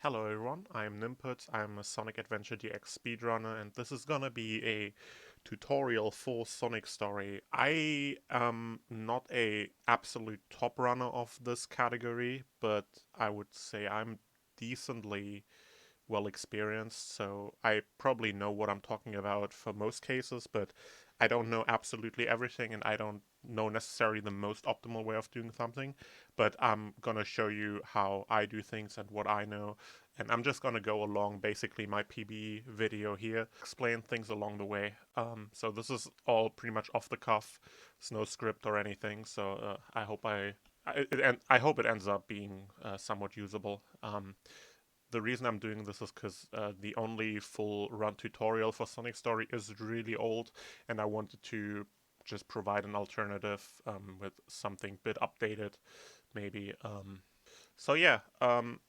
Hello everyone, I'm Nimput, I'm a Sonic Adventure DX speedrunner, and this is gonna be a tutorial for Sonic Story. I am not a absolute top runner of this category, but I would say I'm decently well experienced, so I probably know what I'm talking about for most cases, but I don't know absolutely everything and I don't know necessarily the most optimal way of doing something, but I'm gonna show you how I do things and what I know. And I'm just gonna go along basically my PB video here, explain things along the way. So this is all pretty much off the cuff. It's no script or anything. So I hope it ends up being somewhat usable. The reason I'm doing this is because the only full run tutorial for Sonic Story is really old, and I wanted to just provide an alternative with something a bit updated, maybe. So yeah, um,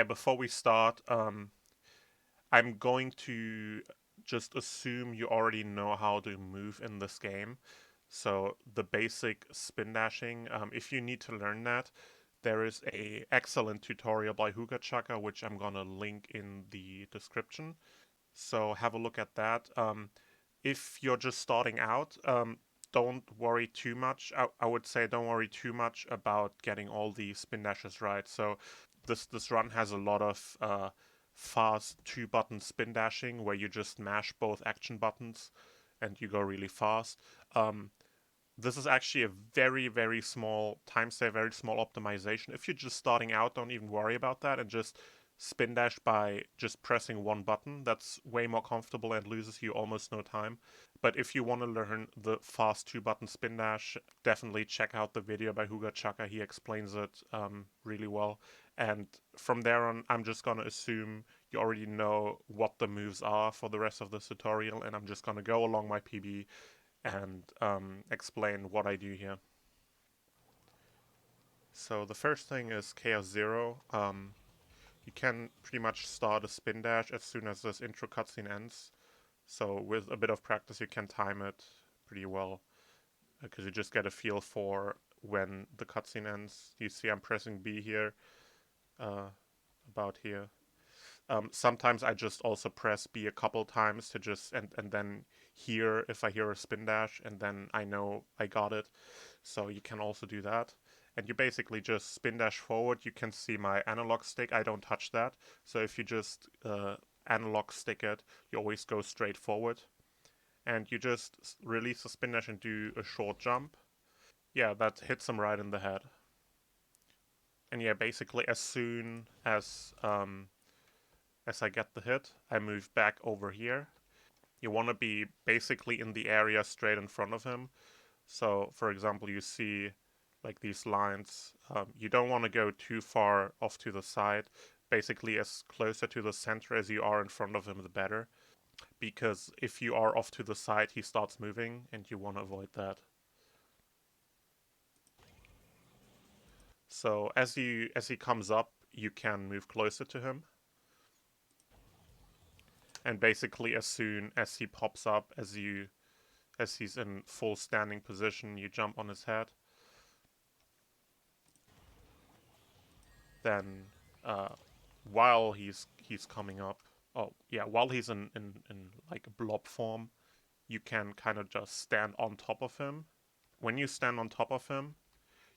Before we start, I'm going to just assume you already know how to move in this game. So the basic spin dashing, if you need to learn that, there is a excellent tutorial by Huga Chaka, which I'm gonna link in the description. So have a look at that. If you're just starting out, don't worry too much. I would say don't worry too much about getting all the spin dashes right. So this run has a lot of fast two-button spin dashing where you just mash both action buttons and you go really fast. Um, this is actually a very small time save, very small optimization. If you're just starting out, don't even worry about that and just spin dash by just pressing one button. That's way more comfortable and loses you almost no time. But if you want to learn the fast two-button spin dash, definitely check out the video by Huga Chaka. He explains it really well. And from there on, I'm just going to assume you already know what the moves are for the rest of this tutorial, and I'm just going to go along my PB and explain what I do here. So the first thing is Chaos Zero. You can pretty much start a spin dash as soon as this intro cutscene ends. So with a bit of practice, you can time it pretty well because you just get a feel for when the cutscene ends. You see I'm pressing B here, uh, about here. Sometimes I just also press B a couple times to just and then hear if I hear a spin dash and then I know I got it. So you can also do that. And you basically just spin dash forward. You can see my analog stick. I don't touch that. So if you just analog stick it, you always go straight forward. And you just release the spin dash and do a short jump. Yeah, that hits him right in the head. And yeah, basically as I get the hit, I move back over here. You want to be basically in the area straight in front of him. So, for example, you see like these lines. You don't want to go too far off to the side. Basically, as closer to the center as you are in front of him, the better. Because if you are off to the side, he starts moving, and you want to avoid that. So as he comes up, you can move closer to him. And basically, as soon as he pops up, as he's in full standing position, you jump on his head. Then uh, while he's coming up, while he's in like blob form, you can kind of just stand on top of him. When you stand on top of him,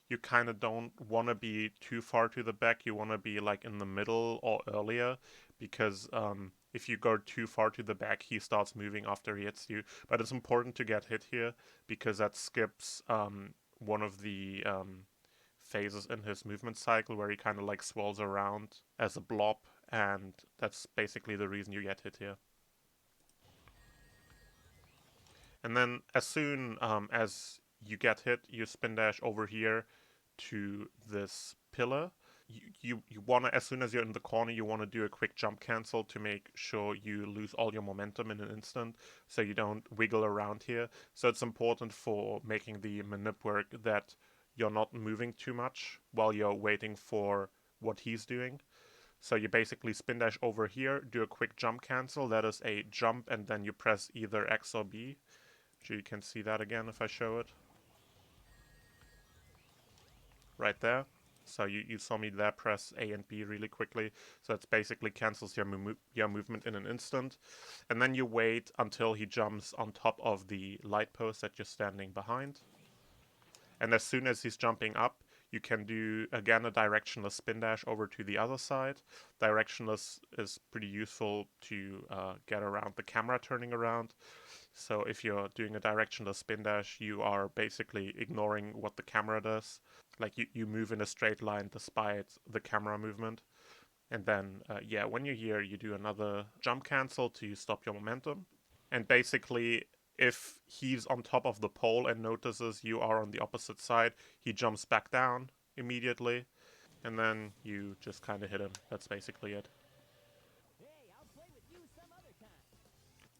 you kind of don't want to be too far to the back. You want to be like in the middle or earlier, because if you go too far to the back, he starts moving after he hits you. But it's important to get hit here because that skips one of the phases in his movement cycle where he kind of like swirls around as a blob, and that's basically the reason you get hit here. And then as soon as you get hit, you spin dash over here to this pillar. You want to, as soon as you're in the corner, you want to do a quick jump cancel to make sure you lose all your momentum in an instant, so you don't wiggle around here. So it's important for making the manip work that you're not moving too much while you're waiting for what he's doing. So you basically spin dash over here, do a quick jump cancel. That is a jump, and then you press either X or B. So you can see that again if I show it. Right there. So you saw me there press A and B really quickly. So it basically cancels your movement in an instant. And then you wait until he jumps on top of the light post that you're standing behind. And as soon as he's jumping up, you can do, again, a directionless spin dash over to the other side. Directionless is pretty useful to get around the camera turning around. So if you're doing a directionless spin dash, you are basically ignoring what the camera does. Like you move in a straight line despite the camera movement. And then, yeah, when you're here, you do another jump cancel to stop your momentum. And basically, if he's on top of the pole and notices you are on the opposite side, he jumps back down immediately. And then you just kind of hit him. That's basically it.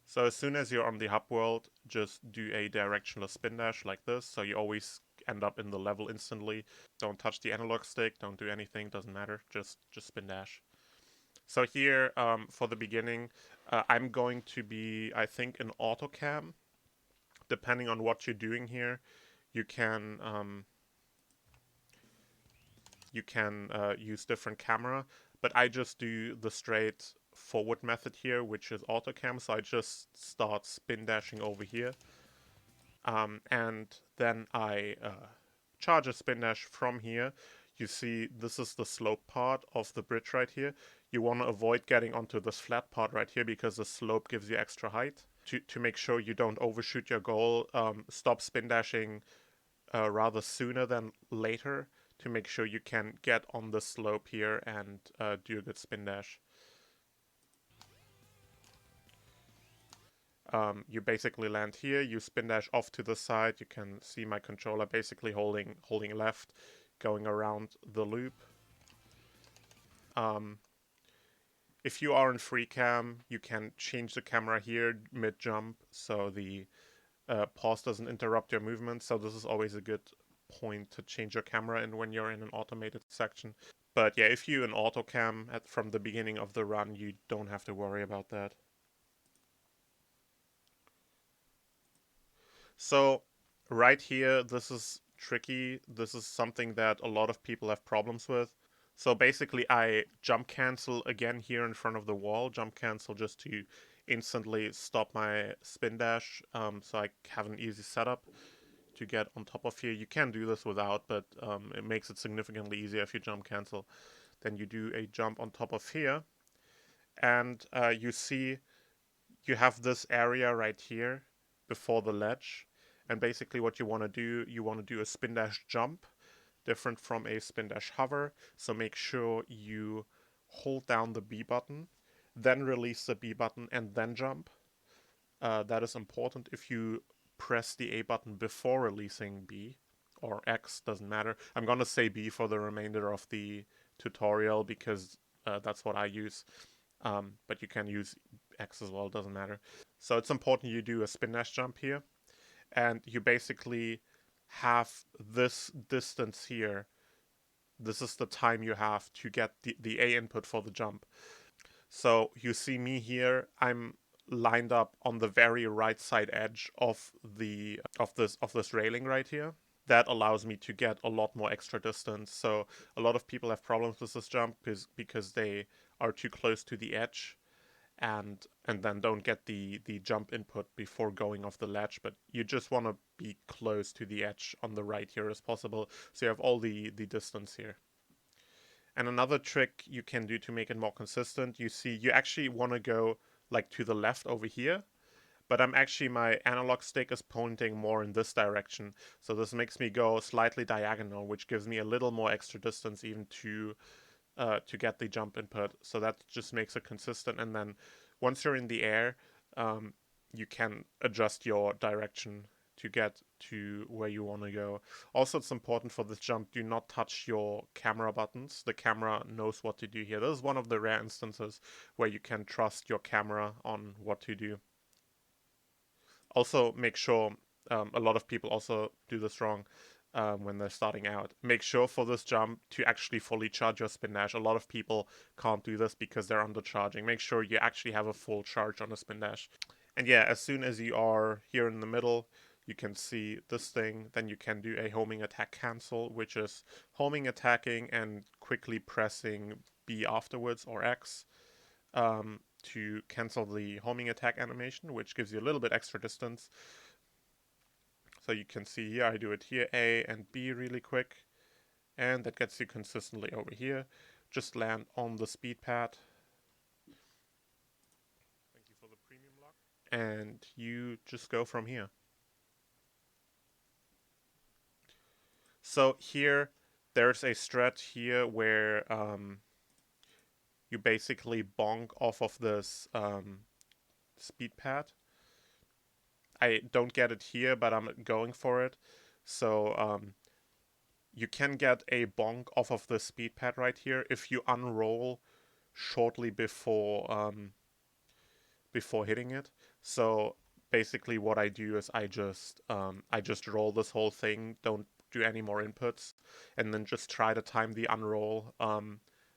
So as soon as you're on the hub world, just do a directionless spin dash like this. So you always end up in the level instantly. Don't touch the analog stick. Don't do anything. Doesn't matter. Just spin dash. So here, for the beginning, I'm going to be, I think, in auto cam. Depending on what you're doing here, you can use different camera. But I just do the straight forward method here, which is auto cam. So I just start spin dashing over here. And then I charge a spin dash from here. You see, this is the slope part of the bridge right here. You want to avoid getting onto this flat part right here because the slope gives you extra height. To make sure you don't overshoot your goal, stop spin dashing rather sooner than later to make sure you can get on the slope here and do a good spin dash. You basically land here, you spin dash off to the side. You can see my controller basically holding left, going around the loop. If you are in free cam, you can change the camera here mid-jump so the pause doesn't interrupt your movement. So this is always a good point to change your camera in when you're in an automated section. But yeah, if you're in auto cam from the beginning of the run, you don't have to worry about that. So right here, this is tricky. This is something that a lot of people have problems with. So basically I jump cancel again here in front of the wall. Jump cancel just to instantly stop my spin dash, so I have an easy setup to get on top of here. You can do this without, but it makes it significantly easier if you jump cancel. Then you do a jump on top of here. And you see you have this area right here before the ledge. And basically what you want to do, you want to do a spin dash jump, different from a spin dash hover. So make sure you hold down the B button, then release the B button and then jump. That is important. If you press the A button before releasing B, or X, doesn't matter. I'm going to say B for the remainder of the tutorial because that's what I use. But you can use X as well, doesn't matter. So it's important you do a spin dash jump here. And you basically have this distance here. This is the time you have to get the A input for the jump. So you see me here, I'm lined up on the very right side edge of this railing right here. That allows me to get a lot more extra distance. So a lot of people have problems with this jump because they are too close to the edge and then don't get the jump input before going off the ledge. But you just want to be close to the edge on the right here as possible, so you have all the distance here. And another trick you can do to make it more consistent, you see you actually want to go like to the left over here, but my analog stick is pointing more in this direction. So this makes me go slightly diagonal, which gives me a little more extra distance even to get the jump input. So that just makes it consistent. And then once you're in the air, you can adjust your direction to get to where you want to go. Also, it's important for this jump, do not touch your camera buttons. The camera knows what to do here. This is one of the rare instances where you can trust your camera on what to do. Also, make sure, a lot of people also do this wrong when they're starting out. Make sure for this jump to actually fully charge your spin dash. A lot of people can't do this because they're undercharging. Make sure you actually have a full charge on a spin dash. And yeah, as soon as you are here in the middle, you can see this thing. Then you can do a homing attack cancel, which is homing, attacking, and quickly pressing B afterwards, or X, to cancel the homing attack animation, which gives you a little bit extra distance. So you can see here, I do it here, A and B really quick, and that gets you consistently over here. Just land on the speed pad. Thank you for the premium lock. And you just go from here. So here, there's a strat here where you basically bonk off of this speed pad. I don't get it here, but I'm going for it. So you can get a bonk off of the speed pad right here if you unroll shortly before hitting it. So basically, what I do is I just roll this whole thing, don't do any more inputs, and then just try to time the unroll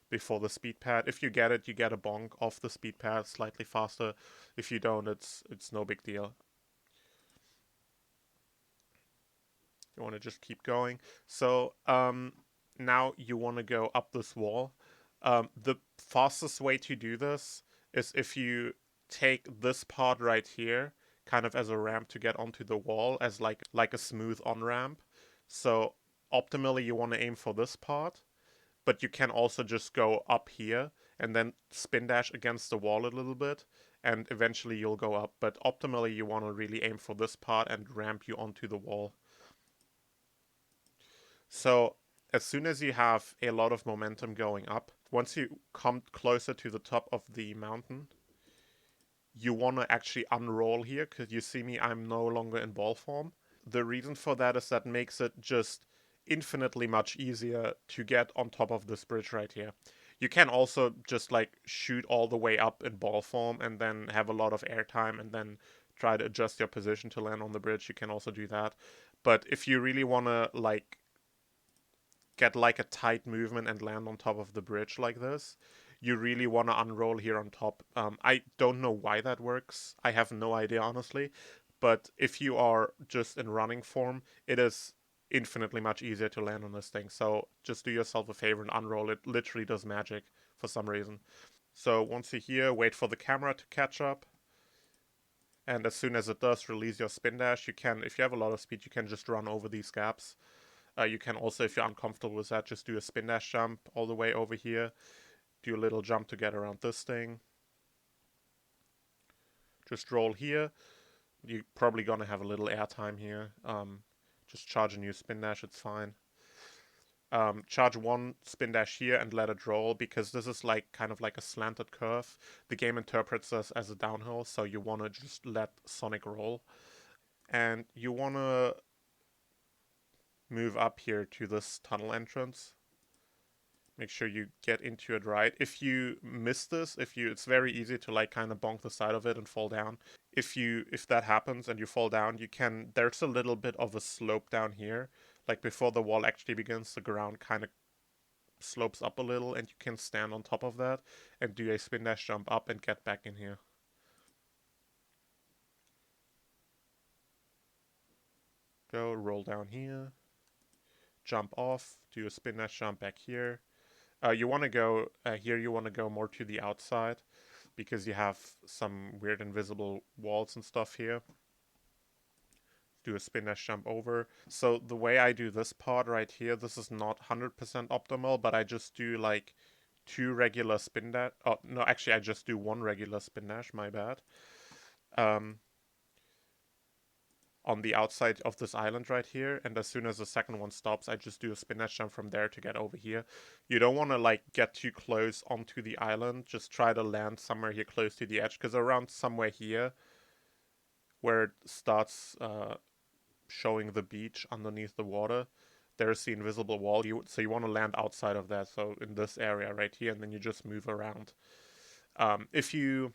before the speed pad. If you get it, you get a bonk off the speed pad slightly faster. If you don't, it's no big deal. You want to just keep going. So now you want to go up this wall. The fastest way to do this is if you take this part right here kind of as a ramp to get onto the wall, as like a smooth on ramp. So optimally you want to aim for this part, but you can also just go up here and then spin dash against the wall a little bit, and eventually you'll go up. But optimally you want to really aim for this part and ramp you onto the wall. So as soon as you have a lot of momentum going up, once you come closer to the top of the mountain, you want to actually unroll here, because you see me, I'm no longer in ball form. The reason for that is that makes it just infinitely much easier to get on top of this bridge right here. You can also just like shoot all the way up in ball form and then have a lot of airtime and then try to adjust your position to land on the bridge. You can also do that. But if you really want to like get like a tight movement and land on top of the bridge like this, you really want to unroll here on top. I don't know why that works. I have no idea, honestly. But if you are just in running form, it is infinitely much easier to land on this thing. So just do yourself a favor and unroll. It literally does magic for some reason. So once you're here, wait for the camera to catch up. And as soon as it does, release your spin dash. You can, if you have a lot of speed, you can just run over these gaps. You can also, if you're uncomfortable with that, just do a spin dash jump all the way over here. Do a little jump to get around this thing. Just roll here. You're probably going to have a little airtime here. Just charge a new spin dash, it's fine. Charge one spin dash here and let it roll, because this is like kind of like a slanted curve. The game interprets this as a downhill, so you want to just let Sonic roll. And you want to move up here to this tunnel entrance. Make sure you get into it right. If you miss this, it's very easy to like kind of bonk the side of it and fall down. If that happens and you fall down, there's a little bit of a slope down here. Like before the wall actually begins, the ground kind of slopes up a little, and you can stand on top of that and do a spin dash jump up and get back in here. Go roll down here, jump off, do a spin dash jump back here. You want to go here. You want to go more to the outside, because you have some weird invisible walls and stuff here. Do a spin dash jump over. So the way I do this part right here, this is not 100% optimal, but I just do like two regular spin dash. Oh no, actually I just do one regular spin dash. My bad. On the outside of this island right here, and as soon as the second one stops, I just do a spin dash jump from there to get over here. You don't want to like get too close onto the island. Just try to land somewhere here close to the edge, because around somewhere here where it starts showing the beach underneath the water, there's the invisible wall. So you want to land outside of that, so in this area right here, and then you just move around. If you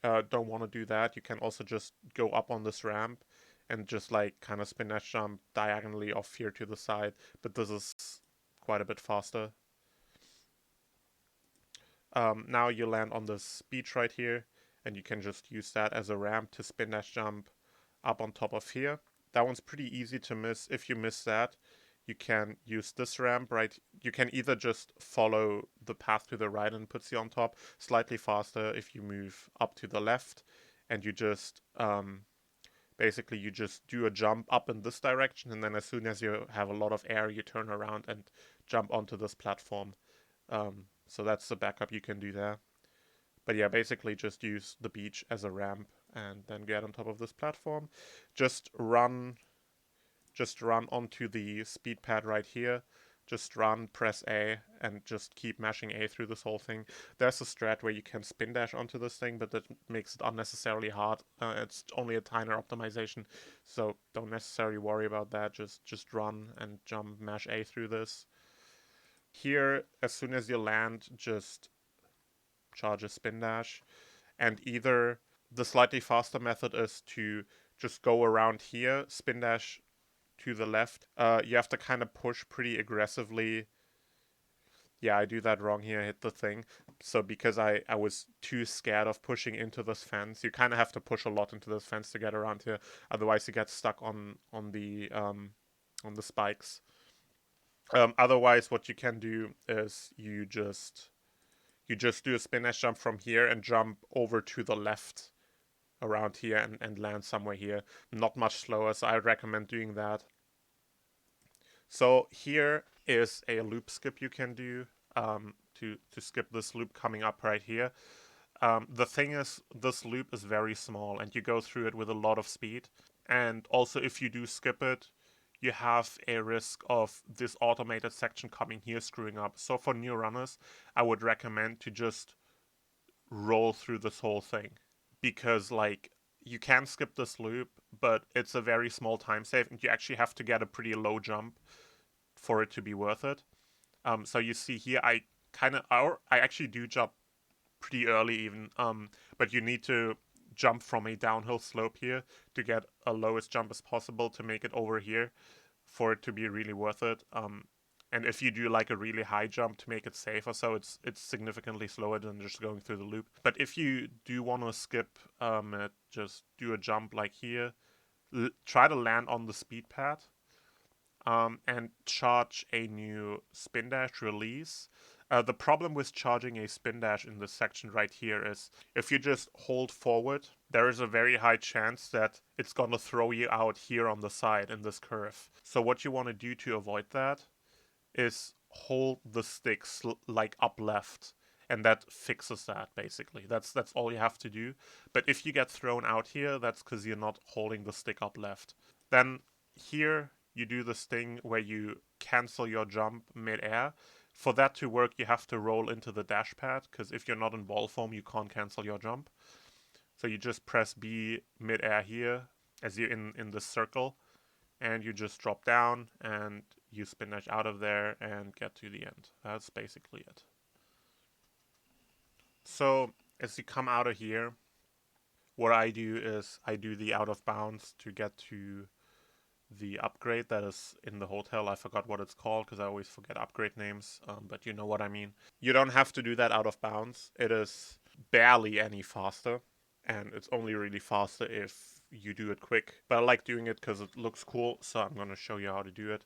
don't want to do that, you can also just go up on this ramp and just like kind of spin dash jump diagonally off here to the side, but this is quite a bit faster. Now you land on this beach right here, and you can just use that as a ramp to spin dash jump up on top of here. That one's pretty easy to miss. If you miss that, you can use this ramp, right? You can either just follow the path to the right and puts you on top, slightly faster if you move up to the left, and you just basically you just do a jump up in this direction, and then as soon as you have a lot of air, you turn around and jump onto this platform. So that's the backup you can do there. But yeah, basically just use the beach as a ramp and then get on top of this platform. Just run onto the speed pad right here. Just run, press A, and just keep mashing A through this whole thing. There's a strat where you can spin dash onto this thing, but that makes it unnecessarily hard. It's only a tiny optimization, so don't necessarily worry about that. Just run and jump, mash A through this. Here, as soon as you land, just charge a spin dash. And either the slightly faster method is to just go around here, spin dash to the left. You have to kind of push pretty aggressively. Yeah, I do that wrong here, hit the thing. So because I was too scared of pushing into this fence, you kind of have to push a lot into this fence to get around here. Otherwise, you get stuck on the spikes. Otherwise, what you can do is you just do a spin dash jump from here and jump over to the left around here and land somewhere here. Not much slower, so I would recommend doing that. So here is a loop skip you can do to skip this loop coming up right here. The thing is, this loop is very small and you go through it with a lot of speed. And also, if you do skip it, you have a risk of this automated section coming here screwing up. So for new runners, I would recommend to just roll through this whole thing. Because, like, you can skip this loop, but it's a very small time save and you actually have to get a pretty low jump for it to be worth it. So you see here, I actually do jump pretty early even, but you need to jump from a downhill slope here to get a lowest jump as possible to make it over here for it to be really worth it. And if you do like a really high jump to make it safer, so it's significantly slower than just going through the loop. But if you do want to skip it, just do a jump like here, try to land on the speed pad, and charge a new spin dash release. The problem with charging a spin dash in this section right here is if you just hold forward, there is a very high chance that it's going to throw you out here on the side in this curve. So what you want to do to avoid that is hold the stick like up left, and that fixes that basically. That's all you have to do. But if you get thrown out here, that's because you're not holding the stick up left. Then here you do this thing where you cancel your jump mid-air. For that to work, you have to roll into the dash pad, because if you're not in ball form, you can't cancel your jump. So you just press B mid-air here as you're in this circle, and you just drop down and you spin dash out of there and get to the end. That's basically it. So as you come out of here, what I do is I do the out of bounds to get to the upgrade that is in the hotel. I forgot what it's called because I always forget upgrade names, but you know what I mean. You don't have to do that out of bounds. It is barely any faster, and it's only really faster if you do it quick. But I like doing it because it looks cool, so I'm going to show you how to do it.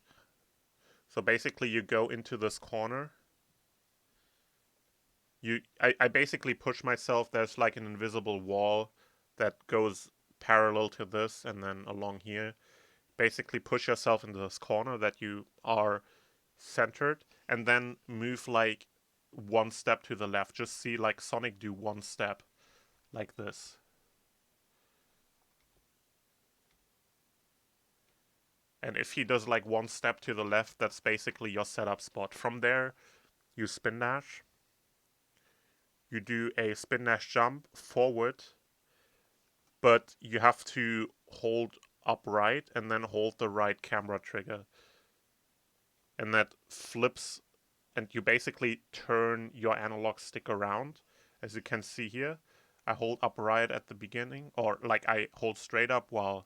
So basically you go into this corner. I basically push myself. There's like an invisible wall that goes parallel to this and then along here. Basically push yourself into this corner that you are centered, and then move like one step to the left. Just see like Sonic do one step like this. And if he does like one step to the left, that's basically your setup spot. From there, you spin dash. You do a spin dash jump forward, but you have to hold upright and then hold the right camera trigger. And that flips, and you basically turn your analog stick around. As you can see here, I hold upright at the beginning, or like I hold straight up while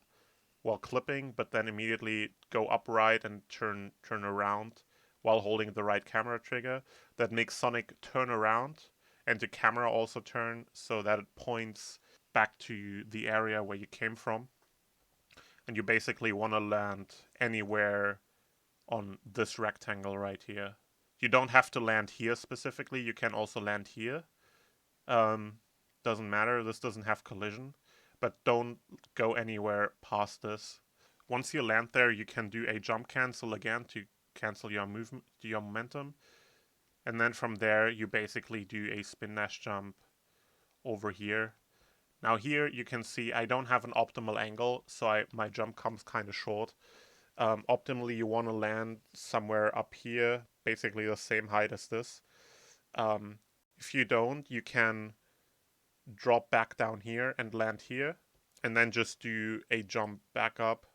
clipping, but then immediately go upright and turn around while holding the right camera trigger. That makes Sonic turn around and the camera also turn so that it points back to the area where you came from. And you basically want to land anywhere on this rectangle right here. You don't have to land here specifically, you can also land here. Doesn't matter, this doesn't have collision, but don't go anywhere past this. Once you land there, you can do a jump cancel again to cancel your movement, your momentum. And then from there, you basically do a spin dash jump over here. Now here you can see I don't have an optimal angle, so my jump comes kind of short. Optimally, you want to land somewhere up here, basically the same height as this. If you don't, you can drop back down here and land here, and then just do a jump back up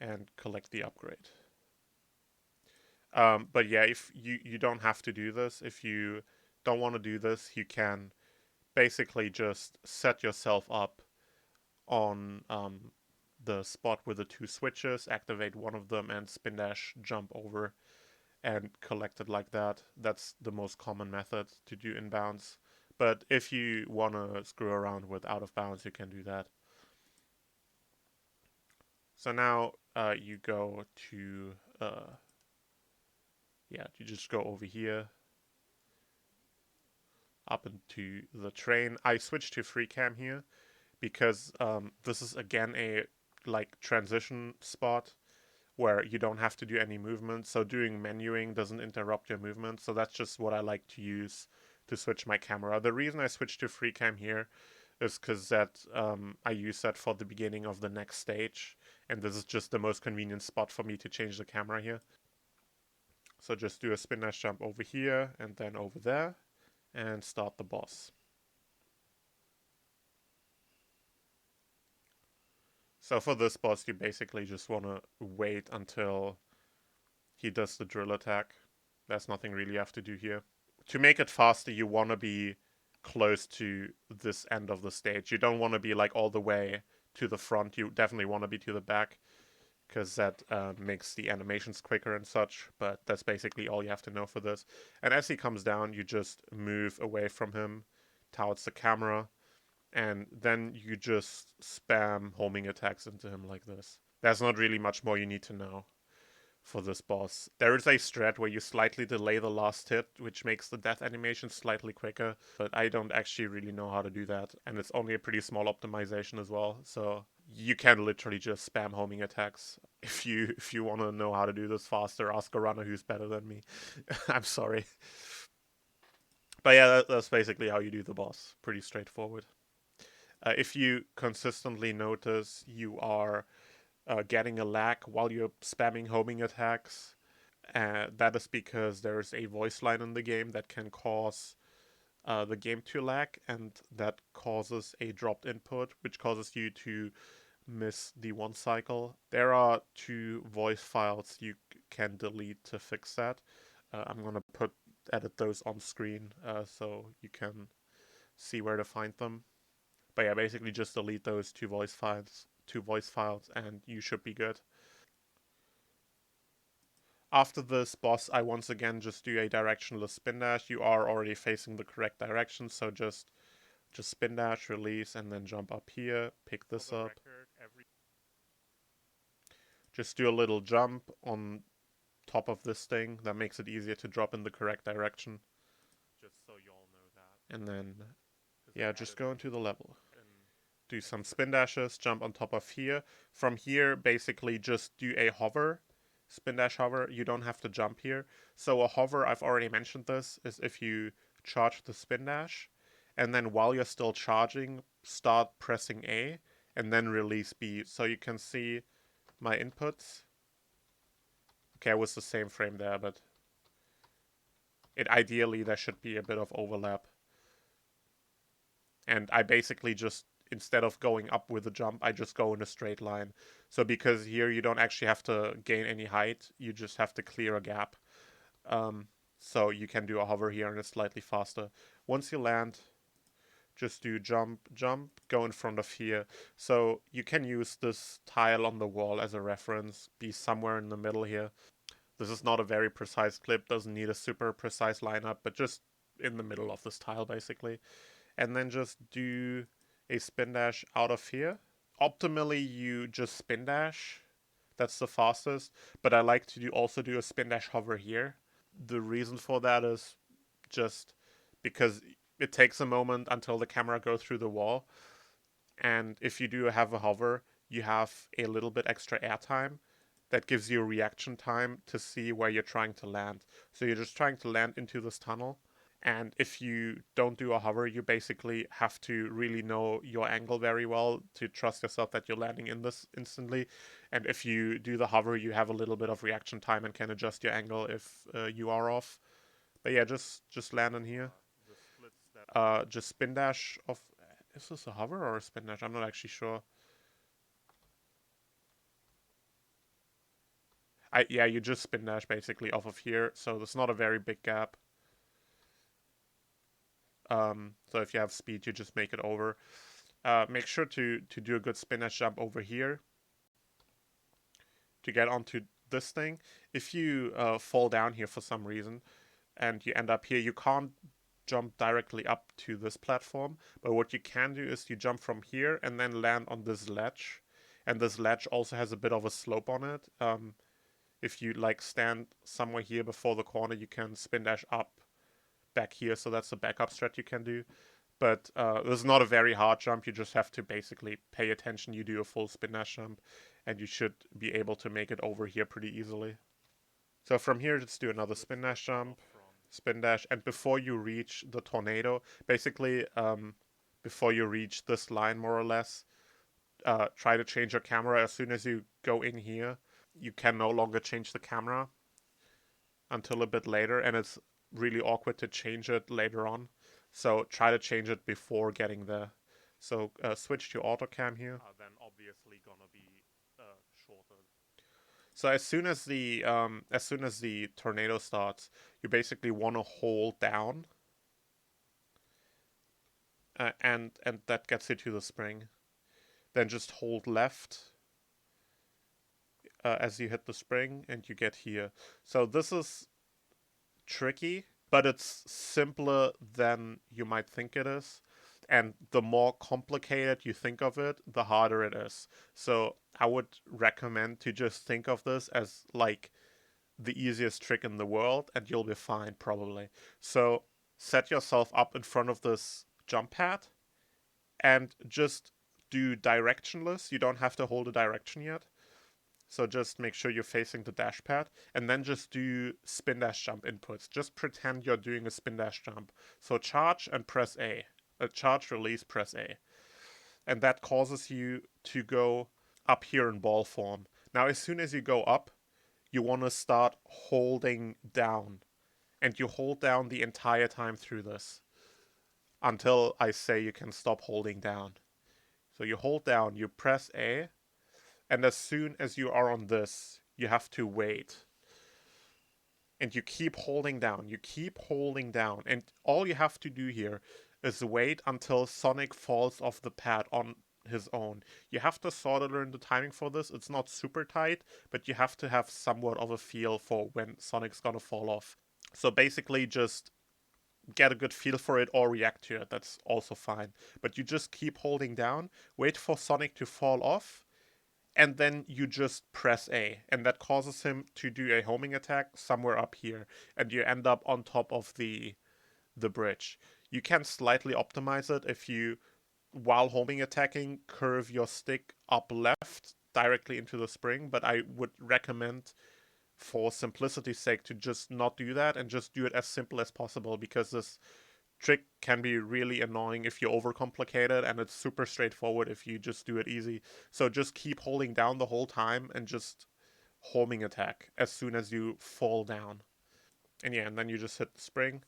and collect the upgrade. But yeah, if you don't have to do this. If you don't want to do this, you can basically just set yourself up on the spot with the two switches, activate one of them, and spin dash jump over and collect it like that. That's the most common method to do inbounds. But if you want to screw around with out of bounds, you can do that. So now you go to, you just go over here, up into the train. I switched to free cam here because this is again a transition spot where you don't have to do any movement. So doing menuing doesn't interrupt your movement. So that's just what I like to use to switch my camera. The reason I switched to free cam here is because that I use that for the beginning of the next stage, and this is just the most convenient spot for me to change the camera here. So just do a spin dash jump over here and then over there and start the boss. So for this boss, you basically just want to wait until he does the drill attack. There's nothing really you have to do here. To make it faster, you want to be close to this end of the stage. You don't want to be like all the way to the front. You definitely want to be to the back, because that makes the animations quicker and such. But that's basically all you have to know for this. And as he comes down, you just move away from him towards the camera, and then you just spam homing attacks into him like this. There's not really much more you need to know for this boss. There is a strat where you slightly delay the last hit, which makes the death animation slightly quicker, but I don't actually really know how to do that, and it's only a pretty small optimization as well, so you can literally just spam homing attacks. If you want to know how to do this faster, ask a runner who's better than me. I'm sorry. But yeah, that's basically how you do the boss. Pretty straightforward. If you consistently notice you are getting a lag while you're spamming homing attacks, that is because there is a voice line in the game that can cause the game to lag, and that causes a dropped input, which causes you to miss the one cycle. There are two voice files you can delete to fix that. I'm gonna edit those on screen so you can see where to find them. But yeah, basically just delete those two voice files, and you should be good. After this boss, I once again just do a directionless spin dash. You are already facing the correct direction, so just spin dash, release, and then jump up here, pick this up. Just do a little jump on top of this thing. That makes it easier to drop in the correct direction. Just so you all know that. And then, yeah, just go into the level. Do some spin dashes, jump on top of here. From here, basically just do a hover, spin dash hover. You don't have to jump here. So a hover, I've already mentioned this, is if you charge the spin dash, and then while you're still charging, start pressing A, and then release B. So you can see my inputs. Okay, it was the same frame there, but ideally there should be a bit of overlap. And I basically just, instead of going up with a jump, I just go in a straight line. So because here you don't actually have to gain any height, you just have to clear a gap. So you can do a hover here and it's slightly faster. Once you land, just do jump, go in front of here. So you can use this tile on the wall as a reference, be somewhere in the middle here. This is not a very precise clip, doesn't need a super precise lineup, but just in the middle of this tile basically. And then just do a spin dash out of here. Optimally, you just spin dash. That's the fastest. But I like to also do a spin dash hover here. The reason for that is just because it takes a moment until the camera goes through the wall. And if you do have a hover, you have a little bit extra airtime that gives you a reaction time to see where you're trying to land. So you're just trying to land into this tunnel. And if you don't do a hover, you basically have to really know your angle very well to trust yourself that you're landing in this instantly. And if you do the hover, you have a little bit of reaction time and can adjust your angle if you are off. But yeah, just land in here. Just spin dash off. Is this a hover or a spin dash? I'm not actually sure. Yeah, you just spin dash basically off of here, so there's not a very big gap. So if you have speed, you just make it over. Make sure to do a good spin dash jump over here to get onto this thing. If you fall down here for some reason and you end up here, you can't jump directly up to this platform, but what you can do is you jump from here and then land on this ledge. And this ledge also has a bit of a slope on it. If you like stand somewhere here before the corner, you can spin dash up back here, so that's a backup strat you can do. But this is not a very hard jump. You just have to basically pay attention. You do a full spin dash jump, and you should be able to make it over here pretty easily. So from here, just do another spin dash jump, spin dash, and before you reach the tornado, basically before you reach this line more or less, try to change your camera. As soon as you go in here, you can no longer change the camera until a bit later, and it's really awkward to change it later on. So try to change it before getting there. So switch to auto cam here. Then obviously gonna be shorter. So as soon as the tornado starts, you basically want to hold down, and that gets you to the spring. Then just hold left as you hit the spring, and you get here. So this is tricky, but it's simpler than you might think it is. And the more complicated you think of it, the harder it is. So I would recommend to just think of this as like the easiest trick in the world, and you'll be fine probably. So set yourself up in front of this jump pad and just do directionless. You don't have to hold a direction yet. So just make sure you're facing the dash pad, and then just do spin dash jump inputs. Just pretend you're doing a spin dash jump. So charge and press A. Charge, release, press A. And that causes you to go up here in ball form. Now, as soon as you go up, you want to start holding down. And you hold down the entire time through this until I say you can stop holding down. So you hold down, you press A, and as soon as you are on this, you have to wait. And you keep holding down, you keep holding down. And all you have to do here is wait until Sonic falls off the pad on his own. You have to sort of learn the timing for this. It's not super tight, but you have to have somewhat of a feel for when Sonic's gonna fall off. So basically just get a good feel for it or react to it. That's also fine. But you just keep holding down, wait for Sonic to fall off, and then you just press A, and that causes him to do a homing attack somewhere up here, and you end up on top of the bridge. You can slightly optimize it if you, while homing attacking, curve your stick up left directly into the spring, but I would recommend for simplicity's sake to just not do that and just do it as simple as possible, because this trick can be really annoying if you overcomplicate it, and it's super straightforward if you just do it easy. So just keep holding down the whole time and just homing attack as soon as you fall down. And yeah, and then you just hit the spring.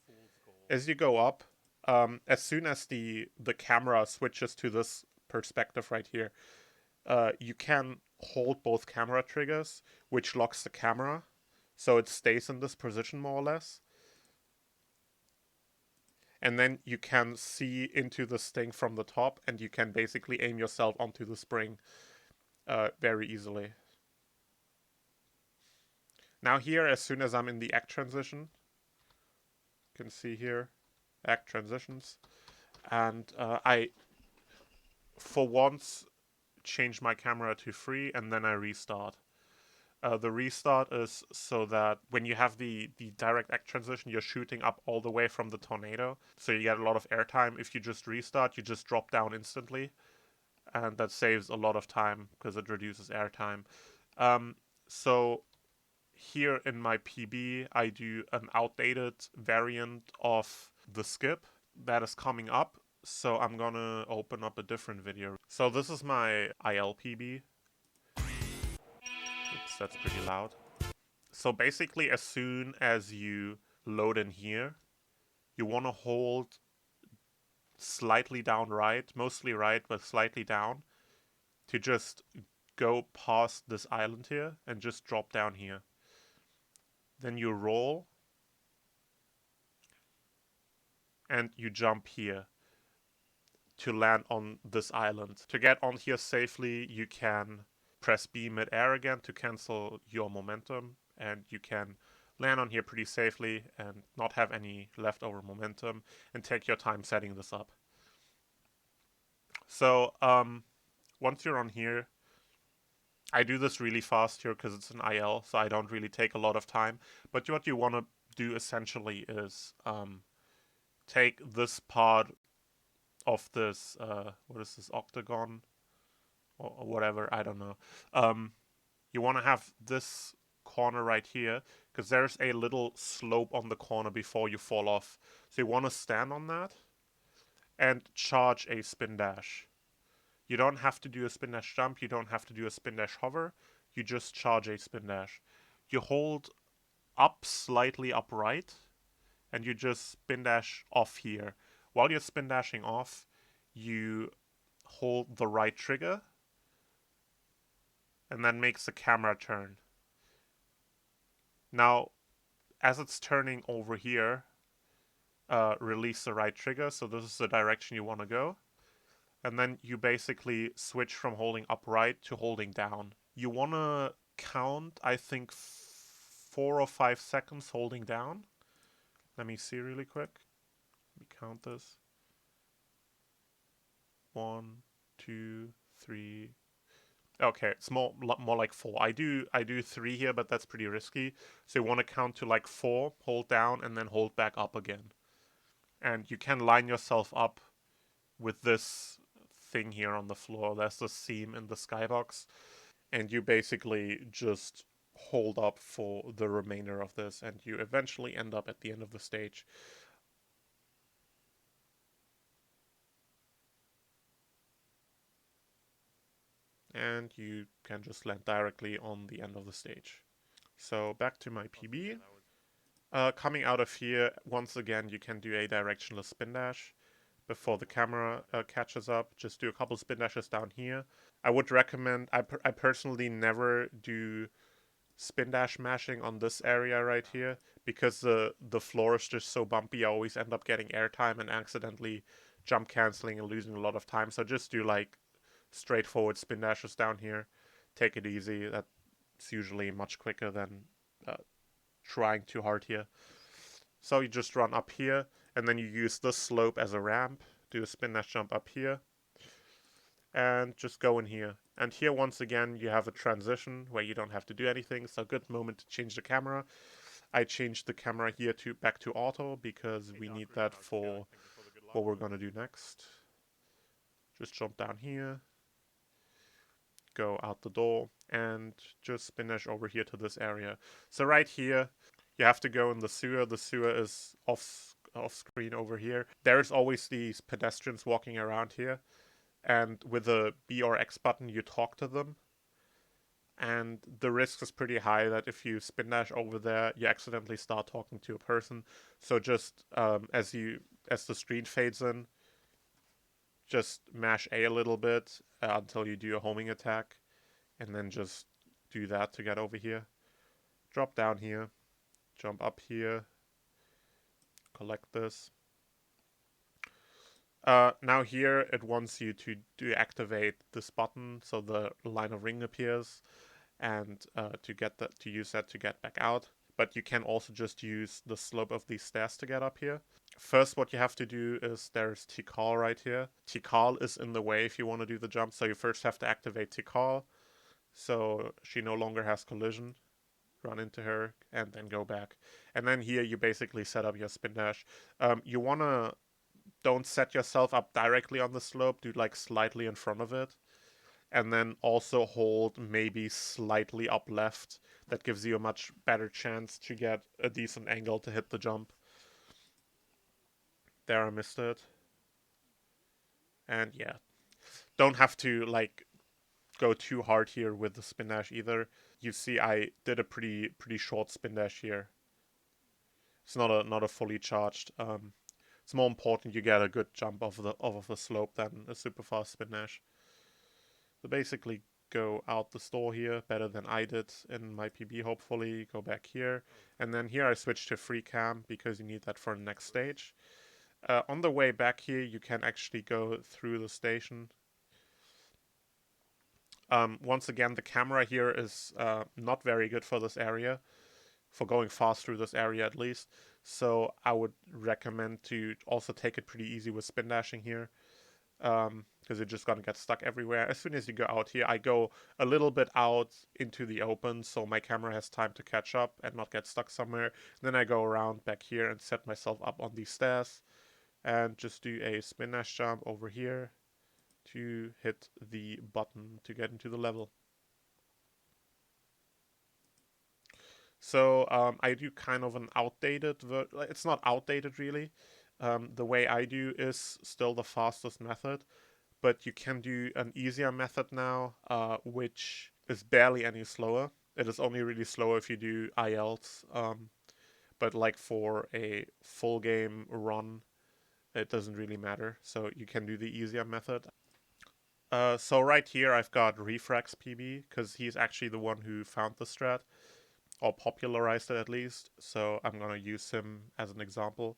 As you go up, as soon as the camera switches to this perspective right here, you can hold both camera triggers, which locks the camera, so it stays in this position more or less. And then you can see into this thing from the top, and you can basically aim yourself onto the spring very easily. Now here, as soon as I'm in the act transition, you can see here, act transitions, and I, for once, change my camera to free, and then I restart. The restart is so that when you have the direct act transition, you're shooting up all the way from the tornado, so you get a lot of airtime. If you just restart, you just drop down instantly, and that saves a lot of time because it reduces airtime. So here in my PB, I do an outdated variant of the skip that is coming up. So I'm gonna open up a different video. So this is my ILPB. Oops, that's pretty loud. So basically, as soon as you load in here, you want to hold slightly down right, mostly right, but slightly down, to just go past this island here and just drop down here. Then you roll and you jump here to land on this island. To get on here safely, you can press B mid-air again to cancel your momentum, and you can land on here pretty safely and not have any leftover momentum, and take your time setting this up. So once you're on here, I do this really fast here because it's an IL, so I don't really take a lot of time. But what you want to do essentially is take this part of this, what is this, octagon? Or whatever, I don't know. You want to have this corner right here, because there's a little slope on the corner before you fall off. So you want to stand on that and charge a spin dash. You don't have to do a spin dash jump, you don't have to do a spin dash hover, you just charge a spin dash. You hold up slightly upright, and you just spin dash off here. While you're spin dashing off, you hold the right trigger, and then makes the camera turn. Now, as it's turning over here, release the right trigger, so this is the direction you want to go. And then you basically switch from holding upright to holding down. You want to count, I think, 4 or 5 seconds holding down. Let me see really quick. Let me count this. 1, 2, 3. Okay, it's more like 4. I do 3 here, but that's pretty risky. So you want to count to like 4, hold down, and then hold back up again. And you can line yourself up with this thing here on the floor. That's the seam in the skybox. And you basically just hold up for the remainder of this, and you eventually end up at the end of the stage. And you can just land directly on the end of the stage. So back to my PB. Coming out of here, once again, you can do a directionless spin dash before the camera catches up. Just do a couple spin dashes down here. I would recommend, I personally never do spin dash mashing on this area right here, because the floor is just so bumpy. I always end up getting airtime and accidentally jump canceling and losing a lot of time. So just do like straightforward spin dashes down here. Take it easy. That's usually much quicker than trying too hard here. So you just run up here, and then you use this slope as a ramp. Do a spin dash jump up here, and just go in here. And here, once again, you have a transition where you don't have to do anything. So a good moment to change the camera. I changed the camera here to back to auto because we need that for what we're gonna do next. Just jump down here, go out the door, and just spin dash over here to this area. So right here, you have to go in the sewer. The sewer is off screen over here. There's always these pedestrians walking around here, and with the B or X button, you talk to them. And the risk is pretty high that if you spin dash over there, you accidentally start talking to a person. So just as the screen fades in, just mash A little bit until you do a homing attack, and then just do that to get over here. Drop down here, jump up here, collect this. Now here it wants you to deactivate this button so the line of ring appears, and to use that to get back out. But you can also just use the slope of these stairs to get up here. First, what you have to do is there's Tikal right here. Tikal is in the way if you want to do the jump, so you first have to activate Tikal, so she no longer has collision. Run into her and then go back. And then here you basically set up your spin dash. You wanna don't set yourself up directly on the slope, do like slightly in front of it. And then also hold maybe slightly up left. That gives you a much better chance to get a decent angle to hit the jump. There, I missed it. And yeah, don't have to like go too hard here with the spin dash either. You see I did a pretty short spin dash here. It's not a fully charged. It's more important you get a good jump off of the slope than a super fast spin dash. So basically go out the store here better than I did in my PB, hopefully. Go back here. And then here I switch to free cam because you need that for the next stage. On the way back here, you can actually go through the station. Once again, the camera here is not very good for this area, for going fast through this area at least. So I would recommend to also take it pretty easy with spin dashing here, because you're just gonna get stuck everywhere. As soon as you go out here, I go a little bit out into the open so my camera has time to catch up and not get stuck somewhere. Then I go around back here and set myself up on these stairs and just do a spin dash jump over here to hit the button to get into the level. So I do kind of an outdated, it's not outdated really. The way I do is still the fastest method, but you can do an easier method now, which is barely any slower. It is only really slower if you do ILs, but like for a full game run, it doesn't really matter. So you can do the easier method. So right here I've got Refrax PB because he's actually the one who found the strat, or popularized it at least. So I'm gonna use him as an example.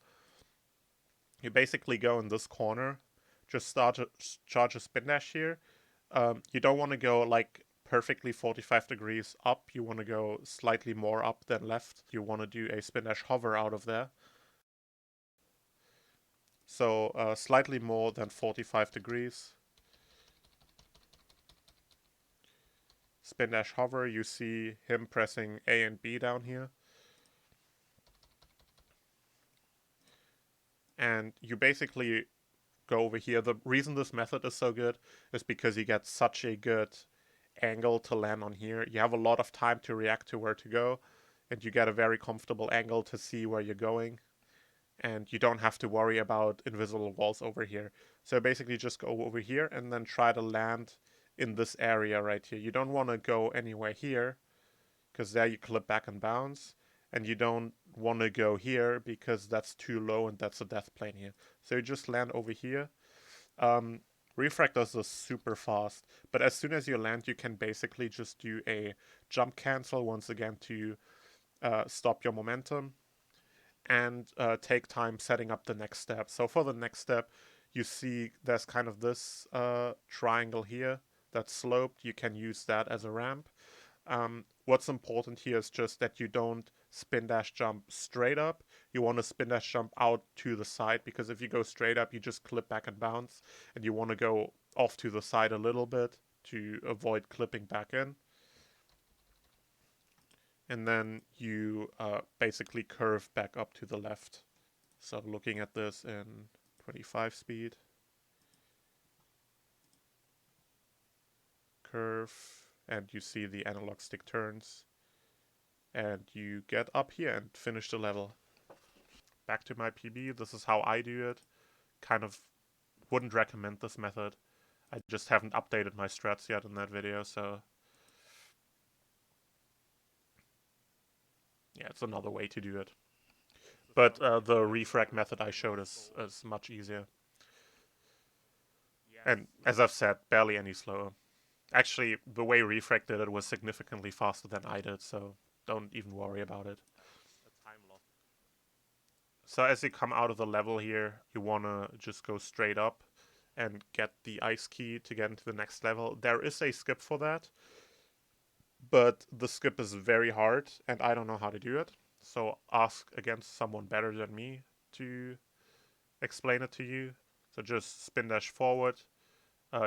You basically go in this corner, just charge a spin dash here. You don't want to go like perfectly 45 degrees up. You want to go slightly more up than left. You want to do a spin dash hover out of there. So slightly more than 45 degrees. Spin dash hover, you see him pressing A and B down here. And you basically go over here. The reason this method is so good is because you get such a good angle to land on here. You have a lot of time to react to where to go, and you get a very comfortable angle to see where you're going. And you don't have to worry about invisible walls over here. So basically just go over here and then try to land in this area right here. You don't want to go anywhere here, because there you clip back and bounce. And you don't want to go here because that's too low and that's a death plane here. So you just land over here. Refract does this super fast, but as soon as you land, you can basically just do a jump cancel once again to stop your momentum and take time setting up the next step. So for the next step, you see there's kind of this triangle here that's sloped. You can use that as a ramp. What's important here is just that you don't spin dash jump straight up. You want to spin dash jump out to the side, because if you go straight up, you just clip back and bounce, and you want to go off to the side a little bit to avoid clipping back in. And then you basically curve back up to the left. So looking at this in 25 speed, curve, and you see the analog stick turns, and you get up here and finish the level. Back to my PB, this is how I do it. Kind of wouldn't recommend this method. I just haven't updated my strats yet in that video, so yeah, it's another way to do it. But the refrag method I showed is much easier. And as I've said, barely any slower. Actually, the way refrag did it was significantly faster than I did, so don't even worry about it. So as you come out of the level here, you want to just go straight up and get the ice key to get into the next level. There is a skip for that, but the skip is very hard and I don't know how to do it. So ask against someone better than me to explain it to you. So just spin dash forward.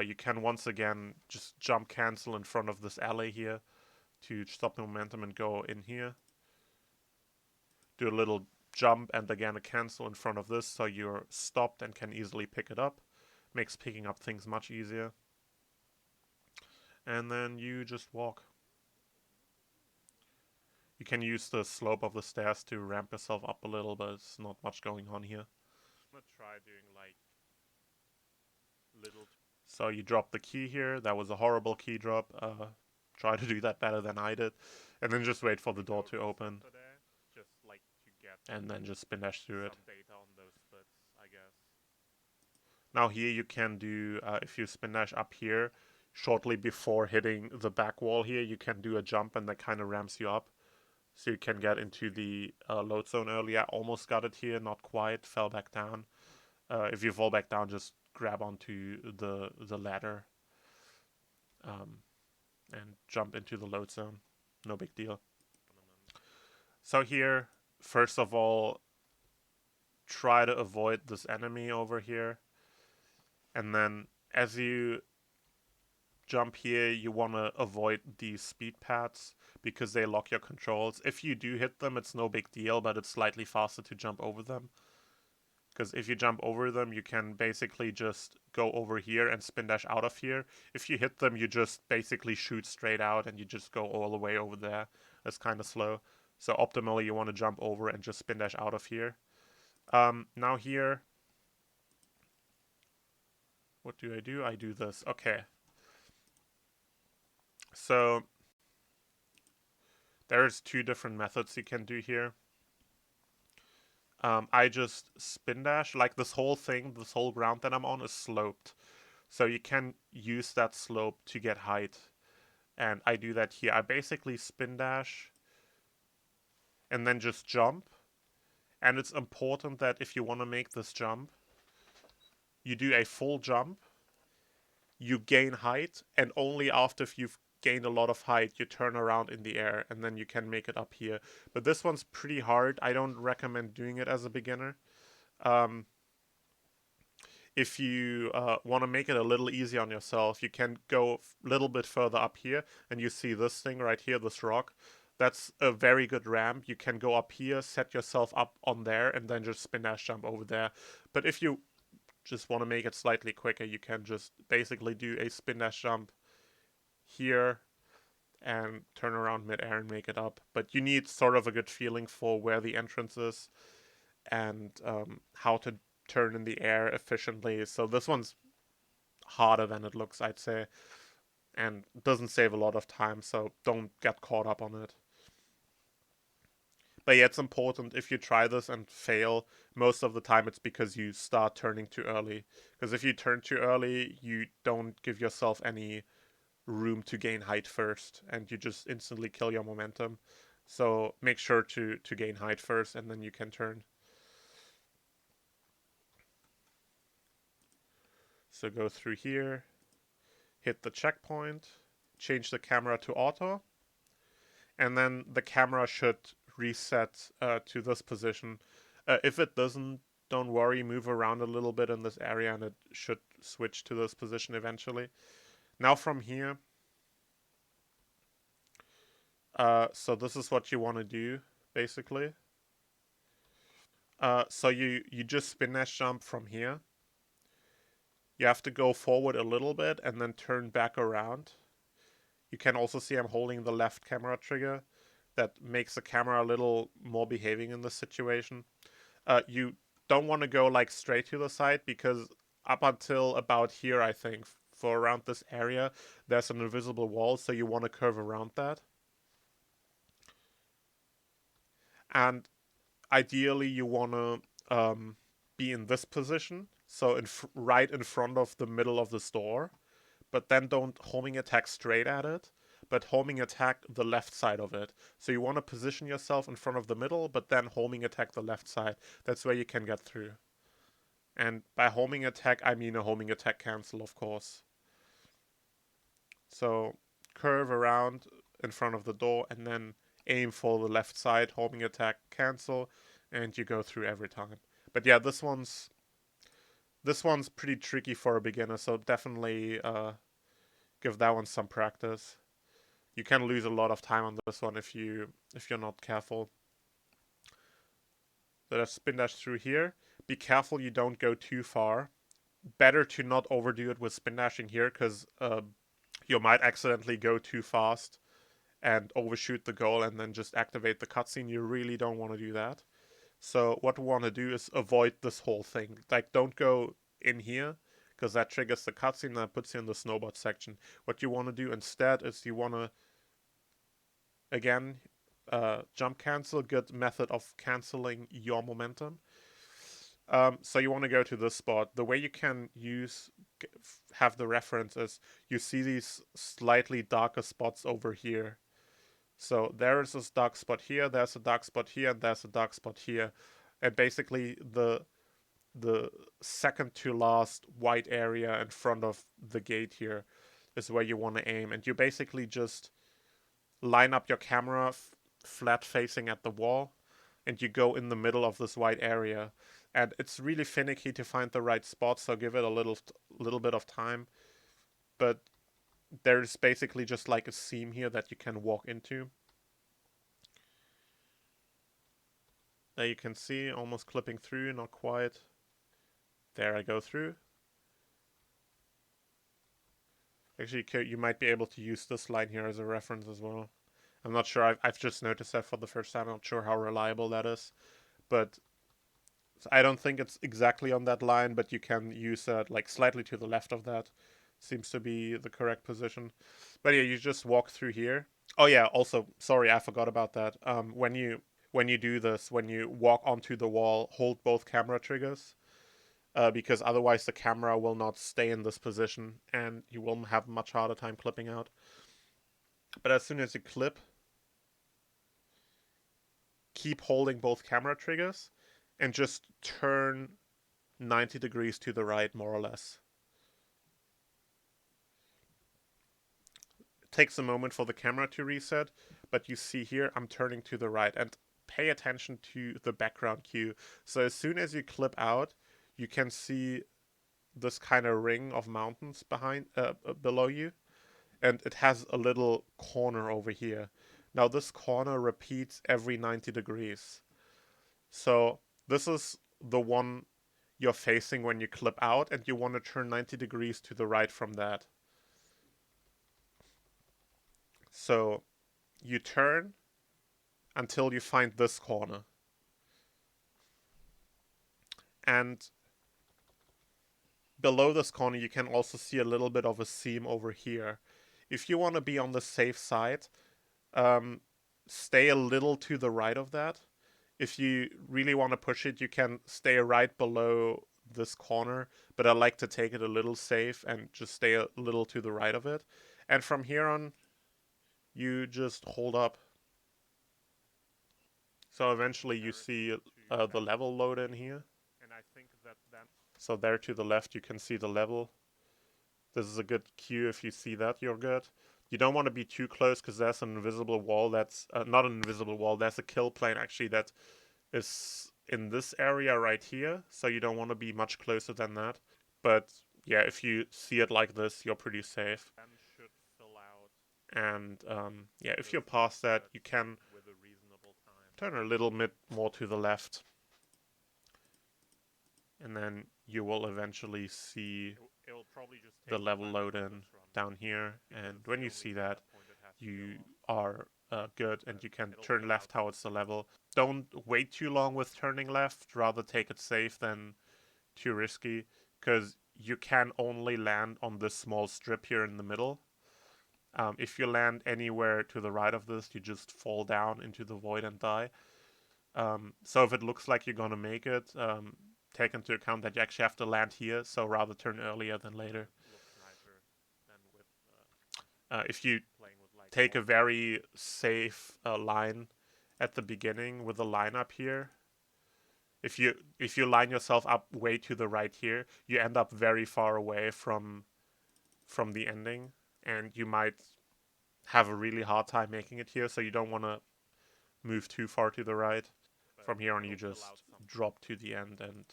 You can once again just jump cancel in front of this alley here to stop the momentum and go in here. Do a little jump and again a cancel in front of this so you're stopped and can easily pick it up. Makes picking up things much easier. And then you just walk. You can use the slope of the stairs to ramp yourself up a little, but it's not much going on here. I'm gonna try doing like little. So you drop the key here. That was a horrible key drop. Try to do that better than I did, and then just wait for the door to open. Just like to get and then just spin dash through it. Data on those splits, I guess. Now here you can do if you spin dash up here shortly before hitting the back wall here, you can do a jump and that kind of ramps you up. So you can get into the load zone earlier. Almost got it here, not quite. Fell back down. If you fall back down, just grab onto the ladder and jump into the load zone. No big deal. So here, first of all, try to avoid this enemy over here. And then as you jump here, you want to avoid these speed pads because they lock your controls. If you do hit them, it's no big deal, but it's slightly faster to jump over them. Because if you jump over them, you can basically just go over here and spin dash out of here. If you hit them, you just basically shoot straight out and you just go all the way over there. That's kind of slow. So optimally, you want to jump over and just spin dash out of here. Now here, what do? I do this. Okay. So there's two different methods you can do here. I just spin dash. Like this whole thing, this whole ground that I'm on is sloped. So you can use that slope to get height. And I do that here. I basically spin dash and then just jump. And it's important that if you want to make this jump, you do a full jump, you gain height, and only after you've gained a lot of height, you turn around in the air, and then you can make it up here. But this one's pretty hard. I don't recommend doing it as a beginner. If you want to make it a little easier on yourself, you can go a little bit further up here, and you see this thing right here, this rock. That's a very good ramp. You can go up here, set yourself up on there, and then just spin dash jump over there. But if you just want to make it slightly quicker, you can just basically do a spin dash jump here and turn around mid-air and make it up. But you need sort of a good feeling for where the entrance is and how to turn in the air efficiently. So this one's harder than it looks, I'd say, and doesn't save a lot of time, so don't get caught up on it. But yeah, it's important if you try this and fail, most of the time it's because you start turning too early. Because if you turn too early, you don't give yourself any room to gain height first, and you just instantly kill your momentum. So make sure to gain height first, and then you can turn. So go through here, hit the checkpoint, change the camera to auto, and then the camera should reset to this position. If it doesn't, don't worry, move around a little bit in this area and it should switch to this position eventually. Now from here, so this is what you want to do, basically. So you just spin dash jump from here. You have to go forward a little bit and then turn back around. You can also see I'm holding the left camera trigger. That makes the camera a little more behaving in this situation. You don't want to go like straight to the side because up until about here, I think, for around this area, there's an invisible wall, so you want to curve around that. And ideally, you want to be in this position, so right in front of the middle of this door, but then don't homing attack straight at it, but homing attack the left side of it. So you want to position yourself in front of the middle, but then homing attack the left side. That's where you can get through. And by homing attack, I mean a homing attack cancel, of course. So curve around in front of the door and then aim for the left side, homing attack cancel, and you go through every time. But yeah, this one's This one's pretty tricky for a beginner, so definitely give that one some practice. You can lose a lot of time on this one if you're not careful. So let's spin dash through here. Be careful you don't go too far. Better to not overdo it with spin dashing here, because you might accidentally go too fast and overshoot the goal and then just activate the cutscene. You really don't want to do that. So what we want to do is avoid this whole thing. Like, don't go in here, because that triggers the cutscene and that puts you in the snowboard section. What you want to do instead is you want to, again, jump cancel. Good method of canceling your momentum. So you want to go to this spot. The way you can have the reference is you see these slightly darker spots over here. So there's this dark spot here, there's a dark spot here, and there's a dark spot here. And basically the second to last white area in front of the gate here is where you want to aim. And you basically just line up your camera flat facing at the wall, and you go in the middle of this white area. And it's really finicky to find the right spot, so give it a little bit of time. But there's basically just like a seam here that you can walk into. There you can see, almost clipping through, not quite. There I go through. Actually, you might be able to use this line here as a reference as well. I'm not sure, I've just noticed that for the first time. I'm not sure how reliable that is. But I don't think it's exactly on that line, but you can use that like slightly to the left of that. Seems to be the correct position. But yeah, you just walk through here. Oh yeah, also, sorry, I forgot about that. When you do this, when you walk onto the wall, hold both camera triggers. Because otherwise the camera will not stay in this position and you will have a much harder time clipping out. But as soon as you clip, keep holding both camera triggers and just turn 90 degrees to the right, more or less. It takes a moment for the camera to reset, but you see here I'm turning to the right, and pay attention to the background cue. So as soon as you clip out, you can see this kind of ring of mountains below you, and it has a little corner over here. Now this corner repeats every 90 degrees. So this is the one you're facing when you clip out, and you want to turn 90 degrees to the right from that. So you turn until you find this corner. And below this corner, you can also see a little bit of a seam over here. If you want to be on the safe side, stay a little to the right of that. If you really want to push it, you can stay right below this corner, but I like to take it a little safe and just stay a little to the right of it. And from here on, you just hold up. So eventually you see the level load in here. So there to the left, you can see the level. This is a good cue. If you see that, you're good. You don't want to be too close, because there's an invisible wall that's not an invisible wall. There's a kill plane actually that is in this area right here, so you don't want to be much closer than that. But yeah, if you see it like this, you're pretty safe. And yeah, if you're past that, you can turn a little bit more to the left, and then you will eventually see the level load in down here. And when you see that, you are good, and you can turn left towards the level. Don't wait too long with turning left, rather take it safe than too risky, because you can only land on this small strip here in the middle. If you land anywhere to the right of this, you just fall down into the void and die. So if it looks like you're gonna make it, take into account that you actually have to land here, so rather turn earlier than later. If you take a very safe line at the beginning with a line up here, if you line yourself up way to the right here, you end up very far away from the ending, and you might have a really hard time making it here. So you don't want to move too far to the right. From here on, you just drop to the end, and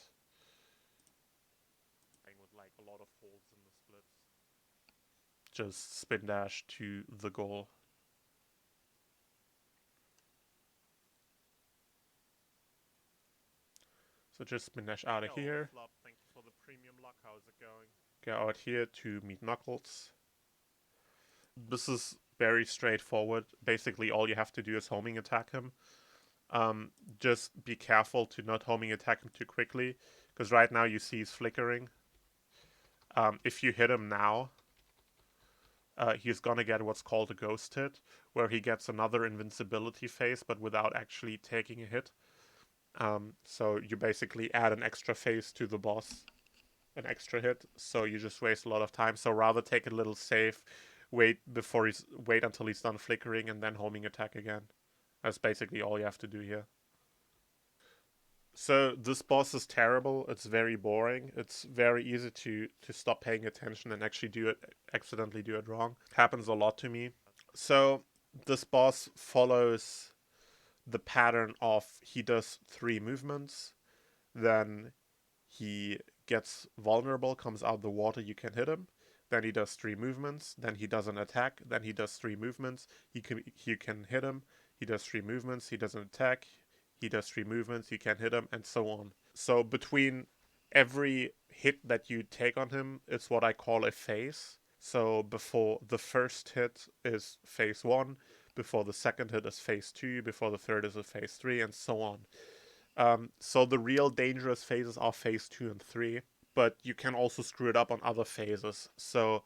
like a lot of holds in the splits. Just spin dash to the goal. So just spin dash out of here. Flop. Thank you for the premium luck. How's it going? Go out here to meet Knuckles. This is very straightforward. Basically, all you have to do is homing attack him. Just be careful to not homing attack him too quickly, because right now you see he's flickering. If you hit him now, he's gonna get what's called a ghost hit, where he gets another invincibility phase, but without actually taking a hit. So you basically add an extra phase to the boss, an extra hit, so you just waste a lot of time. So rather take a little safe, wait until he's done flickering, and then homing attack again. That's basically all you have to do here. So this boss is terrible. It's very boring. It's very easy to stop paying attention and actually accidentally do it wrong. Happens a lot to me. So this boss follows the pattern of he does 3 movements, then he gets vulnerable, comes out of the water, you can hit him. Then he does 3 movements, then he does an attack, then he does 3 movements, you can hit him, he does 3 movements, he does an attack, he does 3 movements, you can hit him, and so on. So between every hit that you take on him, it's what I call a phase. So before the first hit is phase 1, before the second hit is phase 2, before the third is a phase 3, and so on. So the real dangerous phases are phase 2 and 3, but you can also screw it up on other phases. So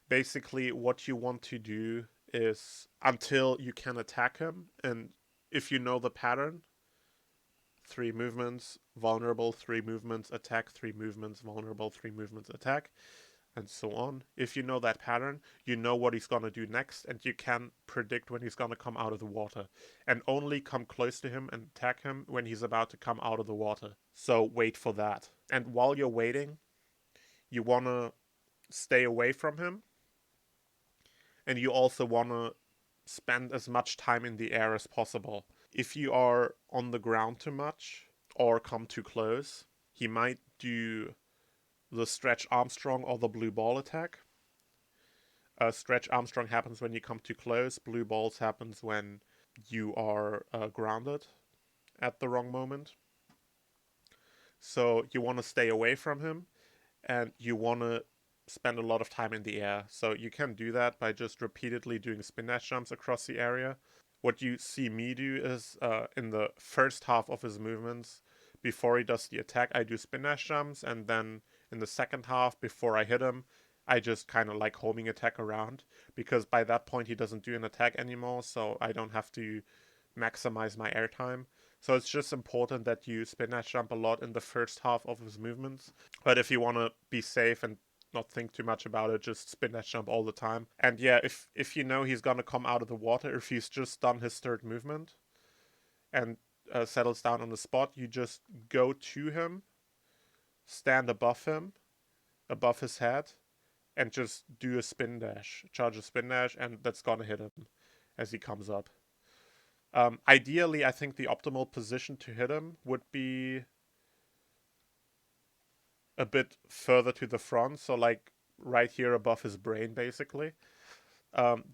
basically what you want to do is, until you can attack him, and if you know the pattern, 3 movements, vulnerable, 3 movements, attack, 3 movements, vulnerable, 3 movements, attack, and so on. If you know that pattern, you know what he's going to do next, and you can predict when he's going to come out of the water. And only come close to him and attack him when he's about to come out of the water. So wait for that. And while you're waiting, you want to stay away from him. And you also want to spend as much time in the air as possible. If you are on the ground too much or come too close, he might do the Stretch Armstrong or the blue ball attack. Stretch Armstrong happens when you come too close. Blue balls happens when you are grounded at the wrong moment. So you want to stay away from him, and you want to spend a lot of time in the air. So you can do that by just repeatedly doing spin dash jumps across the area. What you see me do is, in the first half of his movements, before he does the attack, I do spin dash jumps, and then in the second half, before I hit him, I just kind of like homing attack around, because by that point he doesn't do an attack anymore, so I don't have to maximize my airtime. So it's just important that you spin dash jump a lot in the first half of his movements. But if you want to be safe and not think too much about it, just spin dash jump all the time. And yeah, if you know he's gonna come out of the water, if he's just done his third movement and settles down on the spot, you just go to him, stand above him, above his head, and just do a spin dash, charge a spin dash, and that's gonna hit him as he comes up. Ideally, I think the optimal position to hit him would be a bit further to the front, so like right here above his brain, basically.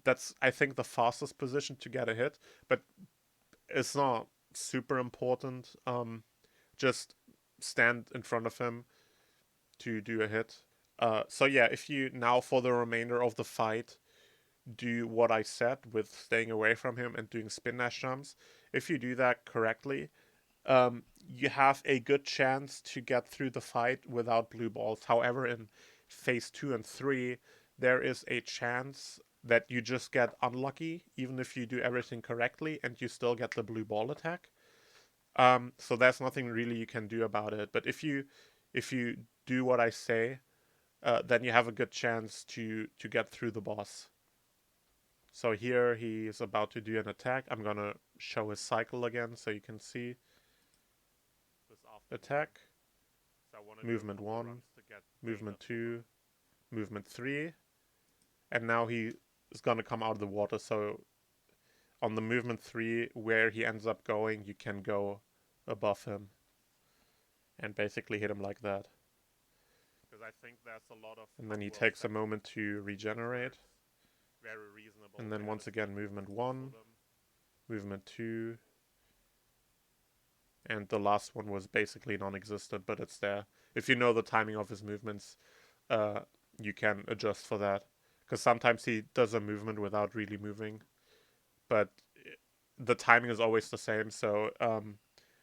That's, I think, the fastest position to get a hit, but it's not super important. Just stand in front of him to do a hit. So yeah, if you now for the remainder of the fight do what I said with staying away from him and doing spin dash jumps, if you do that correctly, you have a good chance to get through the fight without blue balls. However, in phase 2 and 3, there is a chance that you just get unlucky, even if you do everything correctly, and you still get the blue ball attack. So there's nothing really you can do about it. But if you do what I say, then you have a good chance to get through the boss. So here he is about to do an attack. I'm gonna show his cycle again so you can see. Attack, movement 1, movement 2, movement 3, and now he is gonna come out of the water. So on the movement 3, where he ends up going, you can go above him and basically hit him like that. And then he takes a moment to regenerate. And then once again, movement 1, movement 2. And the last one was basically non-existent, but it's there. If you know the timing of his movements, you can adjust for that. Because sometimes he does a movement without really moving. But the timing is always the same, so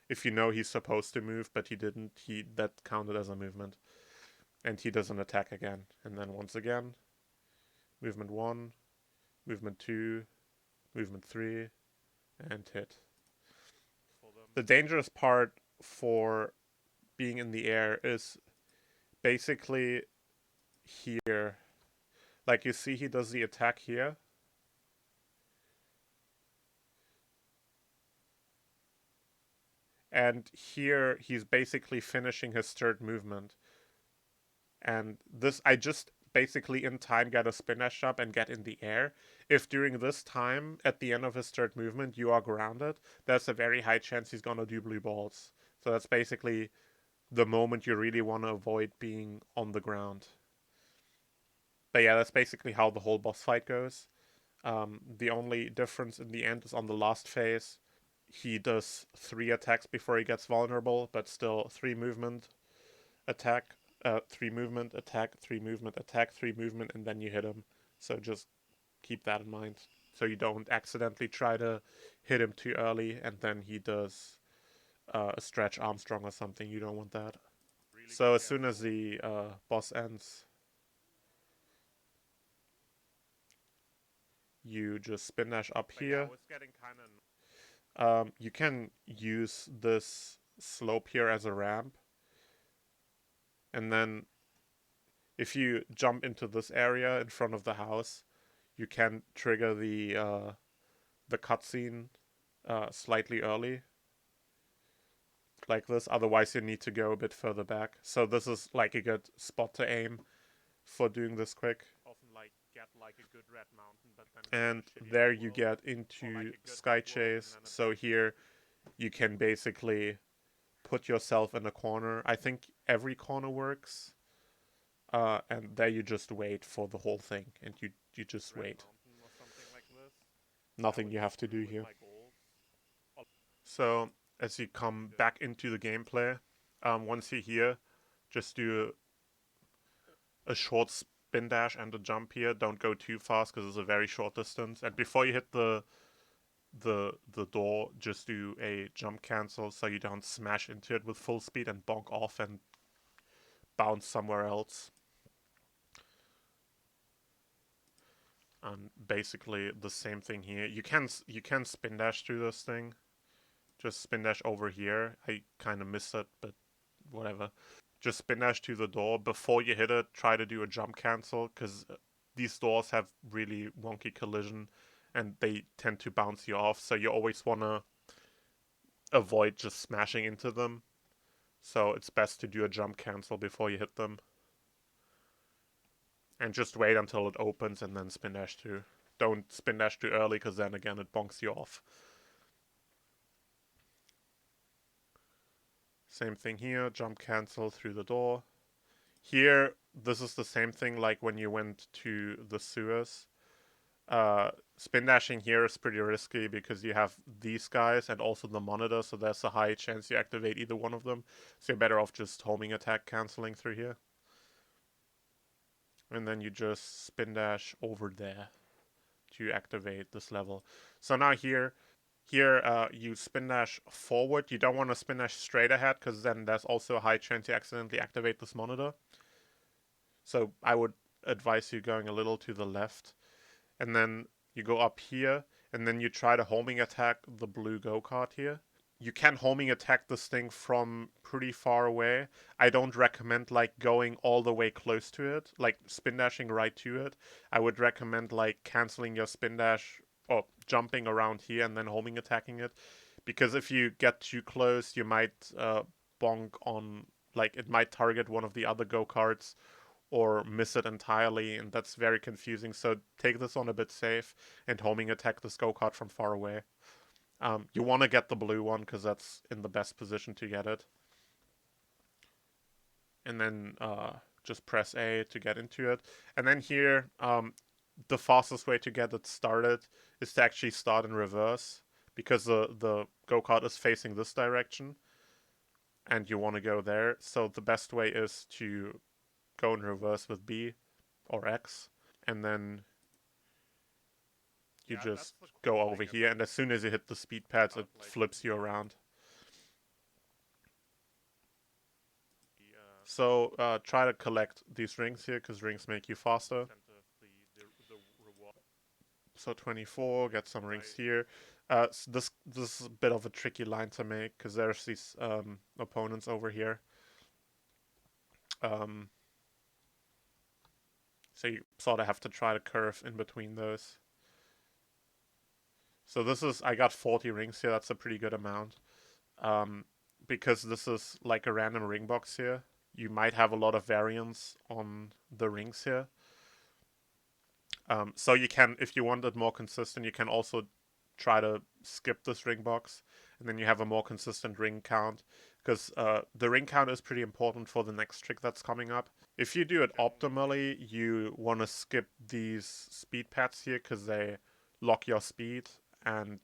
if you know he's supposed to move, but he didn't, that counted as a movement. And he does an attack again. And then once again, movement 1, movement 2, movement 3, and hit. The dangerous part for being in the air is basically here. Like you see, he does the attack here. And here, he's basically finishing his third movement. And this, I just basically in time get a spin dash up and get in the air. If during this time, at the end of his third movement, you are grounded, there's a very high chance he's gonna do blue balls. So that's basically the moment you really want to avoid being on the ground. But yeah, that's basically how the whole boss fight goes. The only difference in the end is on the last phase. He does 3 attacks before he gets vulnerable, but still 3 movement, attack, 3 movement, attack, 3 movement, attack, 3 movement, and then you hit him. So just keep that in mind. So you don't accidentally try to hit him too early, and then he does a stretch Armstrong or something. You don't want that. So as soon as the boss ends, you just spin dash up here. You can use this slope here as a ramp. And then if you jump into this area in front of the house, you can trigger the cutscene slightly early. Like this, otherwise you need to go a bit further back. So this is like a good spot to aim for doing this quick. And there you get into Sky Chase. So here you can basically put yourself in a corner. I think every corner works. And there you just wait for the whole thing. And you just wait. Nothing you have to do here. So as you come back into the gameplay, once you're here, just do a short spin dash and a jump here. Don't go too fast because it's a very short distance. And before you hit the door, just do a jump cancel so you don't smash into it with full speed and bonk off and bounce somewhere else. And basically the same thing here. You can spin dash through this thing. Just spin dash over here. I kind of missed it, but whatever. Just spin dash to the door. Before you hit it, try to do a jump cancel, because these doors have really wonky collision and they tend to bounce you off, so you always want to avoid just smashing into them. So it's best to do a jump cancel before you hit them. And just wait until it opens and then spin dash too. Don't spin dash too early, because then again it bonks you off. Same thing here, jump cancel through the door. Here, this is the same thing like when you went to the sewers. Spin dashing here is pretty risky because you have these guys and also the monitor, so there's a high chance you activate either one of them. So you're better off just homing attack canceling through here. And then you just spin dash over there to activate this level. So now here you spin dash forward. You don't want to spin dash straight ahead, because then there's also a high chance you accidentally activate this monitor. So I would advise you going a little to the left. And then you go up here, and then you try to homing attack the blue go-kart here. You can homing attack this thing from pretty far away. I don't recommend like going all the way close to it, like spin dashing right to it. I would recommend like canceling your spin dash or jumping around here and then homing attacking it, because if you get too close, you might bonk on, like it might target one of the other go-karts or miss it entirely, and that's very confusing. So take this on a bit safe and homing attack this go-kart from far away. You want to get the blue one because that's in the best position to get it. And then just press A to get into it. And then here, the fastest way to get it started is to actually start in reverse, because the go-kart is facing this direction and you want to go there. So the best way is to go in reverse with B or X, and then you just go over here, and as soon as you hit the speed pads, it flips you around. So try to collect these rings here, because rings make you faster. So 24, get some rings here. This is a bit of a tricky line to make, because there's these opponents over here. So you sort of have to try to curve in between those. So this is, I got 40 rings here, that's a pretty good amount. Because this is like a random ring box here, you might have a lot of variance on the rings here. So you can, if you want it more consistent, you can also try to skip this ring box, and then you have a more consistent ring count, because the ring count is pretty important for the next trick that's coming up. If you do it optimally, you want to skip these speed pads here, because they lock your speed, and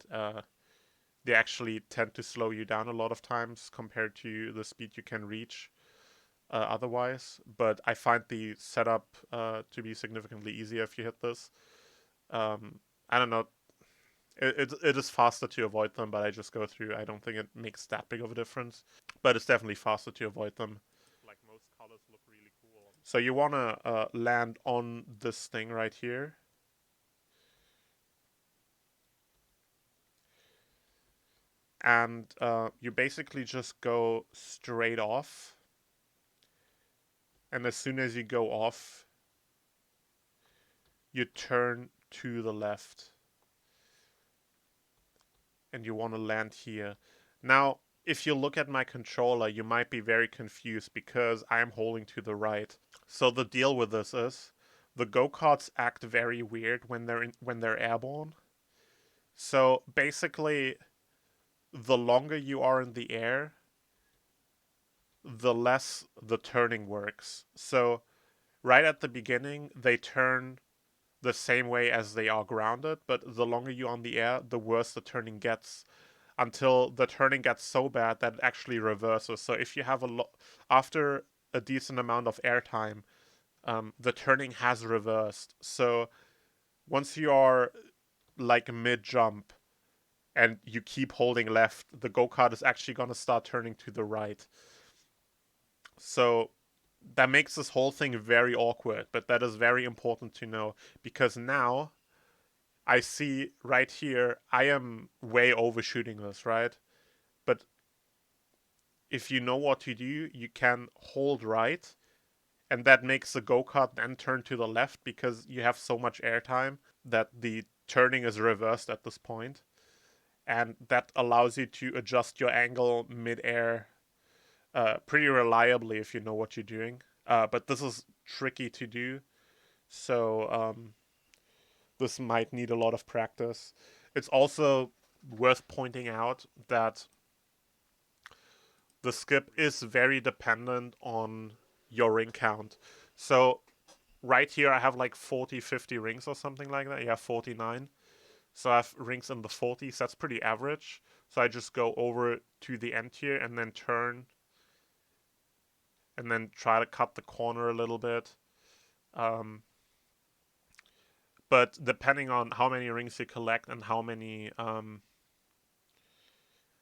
they actually tend to slow you down a lot of times compared to the speed you can reach otherwise. But I find the setup to be significantly easier if you hit this. I don't know. It is faster to avoid them, but I just go through. I don't think it makes that big of a difference, but it's definitely faster to avoid them. Like, most colors look really cool. So you want to land on this thing right here. And you basically just go straight off. And as soon as you go off, you turn to the left. And you want to land here. Now, if you look at my controller, you might be very confused, because I am holding to the right. So the deal with this is, the go-karts act very weird when they're airborne. So basically, the longer you are in the air, the less the turning works. So right at the beginning, they turn the same way as they are grounded, but the longer you're on the air, the worse the turning gets, until the turning gets so bad that it actually reverses. So if you have after a decent amount of airtime, the turning has reversed. So once you are like mid-jump and you keep holding left, the go-kart is actually going to start turning to the right. So that makes this whole thing very awkward, but that is very important to know, because now I see right here, I am way overshooting this, right? But if you know what to do, you can hold right, and that makes the go-kart then turn to the left, because you have so much airtime that the turning is reversed at this point. And that allows you to adjust your angle mid-air pretty reliably if you know what you're doing. But this is tricky to do, so this might need a lot of practice. It's also worth pointing out that the skip is very dependent on your ring count. So right here I have like 40, 50 rings or something like that. Yeah, 49. So I have rings in the 40s. That's pretty average. So I just go over to the end here and then turn and then try to cut the corner a little bit. But depending on how many rings you collect and how many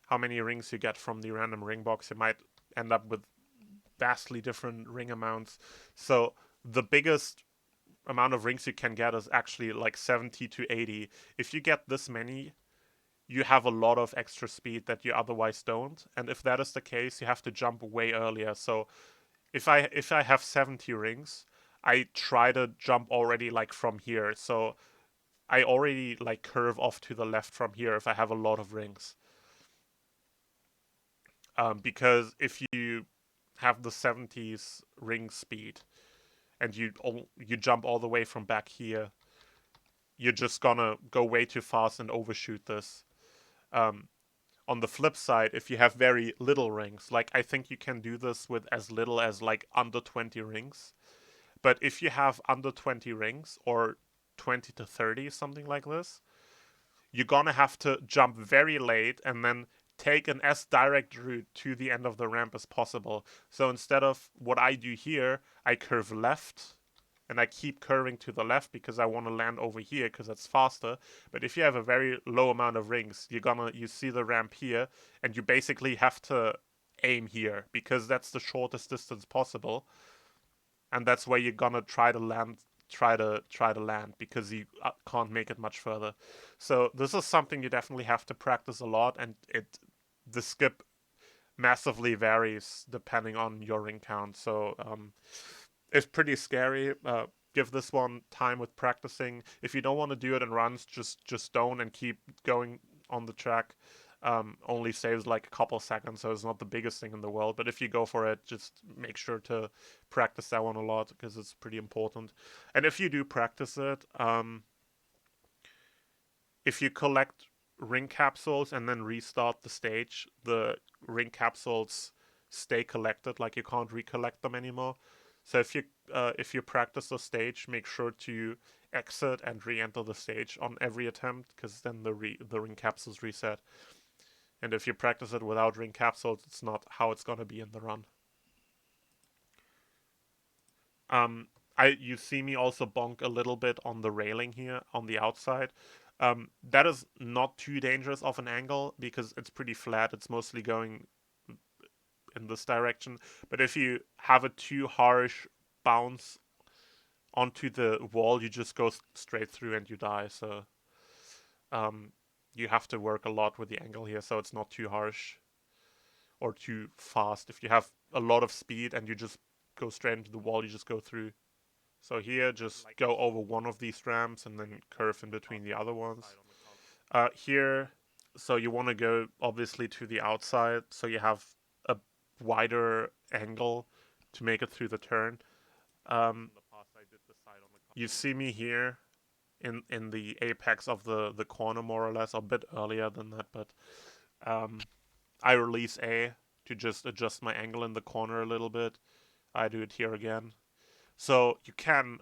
rings you get from the random ring box, you might end up with vastly different ring amounts. So the biggest amount of rings you can get is actually like 70 to 80. If you get this many, you have a lot of extra speed that you otherwise don't. And if that is the case, you have to jump way earlier. So if I have 70 rings, I try to jump already like from here. So I already like curve off to the left from here if I have a lot of rings. Because if you have the 70s ring speed and you jump all the way from back here, you're just gonna go way too fast and overshoot this. On the flip side, if you have very little rings, like I think you can do this with as little as like under 20 rings, But if you have under 20 rings or 20 to 30, something like this, you're gonna have to jump very late and then take an as direct route to the end of the ramp as possible. So instead of what I do here, I curve left and I keep curving to the left because I want to land over here because it's faster. But if you have a very low amount of rings, you see the ramp here and you basically have to aim here because that's the shortest distance possible, and that's where you're gonna try to land because you can't make it much further. So this is something you definitely have to practice a lot, and the skip massively varies depending on your ring count. So it's pretty scary. Give this one time with practicing. If you don't want to do it in runs, just don't and keep going on the track. Only saves like a couple seconds, so it's not the biggest thing in the world. But if you go for it, just make sure to practice that one a lot because it's pretty important. And if you do practice it, if you collect ring capsules and then restart the stage, the ring capsules stay collected. Like you can't recollect them anymore. So if you practice the stage, make sure to exit and re-enter the stage on every attempt, because then the ring capsules reset. And if you practice it without ring capsules, it's not how it's gonna be in the run. Um, you see me also bonk a little bit on the railing here on the outside. That is not too dangerous of an angle because it's pretty flat. It's mostly going in this direction. But if you have a too harsh bounce onto the wall, you just go straight through and you die. So you have to work a lot with the angle here so it's not too harsh or too fast. If you have a lot of speed and you just go straight into the wall, you just go through. So here, just go over one of these ramps and then curve in between the other ones. Here, so you want to go obviously to the outside, so you have a wider angle to make it through the turn. You see me here in the apex of the corner, more or less, a bit earlier than that, but I release A to just adjust my angle in the corner a little bit. I do it here again. So you can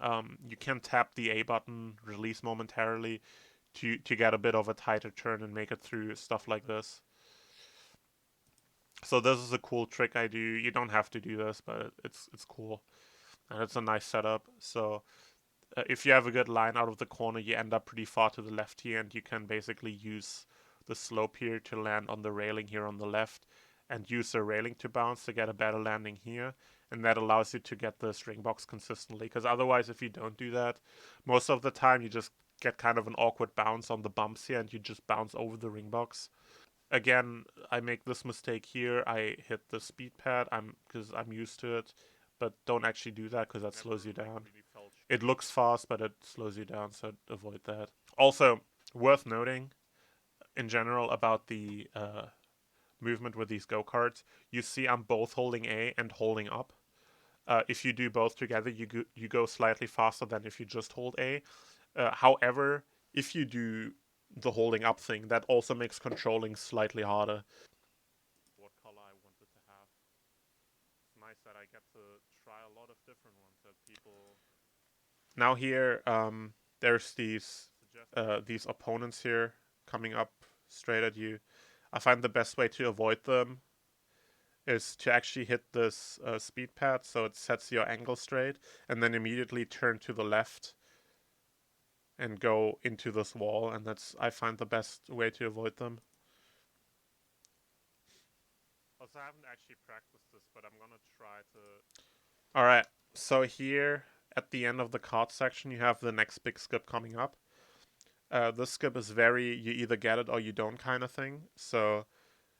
tap the A button, release momentarily, to get a bit of a tighter turn and make it through stuff like this. So this is a cool trick I do. You don't have to do this, but it's cool and it's a nice setup. So if you have a good line out of the corner, you end up pretty far to the left here, and you can basically use the slope here to land on the railing here on the left, and use the railing to bounce to get a better landing here. And that allows you to get the string box consistently, because otherwise, if you don't do that, most of the time you just get kind of an awkward bounce on the bumps here, and you just bounce over the ring box. Again, I make this mistake here. I hit the speed pad because I'm used to it, but don't actually do that because that slows you down. It looks fast, but it slows you down, so avoid that. Also, worth noting in general about the movement with these go-karts, you see I'm both holding A and holding up. If you do both together, you go slightly faster than if you just hold A. However, if you do the holding up thing, that also makes controlling slightly harder. What color I wanted to have. It's nice that I get to try a lot of different ones that people. Now here, there's these opponents here coming up straight at you. I find the best way to avoid them is to actually hit this speed pad so it sets your angle straight, and then immediately turn to the left and go into this wall, and that's, I find, the best way to avoid them. Also, I haven't actually practiced this, but I'm gonna try to. Alright, so here at the end of the card section, you have the next big skip coming up. This skip is very, you either get it or you don't kind of thing. So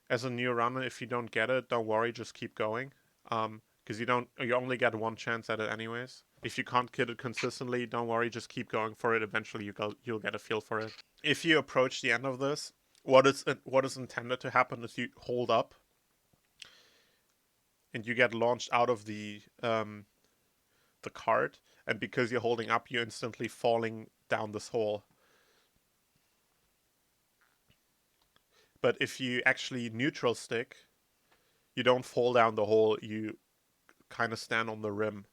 as a new runner, if you don't get it, don't worry, just keep going. Because you only get one chance at it anyways. If you can't get it consistently, don't worry, just keep going for it. Eventually, you'll get a feel for it. If you approach the end of this, what is intended to happen is you hold up, and you get launched out of the cart, and because you're holding up, you're instantly falling down this hole. But if you actually neutral stick, you don't fall down the hole, you kind of stand on the rim.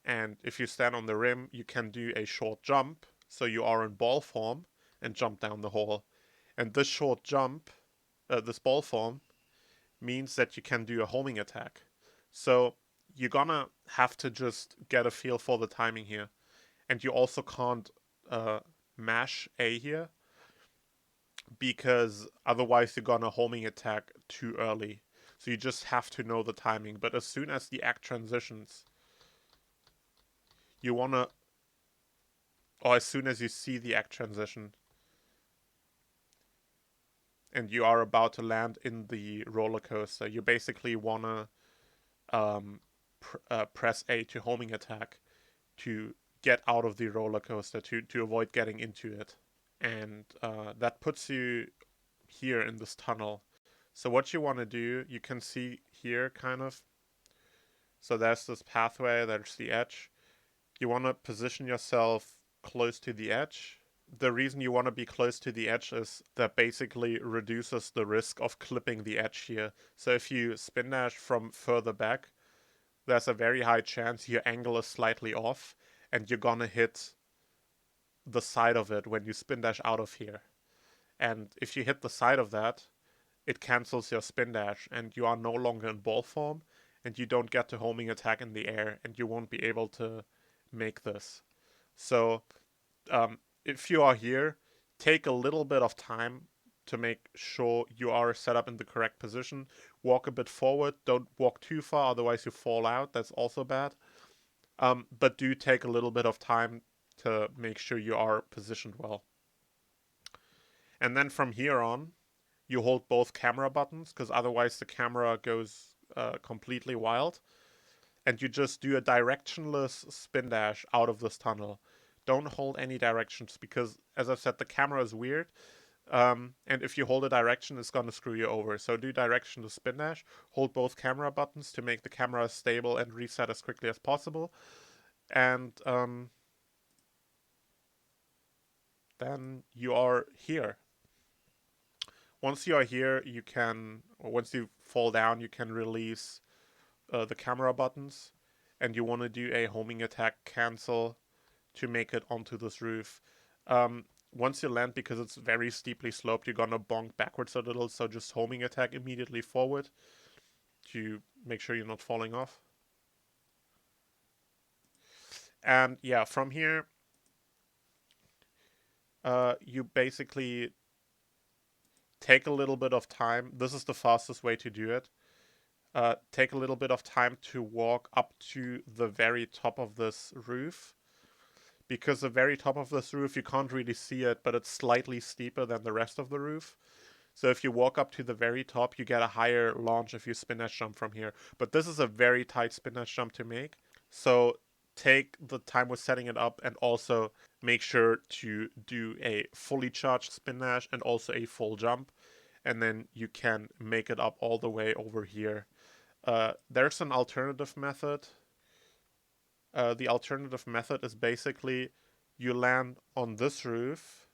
And if you stand on the rim, you can do a short jump, so you are in ball form, and jump down the hole. And this short jump, this ball form, means that you can do a homing attack. So you're gonna have to just get a feel for the timing here. And you also can't uh, mash A here, because otherwise you're gonna homing attack too early. So you just have to know the timing. But as soon as the act transitions, you wanna, or as soon as you see the act transition, and you are about to land in the roller coaster, you basically wanna press A to homing attack to get out of the roller coaster, to avoid getting into it. And that puts you here in this tunnel. So what you want to do, you can see here kind of. So there's this pathway, there's the edge. You want to position yourself close to the edge. The reason you want to be close to the edge is that basically reduces the risk of clipping the edge here. So if you spin dash from further back, there's a very high chance your angle is slightly off and you're gonna hit the side of it when you spin dash out of here. And if you hit the side of that, it cancels your spin dash and you are no longer in ball form and you don't get to homing attack in the air and you won't be able to make this. So if you are here, take a little bit of time to make sure you are set up in the correct position. Walk a bit forward. Don't walk too far, otherwise you fall out. That's also bad. But do take a little bit of time to make sure you are positioned well. And then from here on, you hold both camera buttons, because otherwise the camera goes completely wild. And you just do a directionless spin dash out of this tunnel. Don't hold any directions, because, as I've said, the camera is weird. And if you hold a direction, it's going to screw you over. So do directionless spin dash. Hold both camera buttons to make the camera stable and reset as quickly as possible. And then you are here. Once you are here, you can, or once you fall down, you can release the camera buttons, and you want to do a homing attack cancel to make it onto this roof. Once you land, because it's very steeply sloped, you're gonna bonk backwards a little, so just homing attack immediately forward to make sure you're not falling off. And yeah, from here, you basically take a little bit of time. This is the fastest way to do it. Take a little bit of time to walk up to the very top of this roof. Because the very top of this roof, you can't really see it, but it's slightly steeper than the rest of the roof. So if you walk up to the very top, you get a higher launch if you spin dash jump from here. But this is a very tight spin dash jump to make. So take the time with setting it up, and also make sure to do a fully charged spin dash and also a full jump. And then you can make it up all the way over here. There's an alternative method. The alternative method is basically you land on this roof,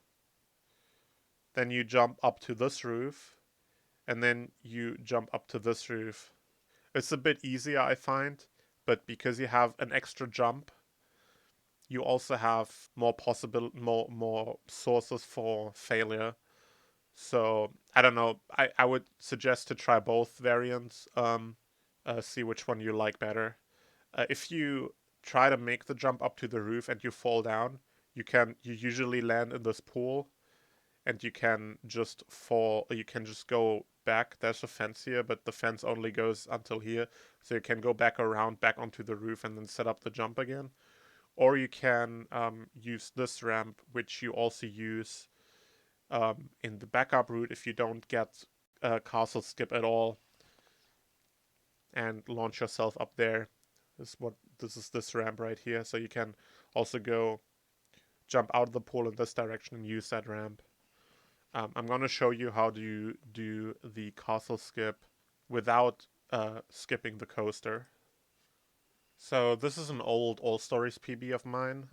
then you jump up to this roof, and then you jump up to this roof. It's a bit easier, I find, but because you have an extra jump, you also have more sources for failure. So I don't know. I would suggest to try both variants. See which one you like better. If you try to make the jump up to the roof and you fall down, you usually land in this pool, and you can just fall. You can just go back. There's a fence here, but the fence only goes until here, so you can go back around, back onto the roof, and then set up the jump again. Or you can use this ramp, which you also use in the backup route if you don't get castle skip at all, and launch yourself up there. This is this ramp right here, so you can also go jump out of the pool in this direction and use that ramp. I'm going to show you how to do the castle skip without skipping the coaster. So this is an old All Stories PB of mine,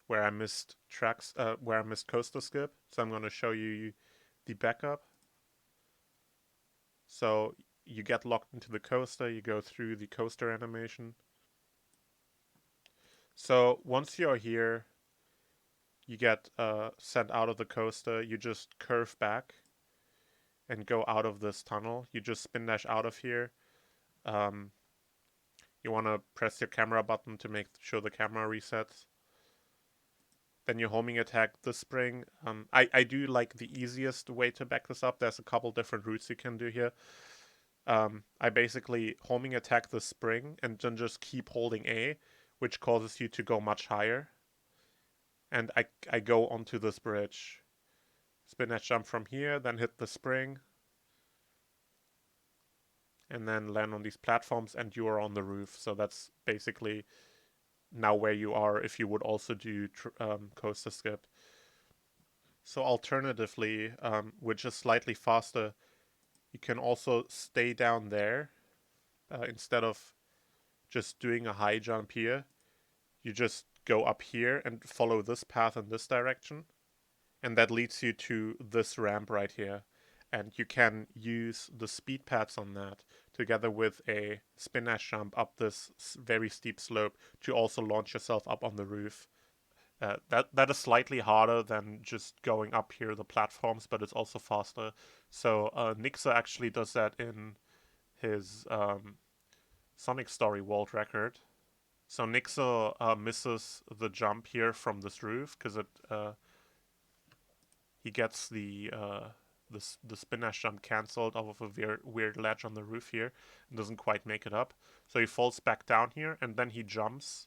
where I missed where I missed coaster skip. So I'm going to show you the backup. So you get locked into the coaster, you go through the coaster animation, So once you're here, you get sent out of the coaster. You just curve back and go out of this tunnel. You just spin dash out of here. Um, you want to press your camera button to make sure the camera resets. Then you homing attack the spring. I do like the easiest way to back this up. There's a couple different routes you can do here. I basically homing attack the spring and then just keep holding A, which causes you to go much higher. And I go onto this bridge. Spin dash jump from here, then hit the spring, and then land on these platforms, and you are on the roof. So that's basically now where you are if you would also do coaster skip. So alternatively, which is slightly faster, you can also stay down there instead of just doing a high jump here. You just go up here and follow this path in this direction, and that leads you to this ramp right here. And you can use the speed pads on that together with a spin dash jump up this very steep slope to also launch yourself up on the roof. That is slightly harder than just going up here the platforms, but it's also faster. So Nixa actually does that in his Sonic Story world record. So Nixa misses the jump here from this roof because he gets the spin dash jump cancelled off of a weird ledge on the roof here and doesn't quite make it up. So he falls back down here and then he jumps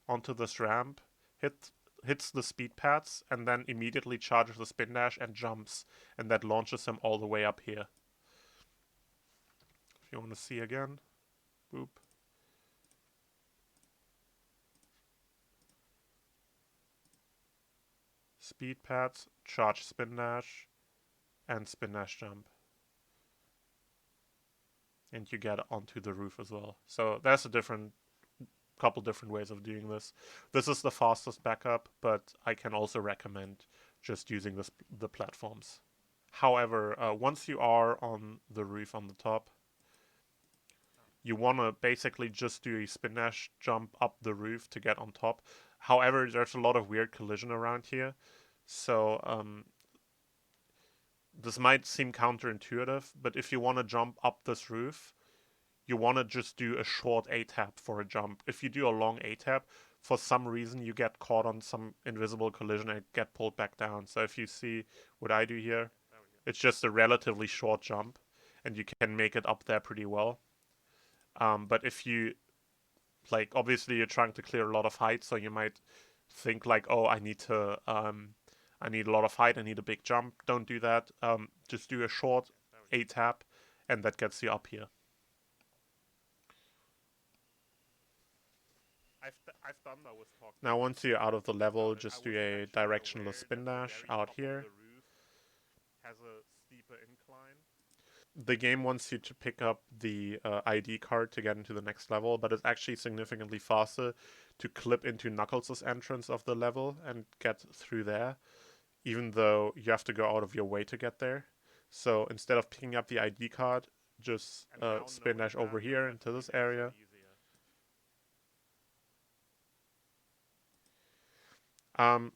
onto this ramp, hits the speed pads, and then immediately charges the spin dash and jumps, and that launches him all the way up here. If you want to see again, boop. Speed pads, charge spin dash, and spin dash jump. And you get onto the roof as well. So there's a couple different ways of doing this. This is the fastest backup, but I can also recommend just using the platforms. However, once you are on the roof on the top, you want to basically just do a spin dash jump up the roof to get on top. However, there's a lot of weird collision around here, so this might seem counterintuitive, but if you want to jump up this roof, you want to just do a short A-tap for a jump. If you do a long A-tap, for some reason you get caught on some invisible collision and get pulled back down. So if you see what I do here, it's just a relatively short jump, and you can make it up there pretty well. But if you, like, obviously you're trying to clear a lot of height, so you might think like, oh, I need a lot of height, I need a big jump. Don't do that. Just do a short A-tap, and that gets you up here. I've done that with talk. Now, once you're out of the level, just do a directional spin dash out here. Has a steeper incline. The game wants you to pick up the ID card to get into the next level, but it's actually significantly faster to clip into Knuckles' entrance of the level and get through there, even though you have to go out of your way to get there. So instead of picking up the ID card, just spin dash over here into this area.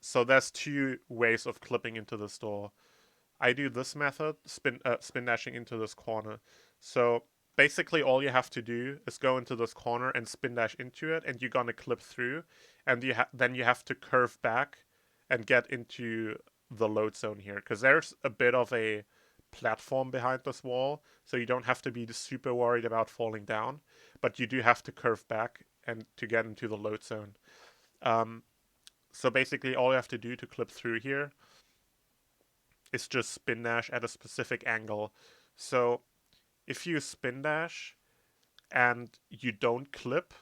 So there's two ways of clipping into this door. I do this method, spin dashing into this corner. So basically all you have to do is go into this corner and spin dash into it, and you're gonna clip through, and then you have to curve back and get into the load zone here, because there's a bit of a platform behind this wall, so you don't have to be super worried about falling down, but you do have to curve back and to get into the load zone. So basically all you have to do to clip through here is just spin dash at a specific angle. So if you spin dash and you don't clip,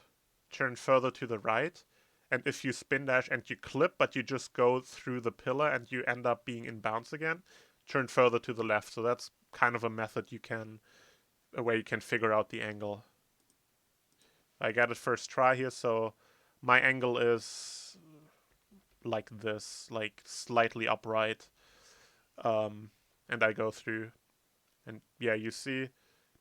turn further to the right. And if you spin dash and you clip, but you just go through the pillar and you end up being in bounds again, turn further to the left. So that's kind of a method a way you can figure out the angle. I got it first try here, so my angle is like this, like slightly upright. And I go through. And yeah, you see,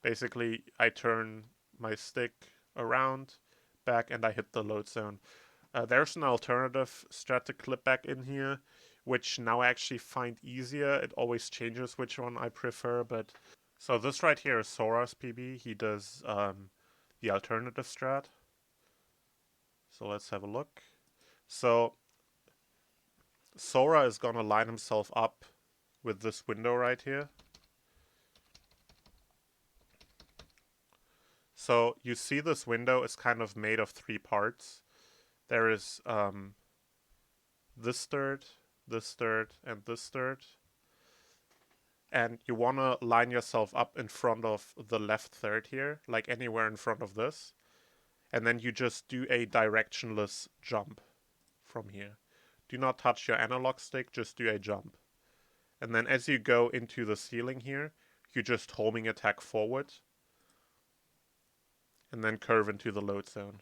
basically I turn my stick around, back, and I hit the load zone. There's an alternative strat to clip back in here, which now I actually find easier. It always changes which one I prefer, but... So this right here is Sora's PB. He does the alternative strat. So let's have a look. So Sora is gonna line himself up with this window right here. So you see this window is kind of made of 3 parts. There is this third, and this third. And you want to line yourself up in front of the left third here, like anywhere in front of this. And then you just do a directionless jump from here. Do not touch your analog stick, just do a jump. And then as you go into the ceiling here, you just homing attack forward. And then curve into the load zone.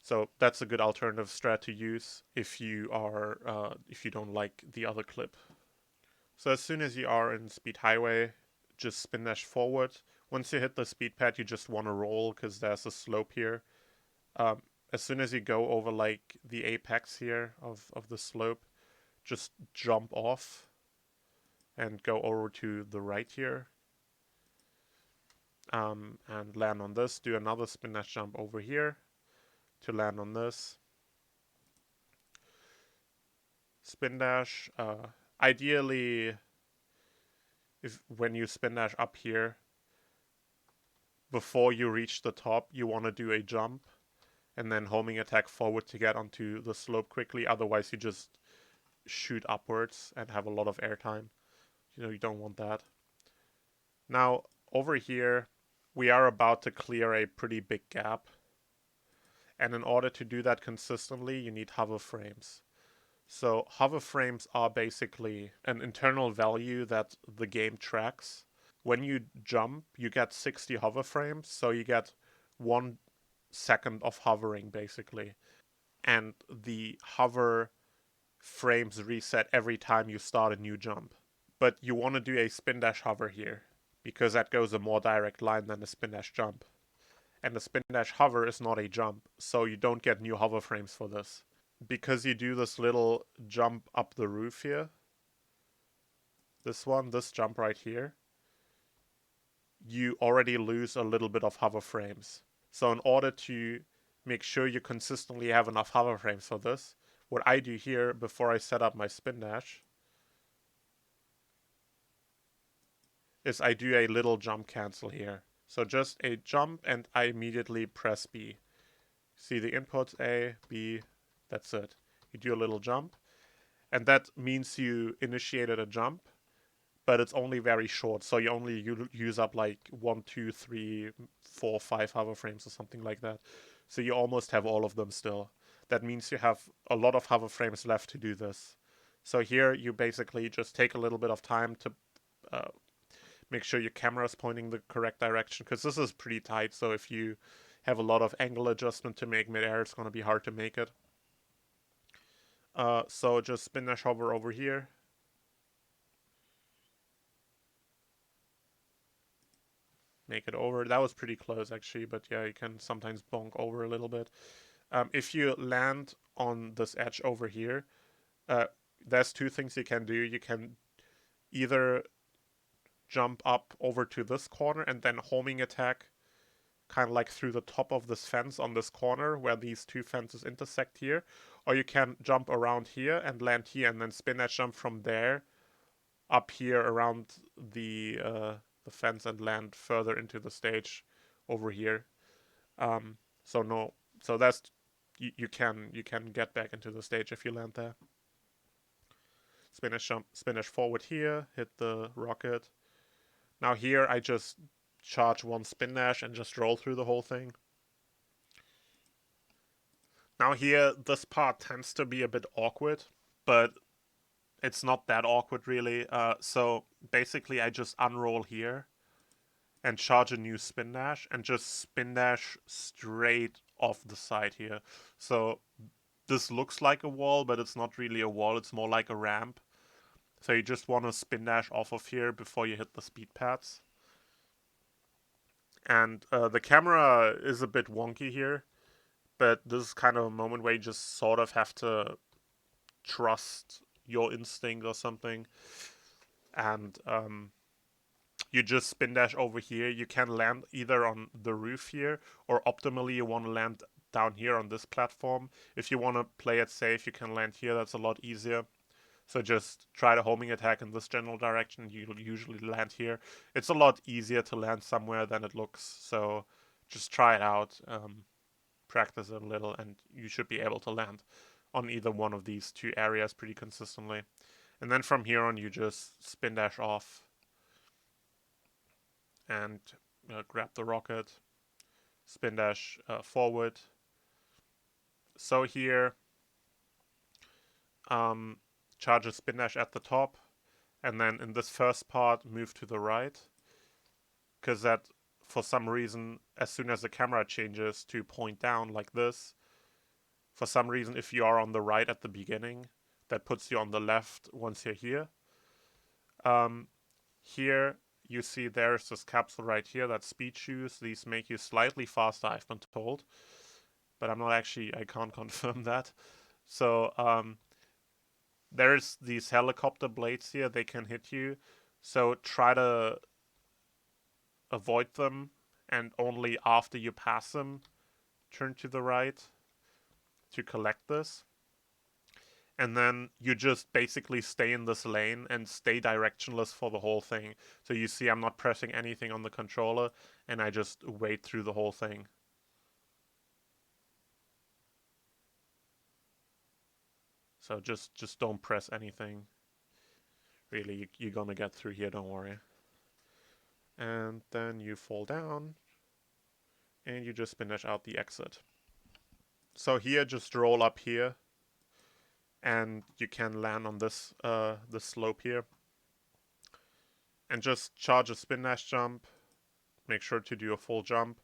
So that's a good alternative strat to use if you don't like the other clip. So as soon as you are in speed highway, just spin dash forward. Once you hit the speed pad, you just want to roll because there's a slope here. As soon as you go over like the apex here of the slope, just jump off and go over to the right here. And land on this. Do another spin dash jump over here to land on this. Spin dash. Ideally, when you spin dash up here, before you reach the top, you want to do a jump and then homing attack forward to get onto the slope quickly. Otherwise, you just shoot upwards and have a lot of airtime. You don't want that. Now, over here, we are about to clear a pretty big gap. And in order to do that consistently, you need hover frames. So hover frames are basically an internal value that the game tracks. When you jump, you get 60 hover frames, so you get 1 second of hovering basically. And the hover frames reset every time you start a new jump. But you want to do a spin dash hover here, because that goes a more direct line than a spin dash jump. And the spin dash hover is not a jump, so you don't get new hover frames for this. Because you do this little jump up the roof here, this jump right here, you already lose a little bit of hover frames. So in order to make sure you consistently have enough hover frames for this, what I do here before I set up my spin dash is I do a little jump cancel here. So just a jump and I immediately press B. See the inputs A, B, that's it. You do a little jump, and that means you initiated a jump, but it's only very short. So you only use up like 1, 2, 3, 4, 5 hover frames or something like that. So you almost have all of them still. That means you have a lot of hover frames left to do this. So here you basically just take a little bit of time to make sure your camera is pointing the correct direction, because this is pretty tight. So if you have a lot of angle adjustment to make midair, it's going to be hard to make it. So just spin dash hover over here. Make it over. That was pretty close actually, but yeah, you can sometimes bonk over a little bit. If you land on this edge over here, there's 2 things you can do. You can either jump up over to this corner and then homing attack kind of like through the top of this fence on this corner where these 2 fences intersect here, or you can jump around here and land here and then spin that jump from there up here around the fence and land further into the stage over here. So that's you can get back into the stage if you land there. Spin dash forward here, hit the rocket. Now here I just charge 1 spin dash and just roll through the whole thing. Now here, this part tends to be a bit awkward, but it's not that awkward really. So basically I just unroll here and charge a new spin dash and just spin dash straight off the side here. So this looks like a wall, but it's not really a wall, it's more like a ramp. So you just want to spin dash off of here before you hit the speed pads. And the camera is a bit wonky here, but this is kind of a moment where you just sort of have to trust your instinct or something, and you just spin dash over here. You can land either on the roof here, or optimally you want to land down here on this platform. If you want to play it safe, you can land here. That's a lot easier. So just try the homing attack in this general direction. You'll usually land here. It's a lot easier to land somewhere than it looks. So just try it out, practice it a little, and you should be able to land on either one of these two areas pretty consistently. And then from here on, you just spin dash off and grab the rocket, spin dash forward. So here, charge a spin dash at the top, and then in this first part, move to the right, because that, for some reason, as soon as the camera changes to point down like this, for some reason, if you are on the right at the beginning, that puts you on the left once you're here. Here, you see there's this capsule right here, that's speed shoes. These make you slightly faster, I've been told, but I'm not actually, I can't confirm that. So there's these helicopter blades here, they can hit you. So try to avoid them, and only after you pass them, turn to the right to collect this. And then you just basically stay in this lane and stay directionless for the whole thing. So you see I'm not pressing anything on the controller, and I just wait through the whole thing. So just don't press anything. Really, you're gonna get through here, don't worry. And then you fall down, and you just finish out the exit. So here, just roll up here, and you can land on this slope here. And just charge a spin dash jump. Make sure to do a full jump,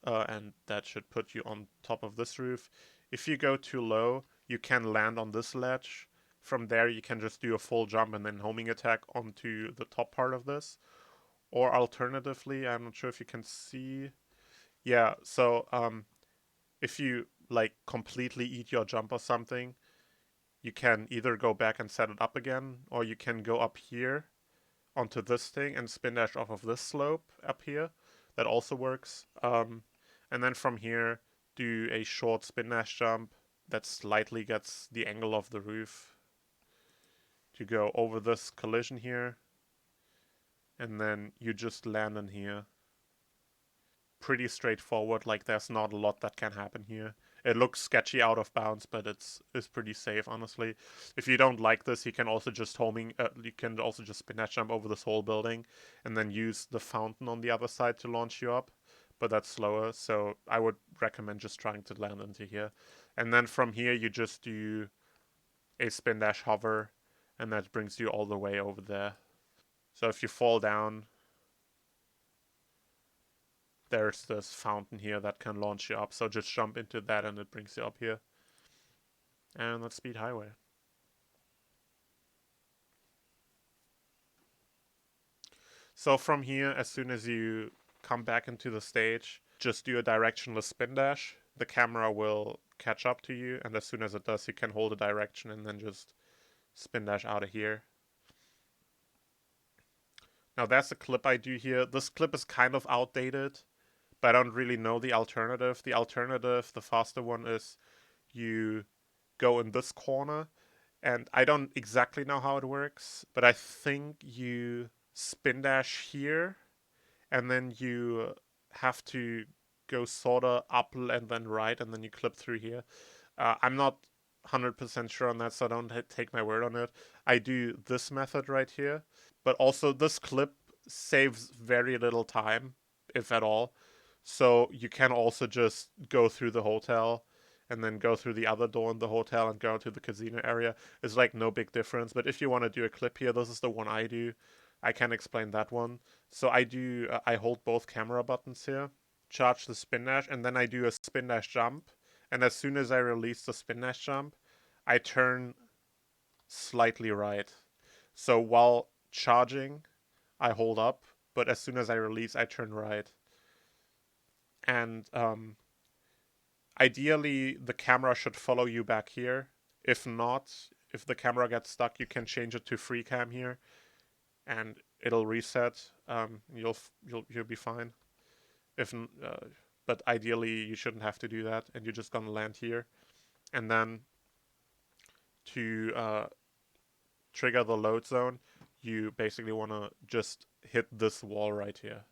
and that should put you on top of this roof. If you go too low, you can land on this ledge. From there, you can just do a full jump and then homing attack onto the top part of this. Or alternatively, I'm not sure if you can see. Yeah, so if you like completely eat your jump or something, you can either go back and set it up again, or you can go up here onto this thing and spin dash off of this slope up here. That also works. And then from here, do a short spin dash jump that slightly gets the angle of the roof to go over this collision here. And then you just land in here. Pretty straightforward, like there's not a lot that can happen here. It looks sketchy out of bounds, but it's pretty safe, honestly. If you don't like this, you can also just spin dash jump over this whole building, and then use the fountain on the other side to launch you up. But that's slower, so I would recommend just trying to land into here. And then from here, you just do a spin dash hover, and that brings you all the way over there. So if you fall down, there's this fountain here that can launch you up. So just jump into that and it brings you up here. And let's speed highway. So from here, as soon as you come back into the stage, just do a directionless spin dash. The camera will catch up to you, and as soon as it does, you can hold a direction and then just spin dash out of here. Now that's a clip I do here. This clip is kind of outdated, but I don't really know the alternative. The alternative, the faster one, is you go in this corner, and I don't exactly know how it works, but I think you spin dash here, and then you have to go sorta up and then right, and then you clip through here. I'm not 100% sure on that, so don't take my word on it. I do this method right here, but also this clip saves very little time, if at all. So you can also just go through the hotel and then go through the other door in the hotel and go to the casino area. It's like no big difference. But if you want to do a clip here, this is the one I do. I can explain that one. So I hold both camera buttons here, charge the spin dash, and then I do a spin dash jump. And as soon as I release the spin dash jump, I turn slightly right. So while charging, I hold up, but as soon as I release, I turn right. And ideally, the camera should follow you back here. If not, if the camera gets stuck, you can change it to free cam here, and it'll reset. You'll be fine. If but ideally, you shouldn't have to do that, and you're just gonna land here, and then to trigger the load zone, you basically want to just hit this wall right here.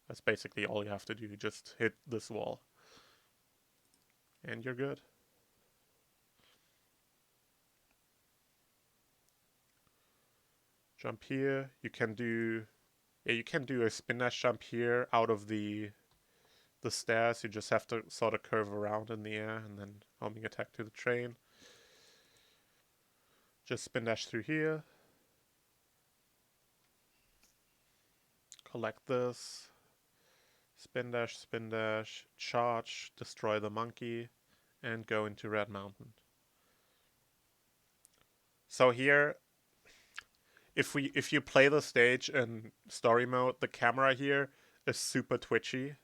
That's basically all you have to do. Just hit this wall. And you're good. Jump here. You can do a spin dash jump here out of the stairs. You just have to sort of curve around in the air and then homing attack to the train. Just spin dash through here. Collect this. Spin dash, charge, destroy the monkey, and go into Red Mountain. So here, if you play the stage in story mode, the camera here is super twitchy.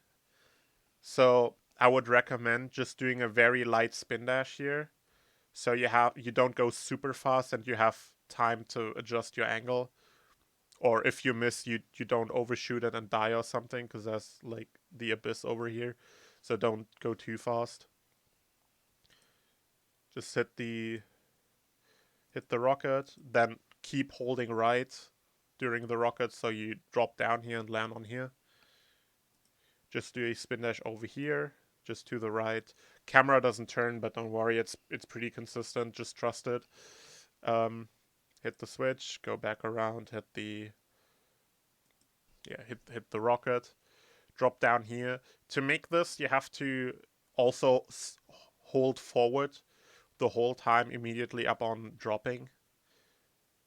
So I would recommend just doing a very light spin dash here. So you don't go super fast and you have time to adjust your angle. Or if you miss, you don't overshoot it and die or something, because there's like the abyss over here. So don't go too fast. Just hit the rocket, then keep holding right during the rocket so you drop down here and land on here. Just do a spin dash over here, just to the right. Camera doesn't turn, but don't worry, it's pretty consistent. Just trust it. Hit the switch, go back around, hit the rocket, drop down here. To make this, you have to also hold forward the whole time immediately up on dropping.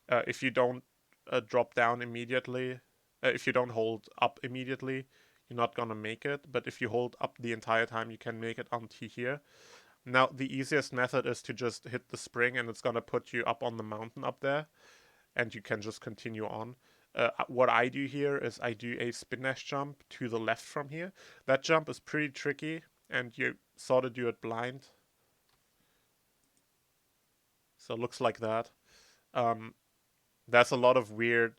If you don't drop down immediately, if you don't hold up immediately, you're not gonna make it. But if you hold up the entire time, you can make it onto here. Now, the easiest method is to just hit the spring, and it's gonna put you up on the mountain up there, and you can just continue on. What I do here is I do a spin dash jump to the left from here. That jump is pretty tricky, and you sort of do it blind. So it looks like that. There's a lot of weird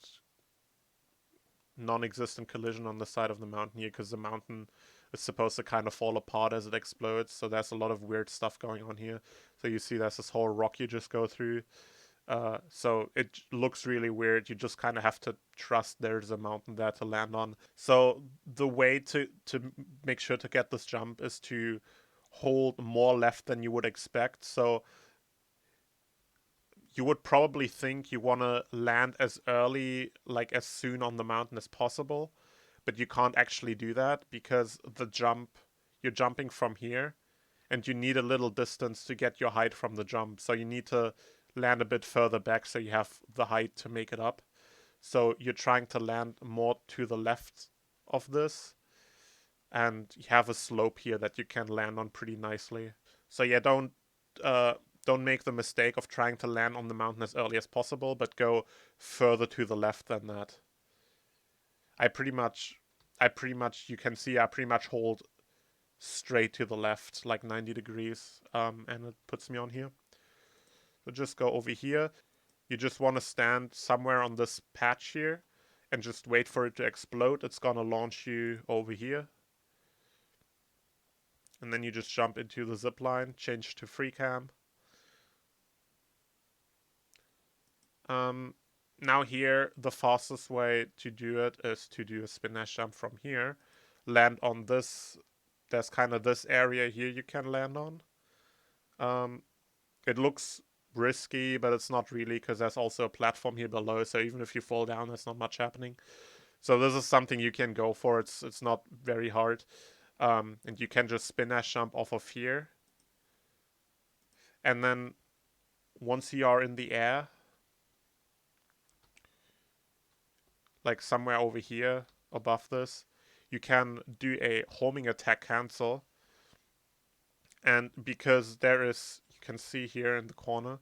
non-existent collision on the side of the mountain here, because the mountain is supposed to kind of fall apart as it explodes. So there's a lot of weird stuff going on here. So you see there's this whole rock you just go through. So it looks really weird. You just kind of have to trust there's a mountain there to land on. So the way to make sure to get this jump is to hold more left than you would expect. So you would probably think you want to land as early, like as soon on the mountain as possible, but you can't actually do that because you're jumping from here, and you need a little distance to get your height from the jump. So you need to land a bit further back so you have the height to make it up. So you're trying to land more to the left of this, and you have a slope here that you can land on pretty nicely. So yeah, don't make the mistake of trying to land on the mountain as early as possible, but go further to the left than that. You can see I pretty much hold straight to the left, like 90 degrees, and it puts me on here. So just go over here. You just want to stand somewhere on this patch here and just wait for it to explode. It's gonna launch you over here. And then you just jump into the zip line, change to free cam. Now here, the fastest way to do it is to do a spin dash jump from here. Land on this, there's kind of this area here you can land on. It looks risky, but it's not really, because there's also a platform here below, so even if you fall down, there's not much happening. So this is something you can go for. It's not very hard. And you can just spin dash jump off of here. And then once you are in the air, like somewhere over here above this, you can do a homing attack cancel. And because there is, you can see here in the corner,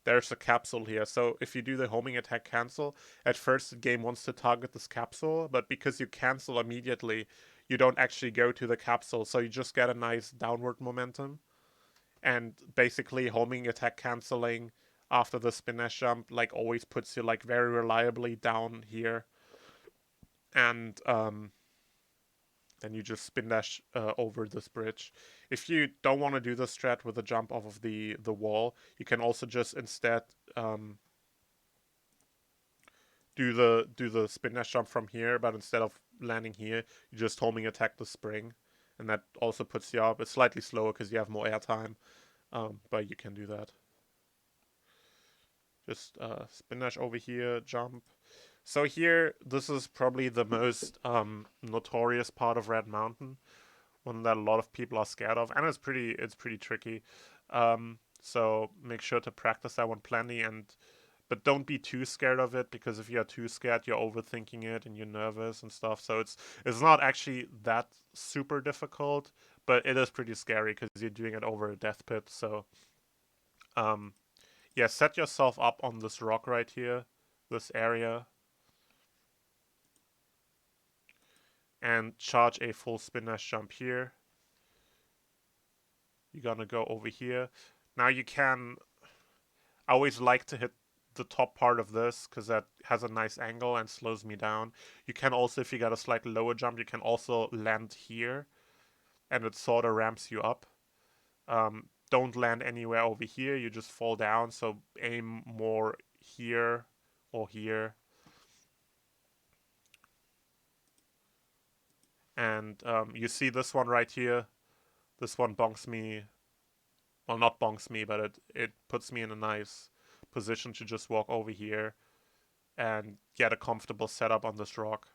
there's a capsule here. So if you do the homing attack cancel, at first the game wants to target this capsule, but because you cancel immediately, you don't actually go to the capsule. So you just get a nice downward momentum. And basically homing attack canceling after the spin dash jump like always puts you like very reliably down here. And then you just spin dash over this bridge. If you don't want to do the strat with a jump off of the wall, you can also just instead do the spin dash jump from here, but instead of landing here, you just homing attack the spring, and that also puts you up. It's slightly slower because you have more airtime, but you can do that. Just spin dash over here, jump. So here, this is probably the most notorious part of Red Mountain, one that a lot of people are scared of, and it's pretty tricky. So make sure to practice that one plenty, but don't be too scared of it, because if you're too scared, you're overthinking it and you're nervous and stuff. So it's not actually that super difficult, but it is pretty scary because you're doing it over a death pit. So yeah, set yourself up on this rock right here, this area, and charge a full spin dash jump here. You're gonna go over here. Now you can. I always like to hit the top part of this because that has a nice angle and slows me down. You can also, if you got a slightly lower jump, you can also land here, and it sort of ramps you up. Don't land anywhere over here. You just fall down. So aim more here or here. And you see this one right here. This one bonks me. Well, not bonks me, but it puts me in a nice position to just walk over here and get a comfortable setup on this rock.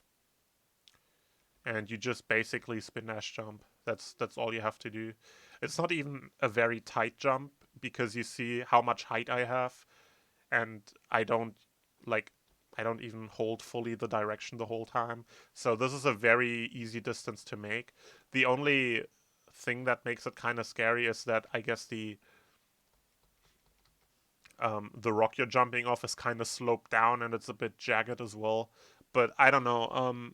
And you just basically spin dash jump. That's all you have to do. It's not even a very tight jump because you see how much height I have, and I don't even hold fully the direction the whole time. So this is a very easy distance to make. The only thing that makes it kind of scary is that I guess the rock you're jumping off is kind of sloped down and it's a bit jagged as well. But I don't know.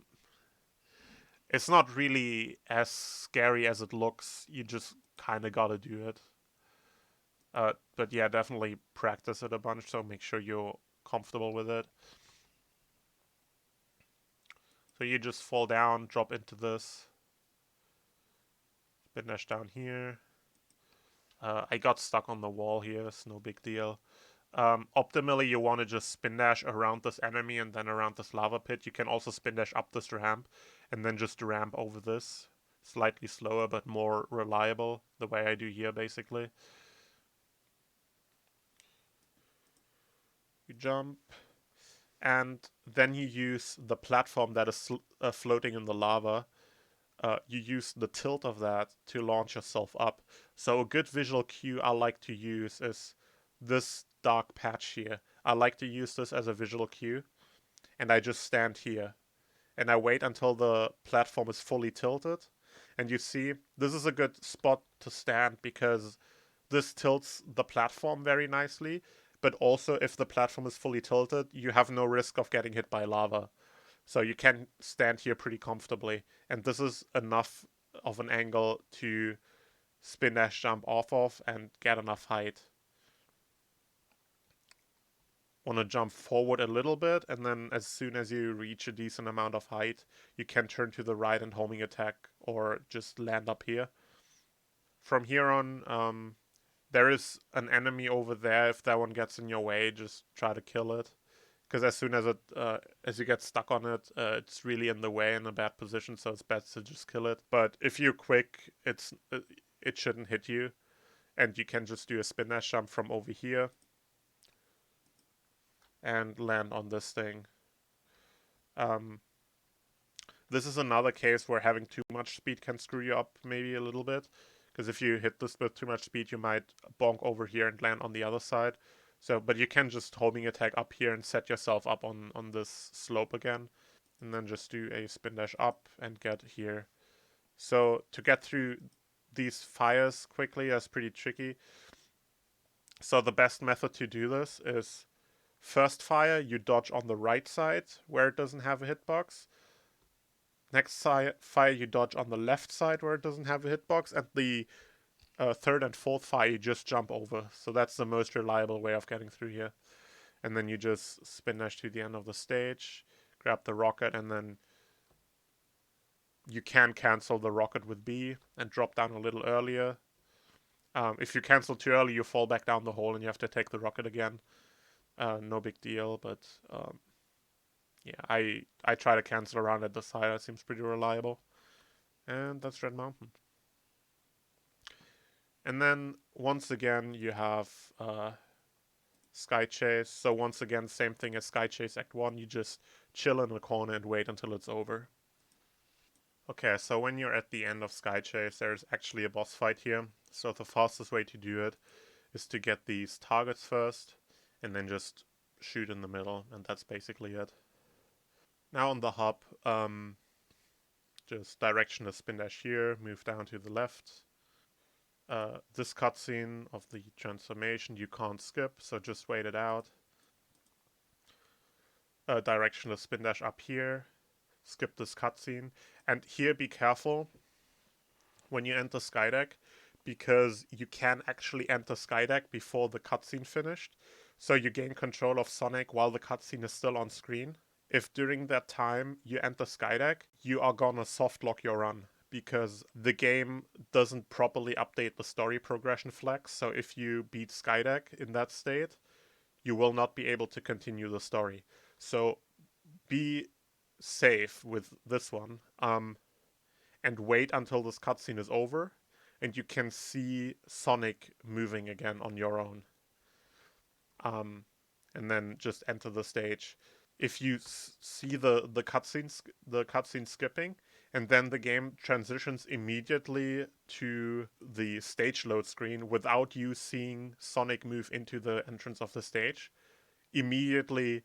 It's not really as scary as it looks. You just kind of gotta do it. But yeah, definitely practice it a bunch, so make sure you're comfortable with it. So you just fall down, drop into this. Spin dash down here. I got stuck on the wall here, it's no big deal. Optimally, you want to just spin dash around this enemy and then around this lava pit. You can also spin dash up this ramp and then just ramp over this. Slightly slower, but more reliable, the way I do here, basically. You jump, and then you use the platform that is floating in the lava. You use the tilt of that to launch yourself up. So a good visual cue I like to use is this dark patch here. I like to use this as a visual cue, and I just stand here and I wait until the platform is fully tilted. And you see, this is a good spot to stand because this tilts the platform very nicely, but also if the platform is fully tilted, you have no risk of getting hit by lava. So you can stand here pretty comfortably. And this is enough of an angle to spin dash jump off of and get enough height. Want to jump forward a little bit, and then as soon as you reach a decent amount of height, you can turn to the right and homing attack, or just land up here. From here on, there is an enemy over there. If that one gets in your way, just try to kill it. Because as soon as as you get stuck on it, it's really in the way, in a bad position. So it's best to just kill it. But if you're quick, it shouldn't hit you, and you can just do a spin dash jump from over here and land on this thing. This is another case where having too much speed can screw you up maybe a little bit. Because if you hit this with too much speed, you might bonk over here and land on the other side. So, but you can just homing attack up here and set yourself up on this slope again. And then just do a spin dash up and get here. So to get through these fires quickly is pretty tricky. So the best method to do this is first fire, you dodge on the right side where it doesn't have a hitbox. Next fire, you dodge on the left side where it doesn't have a hitbox. And the third and fourth fire you just jump over. So that's the most reliable way of getting through here. And then you just spin dash to the end of the stage, grab the rocket, and then you can cancel the rocket with B and drop down a little earlier. If you cancel too early, you fall back down the hole and you have to take the rocket again. No big deal, but yeah, I try to cancel around at the side. That seems pretty reliable. And that's Red Mountain. And then once again, you have Sky Chase. So once again, same thing as Sky Chase Act 1. You just chill in the corner and wait until it's over. Okay, so when you're at the end of Sky Chase, there's actually a boss fight here. So the fastest way to do it is to get these targets first and then just shoot in the middle, and that's basically it. Now on the hub, just direction the spin dash here, move down to the left. This cutscene of the transformation you can't skip, so just wait it out. Direction the spin dash up here, skip this cutscene, and here be careful when you enter Skydeck, because you can actually enter Skydeck before the cutscene finished, so you gain control of Sonic while the cutscene is still on screen. If during that time you enter Skydeck, you are gonna softlock your run, because the game doesn't properly update the story progression flags, so if you beat Skydeck in that state, you will not be able to continue the story. So be safe with this one, and wait until this cutscene is over, and you can see Sonic moving again on your own. And then just enter the stage. If you see the cutscene skipping, and then the game transitions immediately to the stage load screen without you seeing Sonic move into the entrance of the stage, immediately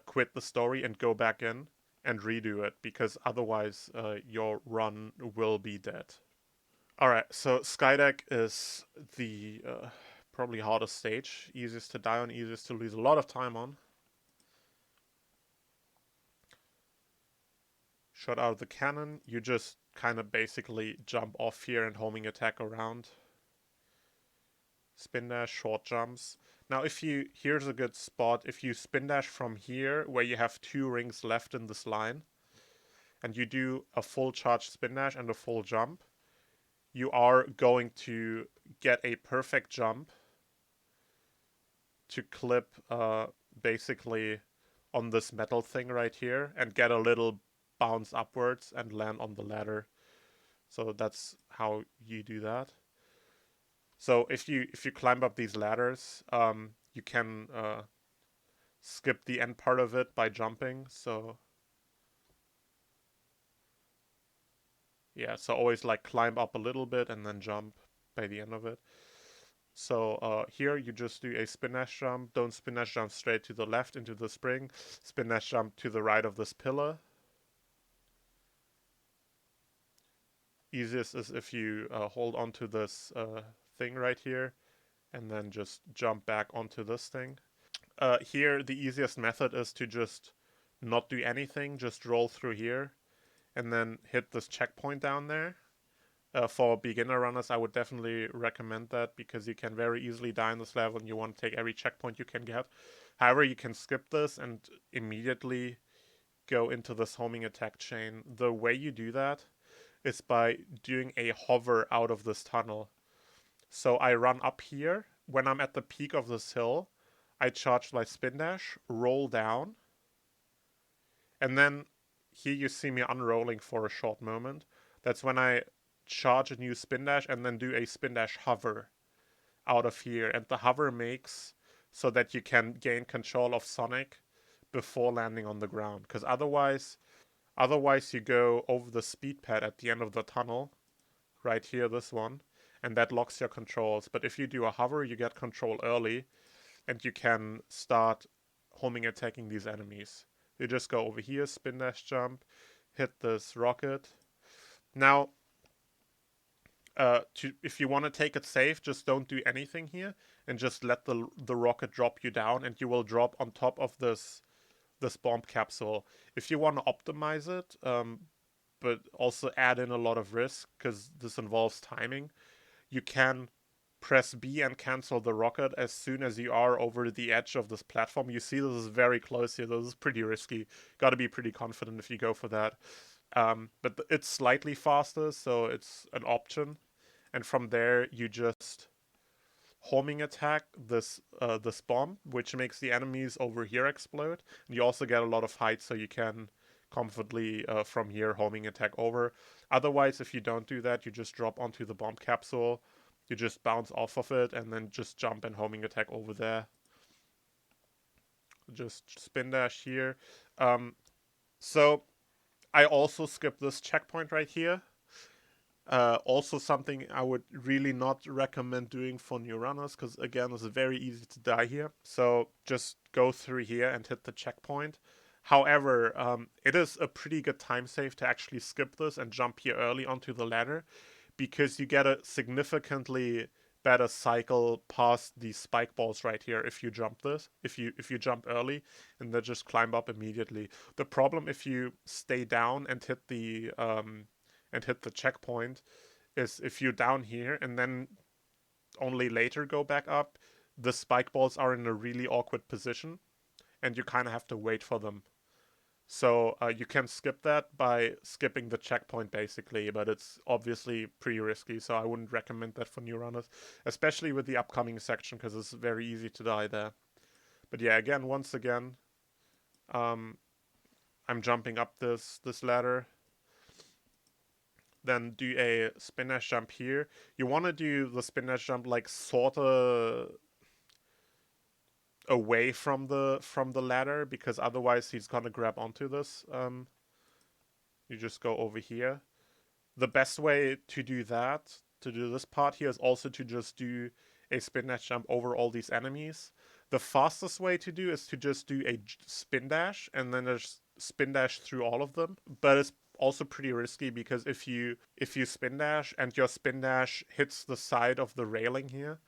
quit the story and go back in and redo it, because otherwise your run will be dead. Alright, so Skydeck is the probably hardest stage, easiest to die on, easiest to lose a lot of time on. Shot out of the cannon, you just kind of basically jump off here and homing attack around. Spin dash, short jumps. Now here's a good spot, if you spin dash from here, where you have 2 rings left in this line, and you do a full charge spin dash and a full jump, you are going to get a perfect jump to clip basically on this metal thing right here and get a little bounce upwards and land on the ladder. So that's how you do that. So if you climb up these ladders, you can skip the end part of it by jumping. So yeah, so always like climb up a little bit and then jump by the end of it. So here you just do a spin dash jump. Don't spin dash jump straight to the left into the spring. Spin dash jump to the right of this pillar. Easiest is if you hold onto this thing right here and then just jump back onto this thing. Here the easiest method is to just not do anything, just roll through here and then hit this checkpoint down there. For beginner runners, I would definitely recommend that, because you can very easily die in this level and you want to take every checkpoint you can get. However, you can skip this and immediately go into this homing attack chain. The way you do that is by doing a hover out of this tunnel. So I run up here. When I'm at the peak of this hill, I charge my spin dash, roll down, and then here you see me unrolling for a short moment. That's when I charge a new spin dash and then do a spin dash hover out of here, and the hover makes so that you can gain control of Sonic before landing on the ground, because otherwise you go over the speed pad at the end of the tunnel right here, this one, and that locks your controls. But if you do a hover, you get control early and you can start homing attacking these enemies. You just go over here, spin dash jump, hit this rocket. Now if you want to take it safe, just don't do anything here and just let the rocket drop you down, and you will drop on top of this bomb capsule. If you want to optimize it, but also add in a lot of risk because this involves timing, you can press B and cancel the rocket as soon as you are over the edge of this platform. You see this is very close here. This is pretty risky. Got to be pretty confident if you go for that. But it's slightly faster, so it's an option. And from there, you just homing attack this bomb, which makes the enemies over here explode. And you also get a lot of height, so you can comfortably from here homing attack over. Otherwise, if you don't do that, you just drop onto the bomb capsule. You just bounce off of it and then just jump and homing attack over there. Just spin dash here. So I also skipped this checkpoint right here. Also something I would really not recommend doing for new runners, because again, it's very easy to die here. So just go through here and hit the checkpoint. However, it is a pretty good time save to actually skip this and jump here early onto the ladder, because you get a significantly better cycle past these spike balls right here if you jump this. If you jump early and then just climb up immediately. The problem if you stay down and hit the checkpoint is if you're down here and then only later go back up, the spike balls are in a really awkward position and you kind of have to wait for them. So you can skip that by skipping the checkpoint basically, but it's obviously pretty risky, so I wouldn't recommend that for new runners, especially with the upcoming section, because it's very easy to die there. But yeah, again, once again, I'm jumping up this ladder. Then do a spin dash jump here. You want to do the spin dash jump like sort of away from the ladder, because otherwise he's gonna grab onto this. You just go over here. The best way to do that, to do this part here, is also to just do a spin dash jump over all these enemies. The fastest way to do is to just do a spin dash and then just spin dash through all of them. But it's also pretty risky, because if you spin dash and your spin dash hits the side of the railing here,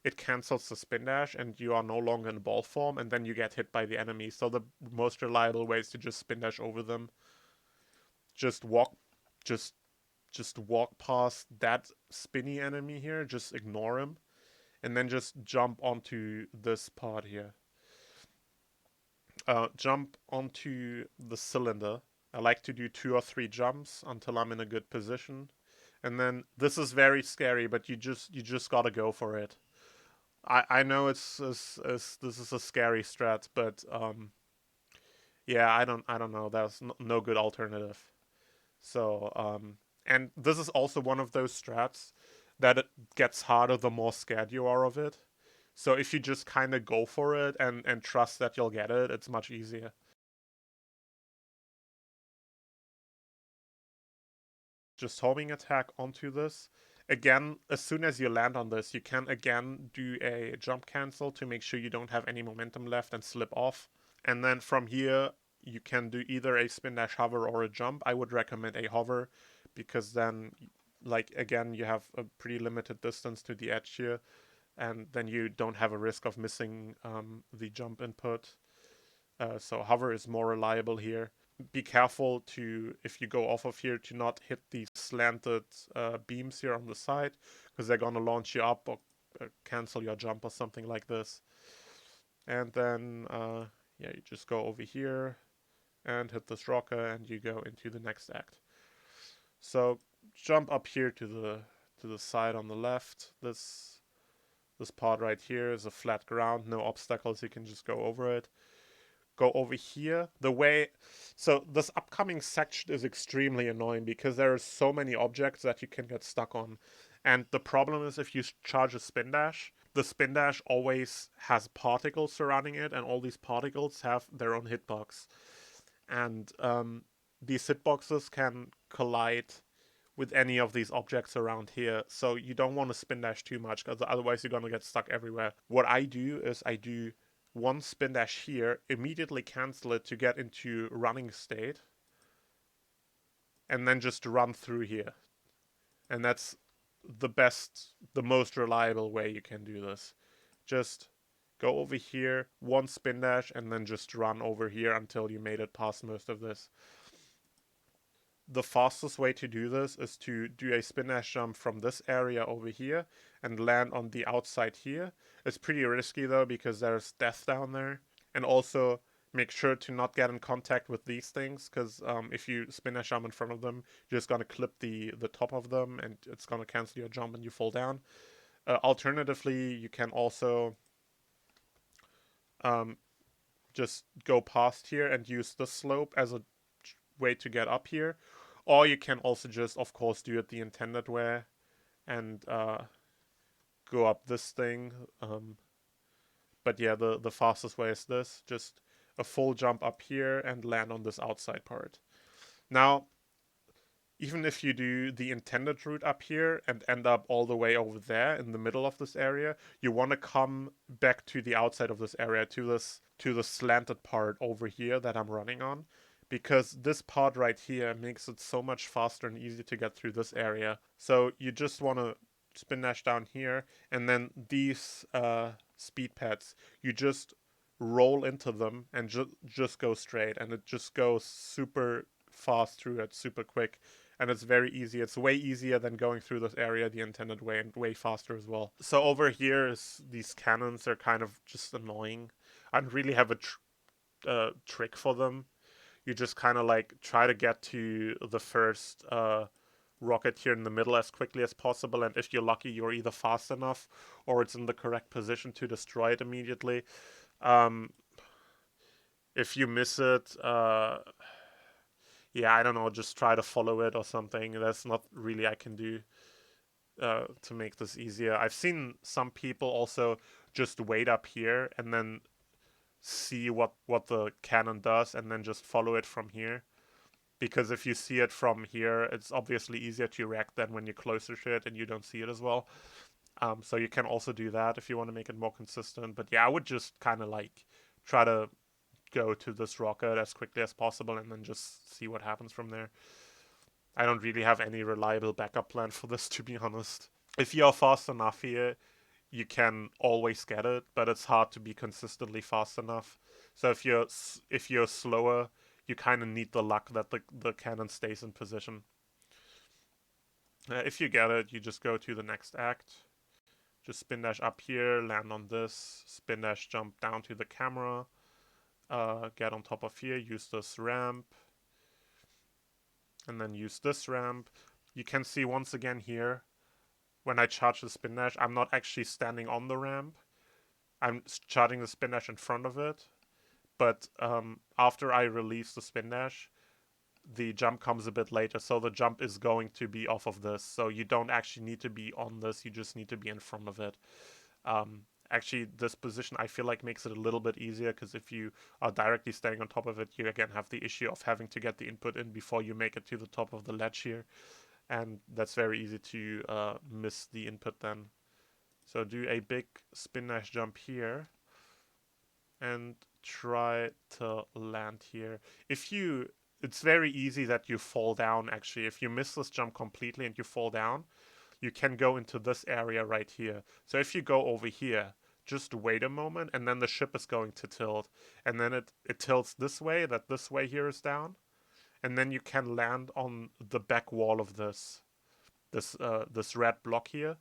it cancels the spin dash and you are no longer in ball form, and then you get hit by the enemy. So the most reliable way is to just spin dash over them. Just walk past that spinny enemy here, just ignore him, and then just jump onto this part here. Jump onto the cylinder. I like to do 2 or 3 jumps until I'm in a good position. And then this is very scary, but you just gotta go for it. I know this is a scary strat, but yeah, I don't know. There's no good alternative. So and this is also one of those strats that it gets harder the more scared you are of it. So if you just kind of go for it and trust that you'll get it, it's much easier. Just homing attack onto this. Again, as soon as you land on this, you can again do a jump cancel to make sure you don't have any momentum left and slip off. And then from here, you can do either a spin dash hover or a jump. I would recommend a hover, because then, like, again, you have a pretty limited distance to the edge here, and then you don't have a risk of missing the jump input. So hover is more reliable here. Be careful to, if you go off of here, to not hit these slanted beams here on the side, because they're gonna launch you up or cancel your jump or something like this. And then yeah, you just go over here and hit this rocker and you go into the next act. So jump up here to the side on the left. This part right here is a flat ground, no obstacles, you can just go over it. Go over here. So this upcoming section is extremely annoying, because there are so many objects that you can get stuck on. And the problem is, if you charge a spin dash, the spin dash always has particles surrounding it, and all these particles have their own hitbox. And these hitboxes can collide with any of these objects around here. So you don't want to spin dash too much, because otherwise you're going to get stuck everywhere. What I do is I do one spin dash here, immediately cancel it to get into running state, and then just run through here. And that's the most reliable way you can do this. Just go over here, one spin dash, and then just run over here until you made it past most of this. the fastest way to do this is to do a spin dash jump from this area over here and land on the outside here. It's pretty risky though because there's death down there. And also make sure to not get in contact with these things because if you spin dash jump in front of them, you're just going to clip the top of them and it's going to cancel your jump and you fall down. Alternatively, you can also just go past here and use the slope as a way to get up here. Or you can also just, of course, do it the intended way and go up this thing. But yeah, the fastest way is this. Just a full jump up here and land on this outside part. Now, even if you do the intended route up here and end up all the way over there in the middle of this area, you want to come back to the outside of this area, to the slanted part over here that I'm running on, because this part right here makes it so much faster and easier to get through this area. So you just want to spin dash down here, and then these speed pads, you just roll into them and just go straight, and it just goes super fast through it, super quick. And it's very easy. It's way easier than going through this area the intended way and way faster as well. So over here is these cannons. They're kind of just annoying. I don't really have a trick for them. You just kind of like try to get to the first rocket here in the middle as quickly as possible, and if you're lucky, you're either fast enough or it's in the correct position to destroy it immediately. If you miss it, yeah, I don't know, just try to follow it or something. That's not really I can do to make this easier. I've seen some people also just wait up here and then see what the cannon does and then just follow it from here. Because if you see it from here, it's obviously easier to react than when you're closer to it and you don't see it as well. So you can also do that if you want to make it more consistent. But yeah, I would just kind of like try to go to this rocket as quickly as possible and then just see what happens from there. I don't really have any reliable backup plan for this, to be honest. If you're fast enough here, you can always get it, but it's hard to be consistently fast enough. So if you're slower, you kind of need the luck that the cannon stays in position. If you get it, you just go to the next act. Just spin dash up here, land on this, spin dash jump down to the camera, get on top of here, use this ramp, and then use this ramp. You can see once again here, when I charge the spin dash, I'm not actually standing on the ramp. I'm charging the spin dash in front of it, but after I release the spin dash, the jump comes a bit later, so the jump is going to be off of this. So you don't actually need to be on this, you just need to be in front of it. Actually, this position I feel like makes it a little bit easier, because if you are directly standing on top of it, you again have the issue of having to get the input in before you make it to the top of the ledge here. And that's very easy to miss the input then. So do a big spin dash jump here and try to land here. It's very easy that you fall down actually. If you miss this jump completely and you fall down, you can go into this area right here. So if you go over here, just wait a moment and then the ship is going to tilt. And then it tilts this way, that this way here is down. And then you can land on the back wall of this red block here.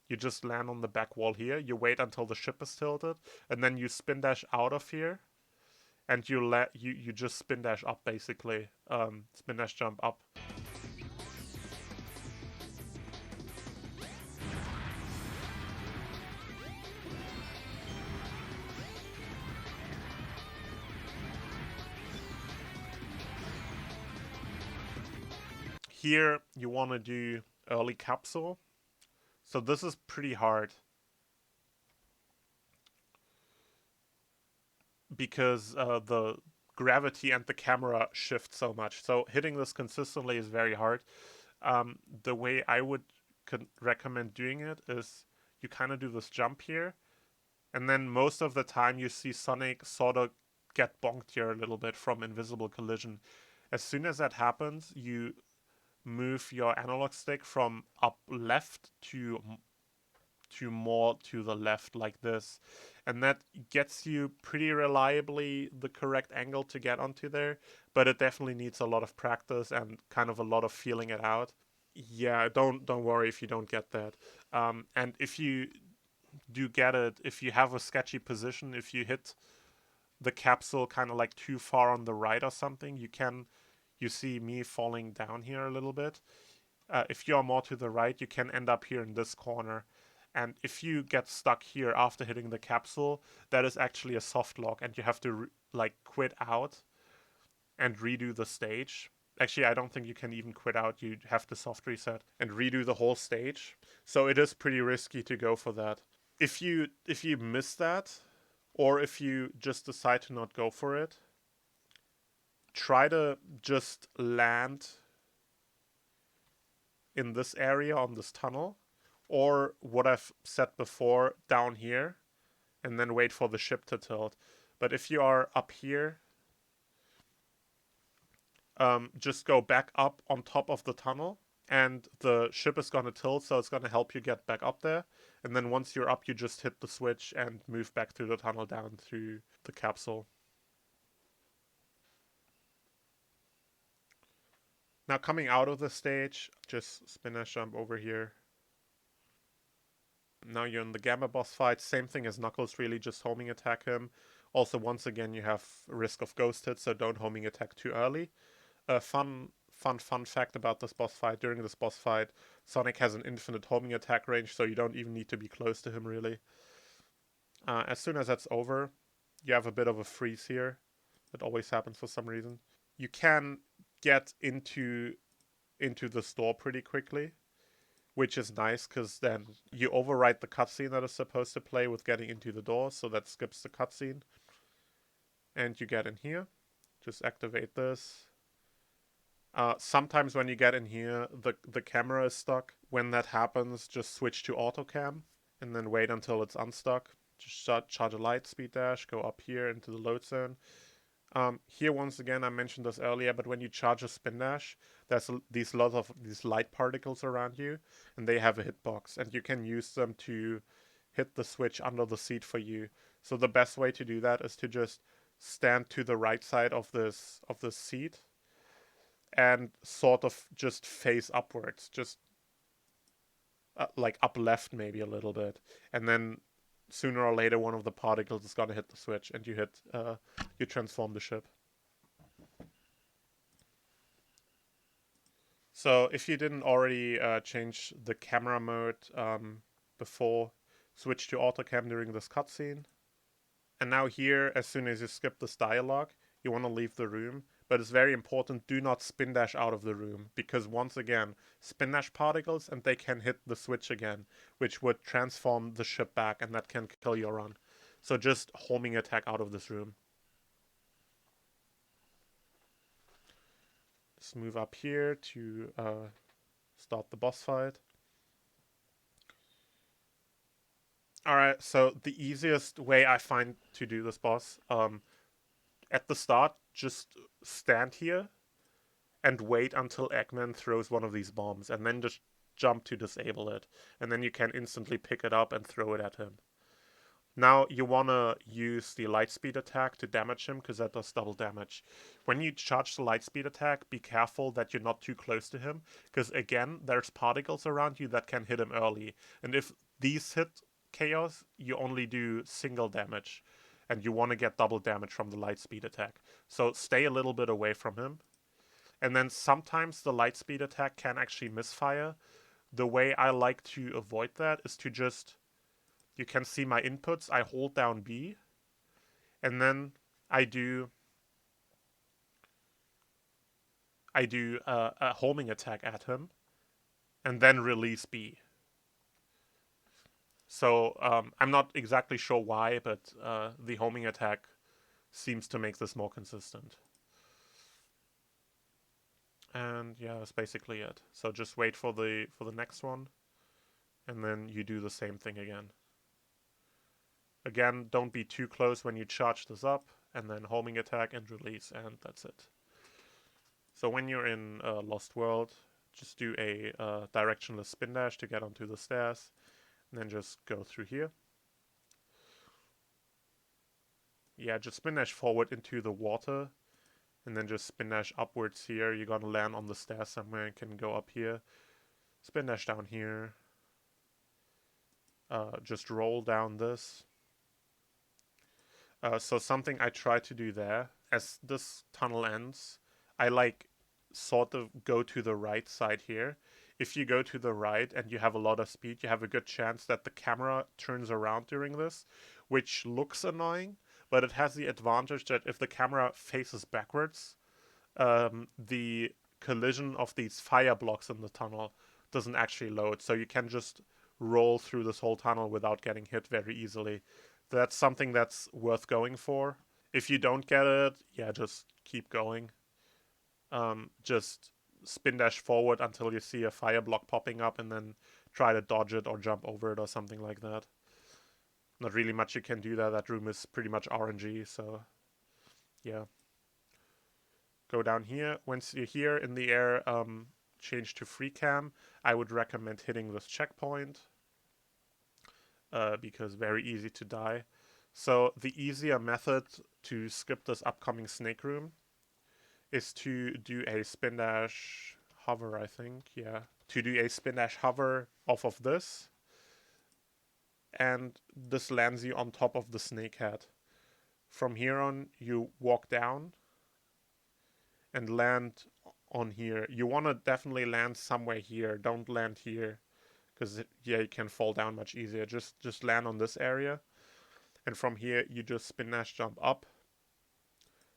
You just land on the back wall here. You wait until the ship is tilted, and then you spin dash out of here, and you just spin dash up basically. Spin dash jump up. Here you want to do early capsule. So this is pretty hard because the gravity and the camera shift so much. So hitting this consistently is very hard. The way I would recommend doing it is you kind of do this jump here, and then most of the time you see Sonic sort of get bonked here a little bit from invisible collision. As soon as that happens, you move your analog stick from up left to to more to the left like this. And that gets you pretty reliably the correct angle to get onto there, but it definitely needs a lot of practice and kind of a lot of feeling it out. Yeah, don't worry if you don't get that. And if you do get it, if you have a sketchy position, if you hit the capsule kind of like too far on the right or something, you see me falling down here a little bit. If you're more to the right, you can end up here in this corner. And if you get stuck here after hitting the capsule, that is actually a soft lock, and you have to like quit out and redo the stage. Actually, I don't think you can even quit out. You have to soft reset and redo the whole stage. So it is pretty risky to go for that. If you miss that, or if you just decide to not go for it, try to just land in this area on this tunnel, or what I've said before, down here, and then wait for the ship to tilt. But if you are up here, just go back up on top of the tunnel, and the ship is going to tilt, so it's going to help you get back up there. And then once you're up, you just hit the switch and move back through the tunnel down through the capsule. Now coming out of the stage, just spin dash jump over here. Now you're in the Gamma boss fight. Same thing as Knuckles, really, just homing attack him. Also, once again, you have risk of ghost hit, so don't homing attack too early. A fun fact about this boss fight: during this boss fight, Sonic has an infinite homing attack range, so you don't even need to be close to him, really. As soon as that's over, you have a bit of a freeze here. It always happens for some reason. You can get into the store pretty quickly, which is nice because then you overwrite the cutscene that is supposed to play with getting into the door, so that skips the cutscene. And you get in here. Just activate this. Sometimes when you get in here, the camera is stuck. When that happens, just switch to auto cam and then wait until it's unstuck. Just charge a light, speed dash, go up here into the load zone. Here, once again, I mentioned this earlier, but when you charge a spin dash, there's these lots of these light particles around you, and they have a hitbox, and you can use them to hit the switch under the seat for you. So the best way to do that is to just stand to the right side of this seat and sort of just face upwards, just like up left maybe a little bit, and then sooner or later one of the particles is gonna hit the switch, and you transform the ship. So if you didn't already change the camera mode before, switch to autocam during this cutscene. And now here, as soon as you skip this dialogue, you want to leave the room. But it's very important, do not spin dash out of the room, because once again, spin dash particles and they can hit the switch again, which would transform the ship back, and that can kill your run. So just homing attack out of this room. Just move up here to start the boss fight. Alright, so the easiest way I find to do this boss, at the start, just stand here and wait until Eggman throws one of these bombs, and then just jump to disable it. And then you can instantly pick it up and throw it at him. Now you want to use the Lightspeed attack to damage him, because that does double damage. When you charge the Lightspeed attack, be careful that you're not too close to him, because again, there's particles around you that can hit him early. And if these hit Chaos, you only do single damage, and you want to get double damage from the Lightspeed attack. So stay a little bit away from him. And then sometimes the Lightspeed attack can actually misfire. The way I like to avoid that is to just... You can see my inputs. I hold down B, and then I do a homing attack at him, and then release B. So I'm not exactly sure why, but the homing attack seems to make this more consistent. And yeah, that's basically it. So just wait for the next one, and then you do the same thing again. Again, don't be too close when you charge this up, and then homing attack and release, and that's it. So when you're in Lost World, just do a directionless spin dash to get onto the stairs. And then just go through here. Yeah, just spin dash forward into the water. And then just spin dash upwards here. You're gonna land on the stairs somewhere and can go up here. Spin dash down here. Just roll down this. So something I try to do there, as this tunnel ends, I like sort of go to the right side here. If you go to the right and you have a lot of speed, you have a good chance that the camera turns around during this, which looks annoying, but it has the advantage that if the camera faces backwards, the collision of these fire blocks in the tunnel doesn't actually load. So you can just roll through this whole tunnel without getting hit very easily. That's something that's worth going for. If you don't get it, yeah, just keep going. Just spin dash forward until you see a fire block popping up and then try to dodge it or jump over it or something like that. Not really much you can do there. That room is pretty much RNG, so yeah. Go down here. Once you're here in the air, change to free cam. I would recommend hitting this checkpoint because very easy to die. So the easier method to skip this upcoming snake room is to do a spin dash hover, I think. Yeah. To do a spin dash hover off of this. And this lands you on top of the snake head. From here on, you walk down and land on here. You want to definitely land somewhere here. Don't land here because yeah, you can fall down much easier. Just land on this area. And from here, you just spin dash jump up,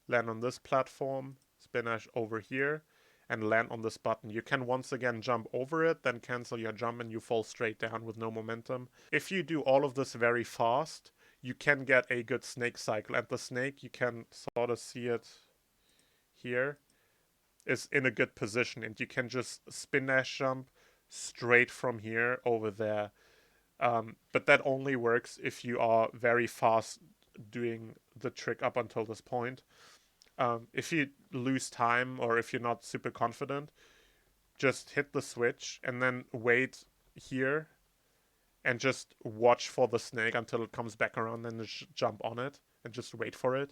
land on this platform, spin dash over here, and land on this button. You can once again jump over it, then cancel your jump, and you fall straight down with no momentum. If you do all of this very fast, you can get a good snake cycle. And the snake, you can sort of see it here, is in a good position. And you can just spin dash jump straight from here over there. But that only works if you are very fast doing the trick up until this point. If you lose time or if you're not super confident, just hit the switch and then wait here and just watch for the snake until it comes back around and just jump on it and just wait for it.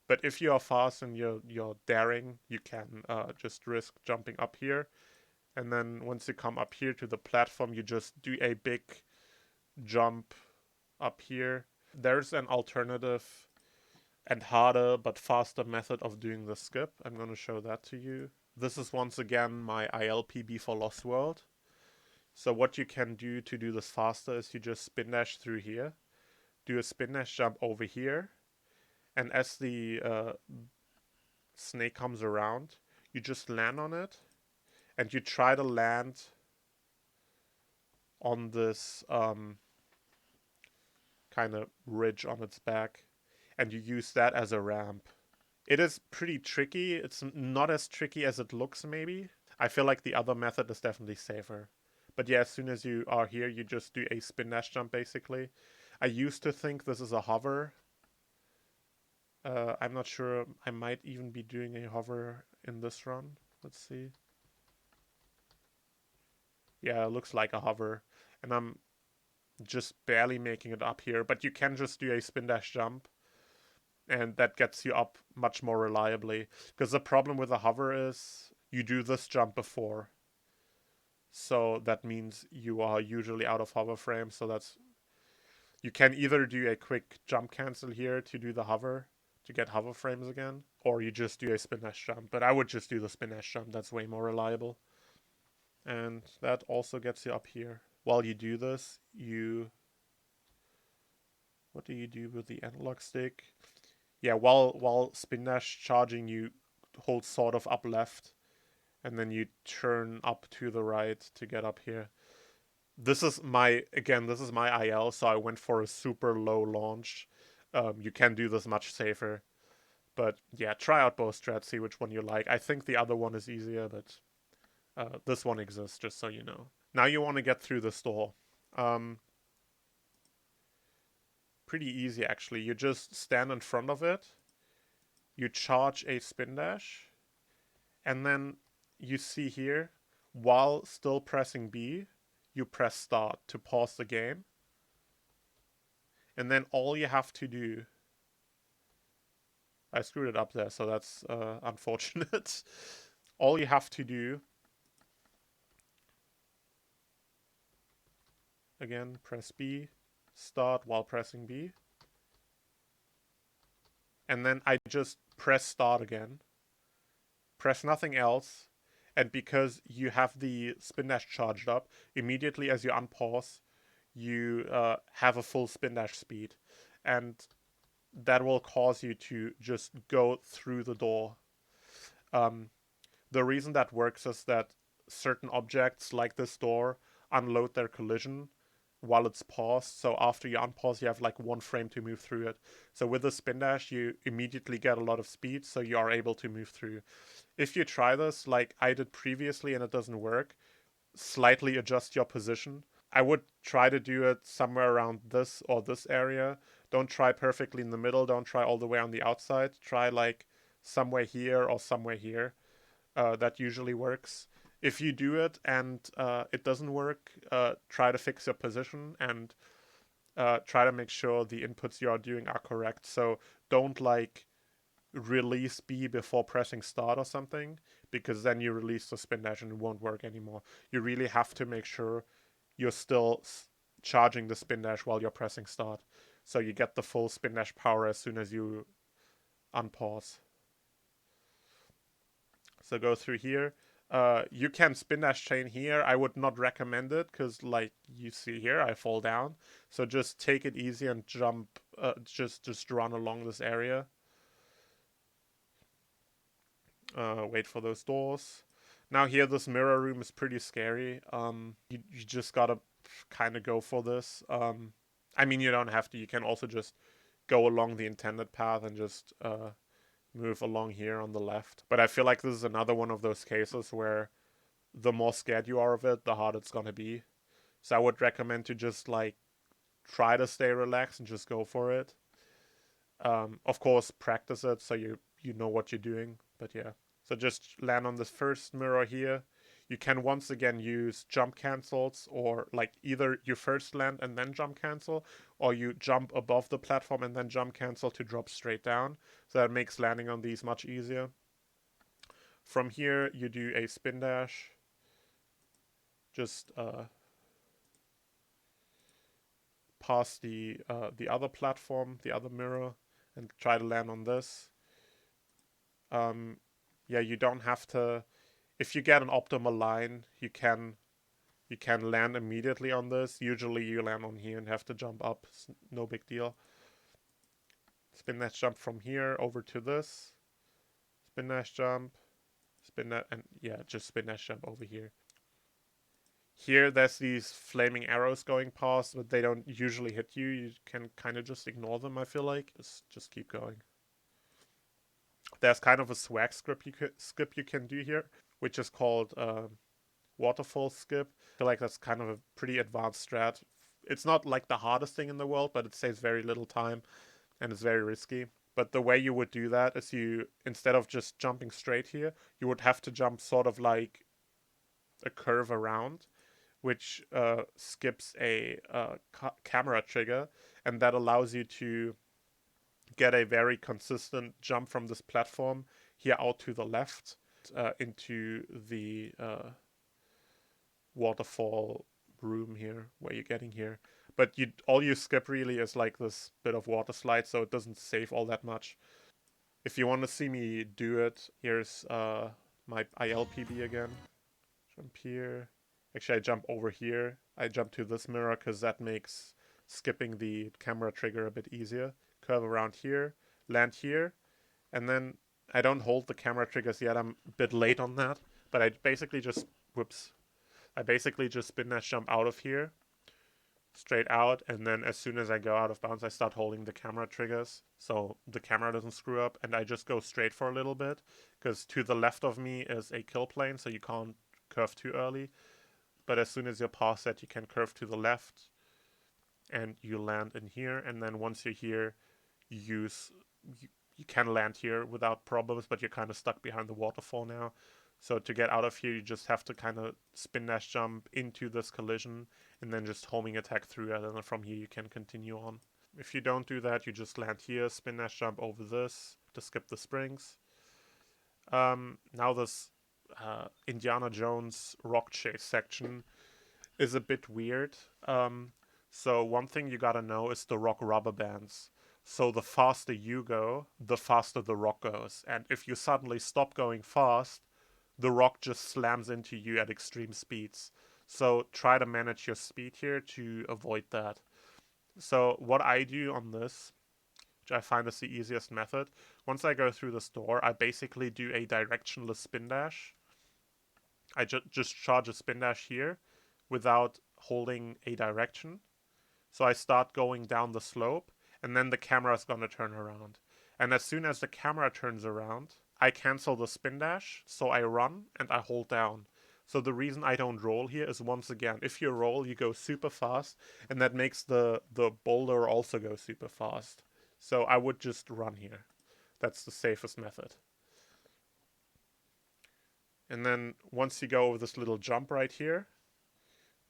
But if you are fast and you're daring, you can just risk jumping up here. And then once you come up here to the platform, you just do a big jump up here. There's an alternative and harder but faster method of doing the skip. I'm going to show that to you. This is once again my ILPB for Lost World. So what you can do to do this faster is you just spin dash through here, do a spin dash jump over here, and as the snake comes around, you just land on it, and you try to land on this kind of ridge on its back, and you use that as a ramp. It is pretty tricky. It's not as tricky as it looks, maybe. I feel like the other method is definitely safer. But yeah, as soon as you are here, you just do a spin dash jump, basically. I used to think this is a hover. I'm not sure. I might even be doing a hover in this run. Let's see. Yeah, it looks like a hover. And I'm just barely making it up here. But you can just do a spin dash jump. And that gets you up much more reliably. Because the problem with a hover is you do this jump before. So that means you are usually out of hover frame. So that's... You can either do a quick jump cancel here to do the hover, to get hover frames again, or you just do a spin dash jump. But I would just do the spin dash jump. That's way more reliable. And that also gets you up here. While you do this, you... What do you do with the analog stick? Yeah, while spin dash charging, you hold sort of up left, and then you turn up to the right to get up here. This is my IL, so I went for a super low launch. You can do this much safer. But yeah, try out both strats, see which one you like. I think the other one is easier, but this one exists, just so you know. Now you want to get through this door. Pretty easy, actually. You just stand in front of it, you charge a spin dash, and then you see here, while still pressing B, you press start to pause the game. And then all you have to do... I screwed it up there, so that's unfortunate. All you have to do... Again, press B. Start while pressing B. And then I just press start again. Press nothing else. And because you have the spin dash charged up, immediately as you unpause, you have a full spin dash speed. And that will cause you to just go through the door. The reason that works is that certain objects like this door unload their collision while it's paused. So after you unpause, you have like 1 frame to move through it. So with the spin dash, you immediately get a lot of speed, so you are able to move through. If you try this like I did previously and it doesn't work, slightly adjust your position. I would try to do it somewhere around this or this area. Don't try perfectly in the middle. Don't try all the way on the outside. Try like somewhere here or somewhere here. That usually works. If you do it and it doesn't work, try to fix your position and try to make sure the inputs you are doing are correct. So don't like release B before pressing start or something, because then you release the spin dash and it won't work anymore. You really have to make sure you're still charging the spin dash while you're pressing start, so you get the full spin dash power as soon as you unpause. So go through here. You can spin dash chain here. I would not recommend it because, like you see here, I fall down. So just take it easy and jump. Just run along this area. Wait for those doors. Now here, this mirror room is pretty scary. You just gotta kind of go for this. I mean, you don't have to. You can also just go along the intended path and just move along here on the left. But I feel like this is another one of those cases where the more scared you are of it, the harder it's gonna be. So I would recommend to just like try to stay relaxed and just go for it. Of course, practice it so you know what you're doing. But yeah. So just land on this first mirror here. You can once again use jump cancels, or like either you first land and then jump cancel, or you jump above the platform and then jump cancel to drop straight down. So that makes landing on these much easier. From here, you do a spin dash. Just pass the other platform, the other mirror, and try to land on this. Yeah, you don't have to. If you get an optimal line, you can land immediately on this. Usually you land on here and have to jump up. It's no big deal. Spin dash jump from here over to this. Spin dash jump. Spin dash, and yeah, just spin dash jump over here. Here, there's these flaming arrows going past, but they don't usually hit you. You can kind of just ignore them, I feel like. Just keep going. There's kind of a swag skip you can do here, which is called waterfall skip. I feel like that's kind of a pretty advanced strat. It's not like the hardest thing in the world, but it saves very little time and it's very risky. But the way you would do that is you, instead of just jumping straight here, you would have to jump sort of like a curve around, which skips a camera trigger, and that allows you to get a very consistent jump from this platform here out to the left into the waterfall room here where you're getting here. But all you skip really is like this bit of water slide, so it doesn't save all that much. If you want to see me do it, here's my ILPB again. Jump here. Actually, I jump over here. I jump to this mirror because that makes skipping the camera trigger a bit easier. Curve around here, land here, and then I don't hold the camera triggers yet. I'm a bit late on that, but I basically just, whoops. I basically just spin dash jump out of here, straight out, and then as soon as I go out of bounds, I start holding the camera triggers so the camera doesn't screw up, and I just go straight for a little bit, because to the left of me is a kill plane, so you can't curve too early. But as soon as you're past that, you can curve to the left, and you land in here, and then once you're here, you can land here without problems, but you're kind of stuck behind the waterfall now. So to get out of here, you just have to kind of spin dash jump into this collision and then just homing attack through it, and then from here you can continue on. If you don't do that, you just land here, spin dash jump over this to skip the springs. Now this Indiana Jones rock chase section is a bit weird. So one thing you gotta know is the rock rubber bands. So the faster you go, the faster the rock goes. And if you suddenly stop going fast, the rock just slams into you at extreme speeds. So try to manage your speed here to avoid that. So what I do on this, which I find is the easiest method, once I go through this door, I basically do a directionless spin dash. I just charge a spin dash here without holding a direction. So I start going down the slope, and then the camera is going to turn around. And as soon as the camera turns around, I cancel the spin dash, so I run and I hold down. So the reason I don't roll here is, once again, if you roll, you go super fast, and that makes the boulder also go super fast. So I would just run here. That's the safest method. And then once you go over this little jump right here,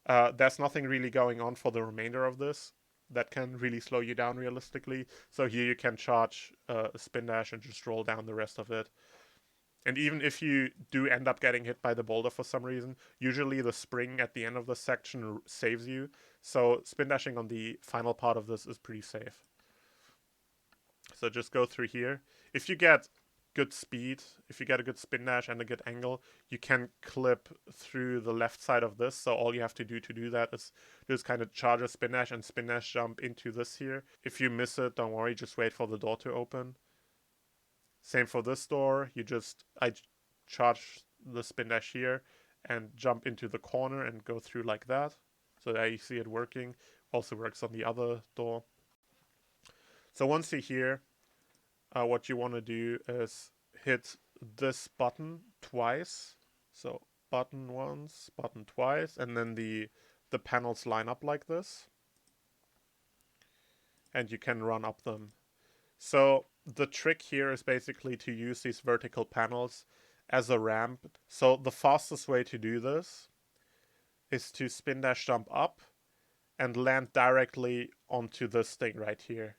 there's nothing really going on for the remainder of this that can really slow you down realistically. So here you can charge a spin dash and just roll down the rest of it. And even if you do end up getting hit by the boulder for some reason, usually the spring at the end of the section saves you. So spin dashing on the final part of this is pretty safe. So just go through here. If you get good speed, if you get a good spin dash and a good angle, you can clip through the left side of this. So all you have to do that is just kind of charge a spin dash jump into this here. If you miss it, don't worry, just wait for the door to open. Same for this door. I charge the spin dash here and jump into the corner and go through like that. So there you see it working. Also works on the other door. So once you're here, what you want to do is hit this button twice. So button once, button twice, and then the panels line up like this. And you can run up them. So the trick here is basically to use these vertical panels as a ramp. So the fastest way to do this is to spin dash jump up and land directly onto this thing right here.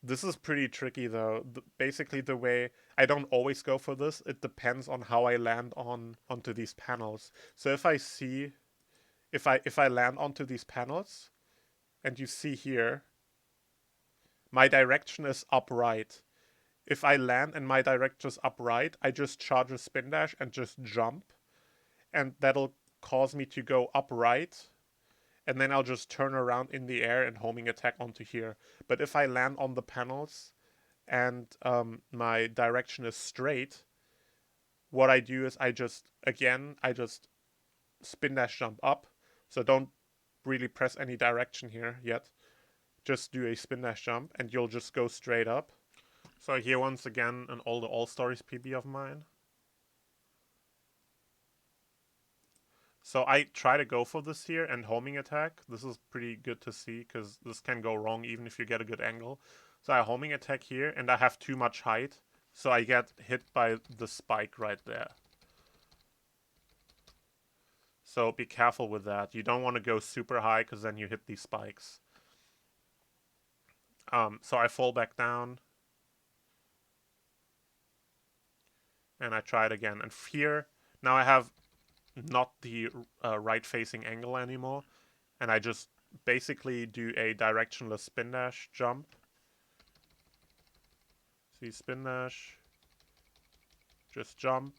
This is pretty tricky though. Basically the way, I don't always go for this. It depends on how I land onto these panels. So if I land onto these panels, and you see here, my direction is upright. If I land and my direction is upright, I just charge a spin dash and just jump. And that'll cause me to go upright. And then I'll just turn around in the air and homing attack onto here. But if I land on the panels and my direction is straight, what I do is I just spin dash jump up. So don't really press any direction here yet. Just do a spin dash jump and you'll just go straight up. So here once again an older All Stories PB of mine. So I try to go for this here and homing attack. This is pretty good to see because this can go wrong even if you get a good angle. So I homing attack here and I have too much height. So I get hit by the spike right there. So be careful with that. You don't want to go super high because then you hit these spikes. So I fall back down. And I try it again. And here, now I have not the right-facing angle anymore. And I just basically do a directionless spin dash jump. See, spin dash. Just jump.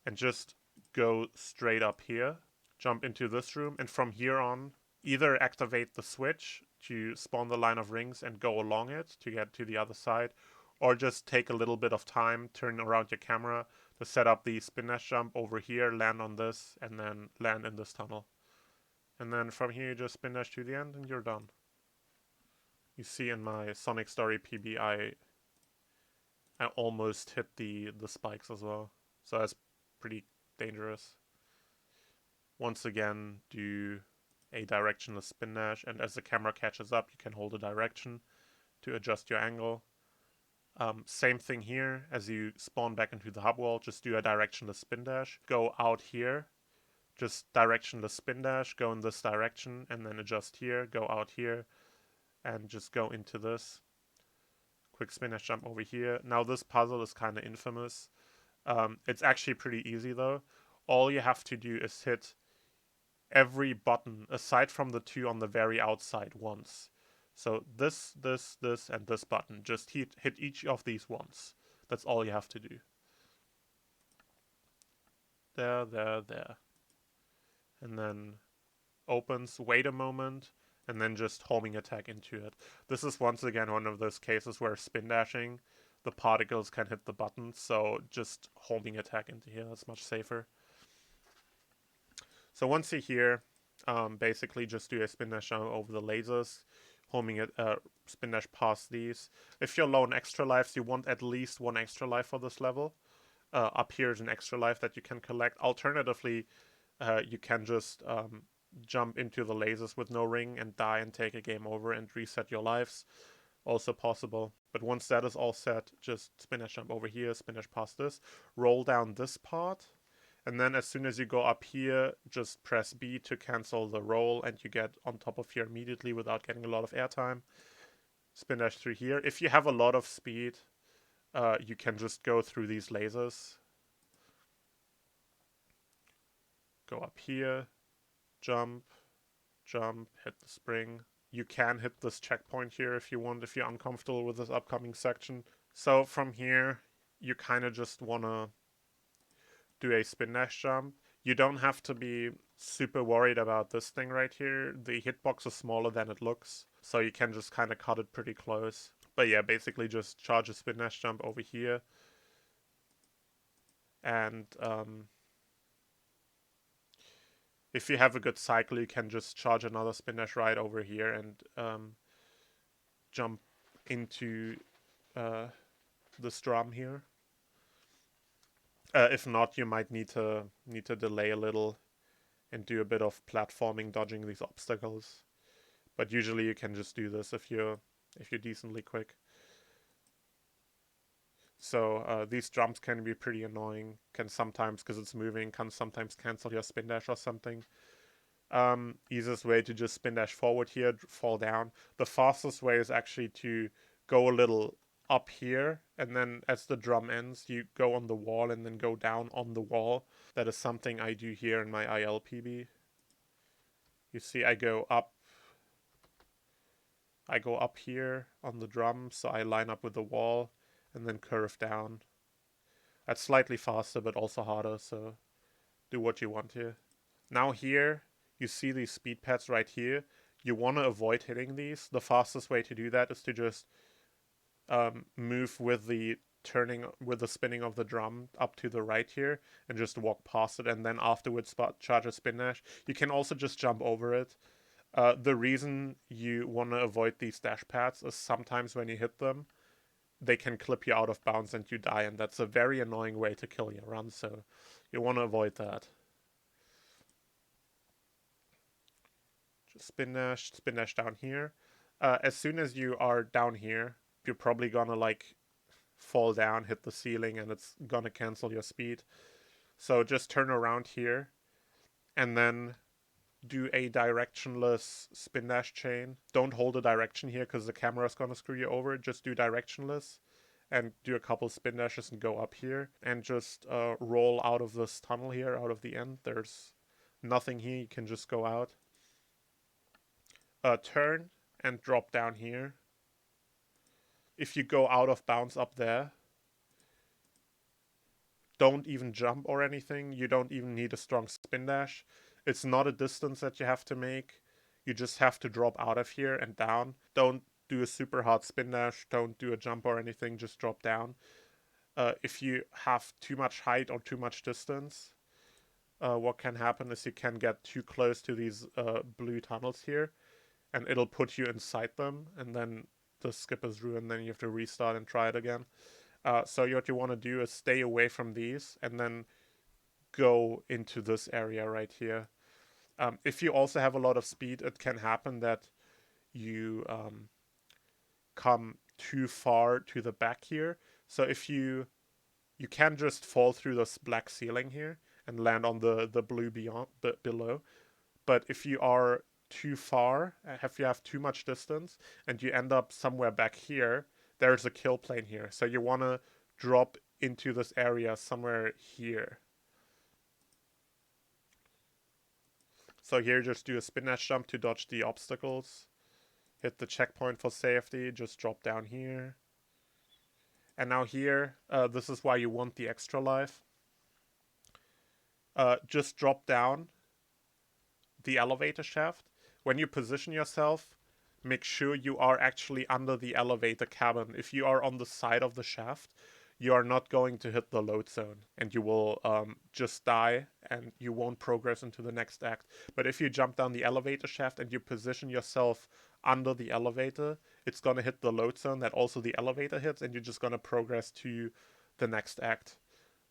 And just go straight up here. Jump into this room. And from here on, either activate the switch to spawn the line of rings and go along it to get to the other side, or just take a little bit of time, turn around your camera to set up the spin dash jump over here, land on this, and then land in this tunnel. And then from here you just spin dash to the end and you're done. You see in my Sonic Story PB I almost hit the spikes as well. So that's pretty dangerous. Once again, do a directionless spin dash, and as the camera catches up, you can hold a direction to adjust your angle. Same thing here, as you spawn back into the hub wall, just do a directionless spin dash. Go out here, just directionless spin dash, go in this direction, and then adjust here, go out here. and just go into this. Quick spin dash jump over here. Now this puzzle is kind of infamous. It's actually pretty easy though. All you have to do is hit every button aside from the two on the very outside once. So this, and this button. Just hit each of these once. That's all you have to do. There. And then opens, wait a moment, and then just homing attack into it. This is once again one of those cases where spin dashing, the particles can hit the buttons, so just homing attack into here, that's much safer. So once you're here, basically just do a spin dash over the lasers, homing it, spin dash past these. If you're low on extra lives, you want at least one extra life for this level. Up here is an extra life that you can collect. Alternatively, you can just jump into the lasers with no ring and die and take a game over and reset your lives. Also possible. But once that is all set, just spin dash jump over here, spin dash past this, roll down this part, and then as soon as you go up here, just press B to cancel the roll and you get on top of here immediately without getting a lot of airtime. Spin dash through here. If you have a lot of speed, you can just go through these lasers. Go up here, jump, hit the spring. You can hit this checkpoint here if you want, if you're uncomfortable with this upcoming section. So from here, you kind of just want to do a spin dash jump. You don't have to be super worried about this thing right here. The hitbox is smaller than it looks, so you can just kind of cut it pretty close. But yeah, basically just charge a spin dash jump over here. And if you have a good cycle, you can just charge another spin dash right over here and jump into this drum here. If not, you might need to delay a little and do a bit of platforming, dodging these obstacles. But usually you can just do this if you're decently quick. So these jumps can be pretty annoying. Can sometimes, because it's moving, can sometimes cancel your spin dash or something. Easiest way to just spin dash forward here, fall down. The fastest way is actually to go a little up here, and then as the drum ends, you go on the wall and then go down on the wall. That is something I do here in my ILPB. You see, I go up here on the drum, so I line up with the wall and then curve down. That's slightly faster, but also harder, so do what you want here. Now here, you see these speed pads right here. You want to avoid hitting these. The fastest way to do that is to just move with the spinning of the drum up to the right here and just walk past it, and then afterwards charge a spin dash. You can also just jump over it. The reason you want to avoid these dash pads is sometimes when you hit them, they can clip you out of bounds and you die, and that's a very annoying way to kill your run, so you want to avoid that. Just spin dash down here. As soon as you are down here, you're probably gonna like fall down, hit the ceiling, and it's gonna cancel your speed. So just turn around here and then do a directionless spin dash chain. Don't hold a direction here because the camera is gonna screw you over. Just do directionless and do a couple spin dashes and go up here and just roll out of this tunnel here, out of the end. There's nothing here, you can just go out. Turn and drop down here. If you go out of bounds up there, don't even jump or anything. You don't even need a strong spin dash. It's not a distance that you have to make. You just have to drop out of here and down. Don't do a super hard spin dash. Don't do a jump or anything. Just drop down. If you have too much height or too much distance, what can happen is you can get too close to these blue tunnels here, and it'll put you inside them, and then the skip is ruined. Then you have to restart and try it again. So what you want to do is stay away from these and then go into this area right here. If you also have a lot of speed, it can happen that you come too far to the back here. So if you can just fall through this black ceiling here and land on the blue below. But if you are too far, if you have too much distance, and you end up somewhere back here, there's a kill plane here. So you want to drop into this area somewhere here. So here, just do a spin dash jump to dodge the obstacles. Hit the checkpoint for safety, just drop down here. And now here, this is why you want the extra life. Just drop down the elevator shaft. When you position yourself, make sure you are actually under the elevator cabin. If you are on the side of the shaft, you are not going to hit the load zone, and you will just die, and you won't progress into the next act. But if you jump down the elevator shaft and you position yourself under the elevator, it's going to hit the load zone that also the elevator hits, and you're just going to progress to the next act.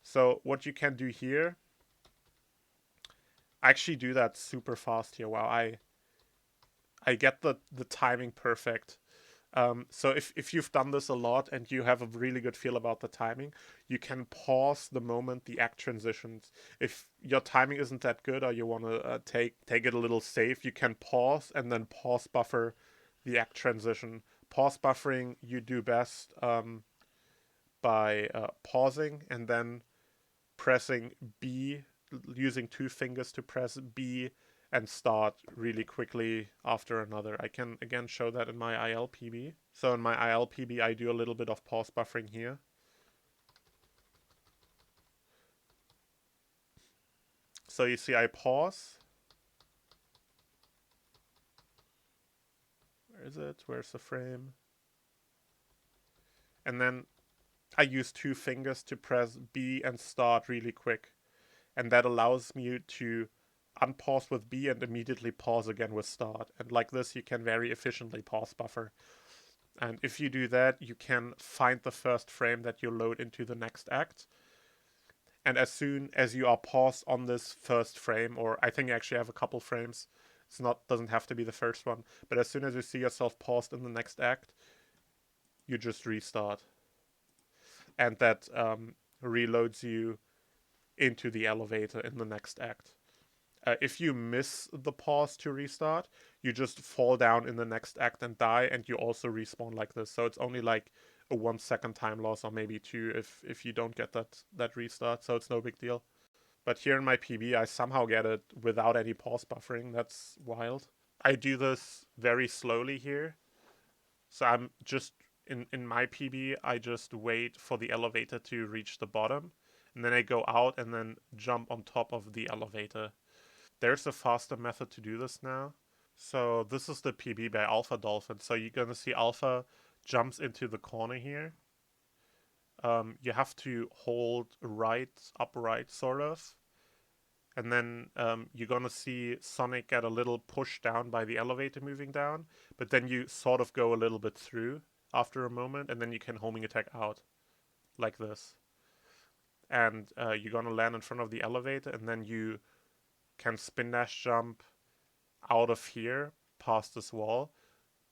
So what you can do here, I actually do that super fast here. Wow, I get the timing perfect. So if you've done this a lot and you have a really good feel about the timing, you can pause the moment the act transitions. If your timing isn't that good, or you want to take it a little safe, you can pause and then pause buffer the act transition. Pause buffering you do best by pausing and then pressing B, using 2 fingers to press B and start really quickly after another. I can again show that in my ILPB. So in my ILPB, I do a little bit of pause buffering here. So you see I pause. Where is it? Where's the frame? And then I use 2 fingers to press B and start really quick. And that allows me to unpause with B and immediately pause again with start. And like this, you can very efficiently pause buffer. And if you do that, you can find the first frame that you load into the next act. And as soon as you are paused on this first frame, or I think you actually have a couple frames, doesn't have to be the first one, but as soon as you see yourself paused in the next act, you just restart. And that reloads you into the elevator in the next act. If you miss the pause to restart, you just fall down in the next act and die, and you also respawn like this. So it's only like a 1 second time loss, or maybe 2 if you don't get that restart. So it's no big deal. But here in my PB, I somehow get it without any pause buffering. That's wild. I do this very slowly here. So I'm just in my PB, I just wait for the elevator to reach the bottom, and then I go out and then jump on top of the elevator. There's a faster method to do this now. So this is the PB by Alpha Dolphin. So you're gonna see Alpha jumps into the corner here. You have to hold upright, sort of. And then you're gonna see Sonic get a little push down by the elevator moving down, but then you sort of go a little bit through after a moment, and then you can homing attack out, like this. And you're gonna land in front of the elevator, and then you can spin dash jump out of here past this wall.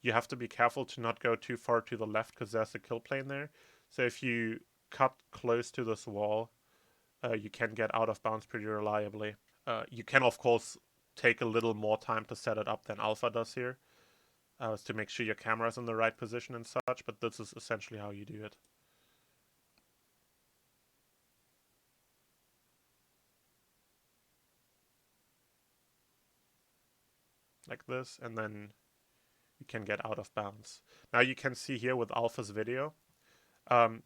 You have to be careful to not go too far to the left because there's a kill plane there. So if you cut close to this wall, you can get out of bounds pretty reliably. You can, of course, take a little more time to set it up than Alpha does here, to make sure your camera's in the right position and such, but this is essentially how you do it. Like this, and then you can get out of bounds. Now you can see here with Alpha's video,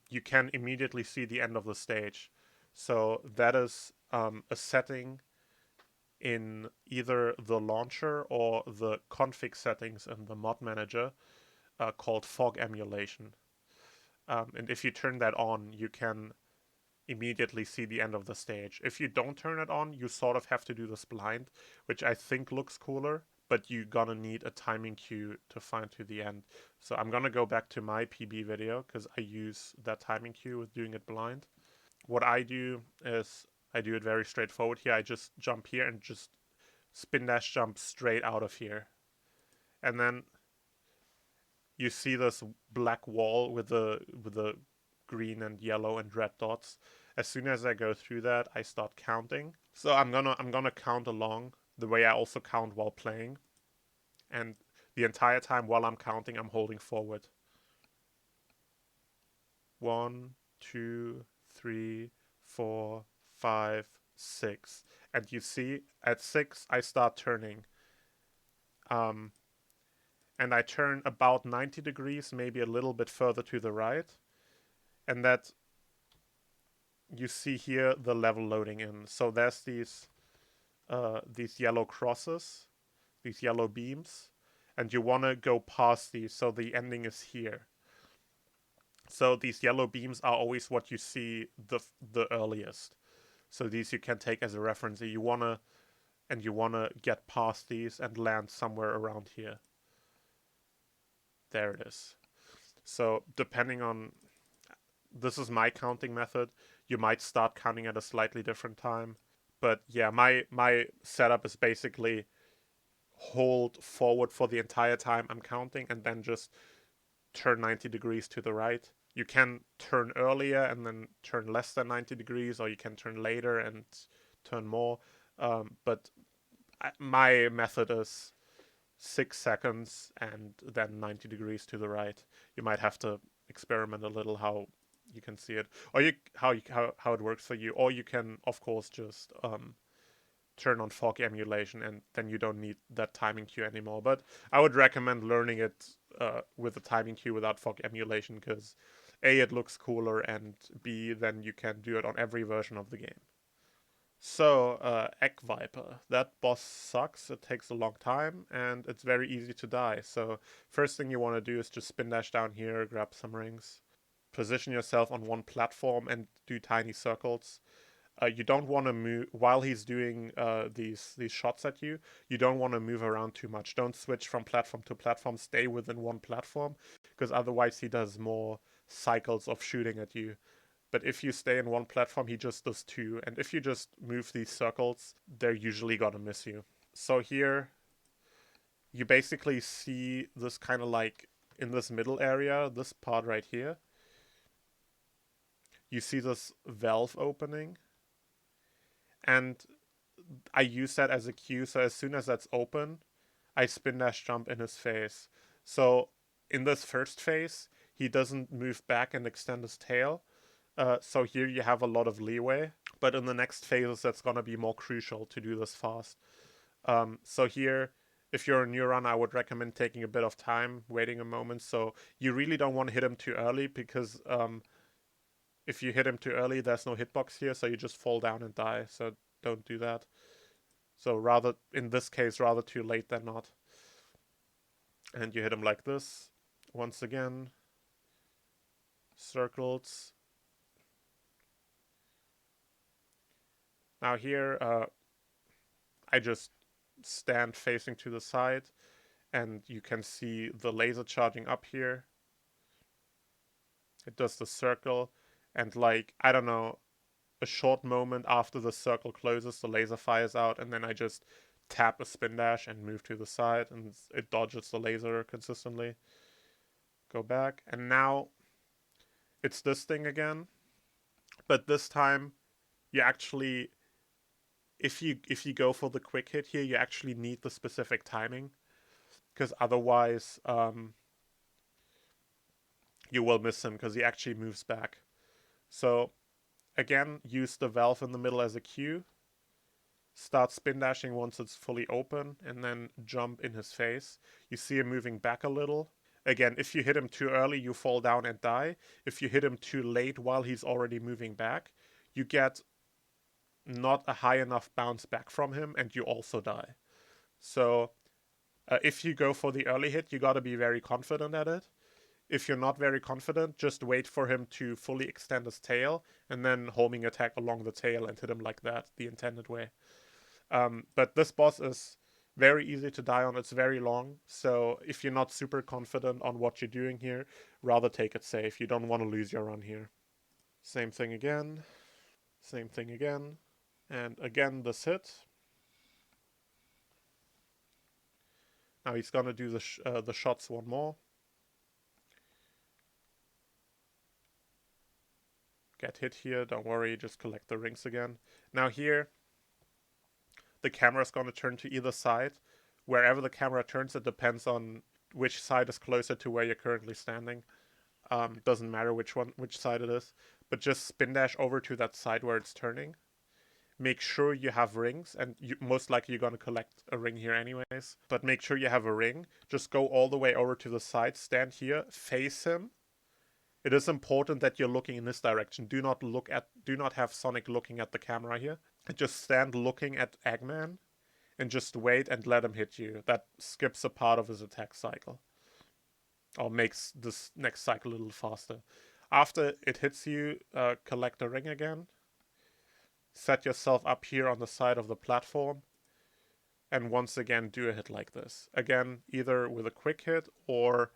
you can immediately see the end of the stage. So that is a setting in either the launcher or the config settings in the mod manager called fog emulation. And if you turn that on, you can immediately see the end of the stage. If you don't turn it on, you sort of have to do this blind, which I think looks cooler, but you're gonna need a timing cue to find to the end. So I'm gonna go back to my PB video because I use that timing cue with doing it blind. What I do is I do it very straightforward here. I just jump here and just spin dash jump straight out of here. And then you see this black wall with the green and yellow and red dots. As soon as I go through that, I start counting. So I'm gonna count along the way I also count while playing. And the entire time while I'm counting, I'm holding forward. 1, 2, 3, 4, 5, 6. And you see, at 6, I start turning. Um, and I turn about 90 degrees, maybe a little bit further to the right. And that you see here the level loading in. So there's these yellow crosses, these yellow beams, and you want to go past these. So the ending is here. So these yellow beams are always what you see the earliest. So these you can take as a reference. You wanna get past these and land somewhere around here. There it is. So depending on, this is my counting method. You might start counting at a slightly different time. But yeah, my setup is basically hold forward for the entire time I'm counting and then just turn 90 degrees to the right. You can turn earlier and then turn less than 90 degrees, or you can turn later and turn more. But my method is 6 seconds and then 90 degrees to the right. You might have to experiment a little how you can see it, or how it works for you, or you can of course just turn on fog emulation, and then you don't need that timing cue anymore. But I would recommend learning it with the timing cue without fog emulation, because A, it looks cooler, and B, then you can do it on every version of the game. So, Egg Viper. That boss sucks, it takes a long time, and it's very easy to die. So, first thing you want to do is just spin dash down here, grab some rings, position yourself on one platform, and do tiny circles. You don't want to move while he's doing these shots at you. You don't want to move around too much. Don't switch from platform to platform. Stay within one platform, because otherwise he does more cycles of shooting at you. But if you stay in one platform, he just does two. And if you just move these circles, they're usually gonna miss you. So here, you basically see this kind of like in this middle area, this part right here. You see this valve opening, and I use that as a cue. So as soon as that's open, I spin dash jump in his face. So in this first phase, he doesn't move back and extend his tail. So here you have a lot of leeway. But in the next phases, that's going to be more crucial to do this fast. So here, if you're a new run, I would recommend taking a bit of time, waiting a moment. So you really don't want to hit him too early, because if you hit him too early, there's no hitbox here, so you just fall down and die. So don't do that. So rather, in this case, rather too late than not. And you hit him like this. Once again, circles. Now here, I just stand facing to the side, and you can see the laser charging up here. It does the circle, and like, I don't know, a short moment after the circle closes, the laser fires out, and then I just tap a spin dash and move to the side, and it dodges the laser consistently. Go back, and now it's this thing again, but this time you actually, if you go for the quick hit here, you actually need the specific timing, because otherwise you will miss him, because he actually moves back. So again, use the valve in the middle as a cue. Start spin dashing once it's fully open, and then jump in his face. You see him moving back a little. Again, if you hit him too early, you fall down and die. If you hit him too late while he's already moving back, you get not a high enough bounce back from him, and you also die. So if you go for the early hit, you gotta be very confident at it. If you're not very confident, just wait for him to fully extend his tail, and then homing attack along the tail and hit him like that, the intended way. But this boss is very easy to die on. It's very long, so if you're not super confident on what you're doing here, rather take it safe. You don't want to lose your run here. Same thing again. Same thing again. And again, this hit. Now he's gonna do the shots one more. Get hit here, don't worry, just collect the rings again. Now here, the camera's gonna turn to either side wherever the camera turns, it depends on which side is closer to where you're currently standing. Doesn't matter which side it is, but just spin dash over to that side where it's turning. Make sure you have rings, and most likely you're going to collect a ring here anyways, but make sure you have a ring. Just go all the way over to the side, stand here, face him. It is important that you're looking in this direction. Do not have Sonic looking at the camera here. Just stand looking at Eggman and just wait and let him hit you. That skips a part of his attack cycle, or makes this next cycle a little faster. After it hits you, collect a ring again. Set yourself up here on the side of the platform, and once again do a hit like this. Again, either with a quick hit or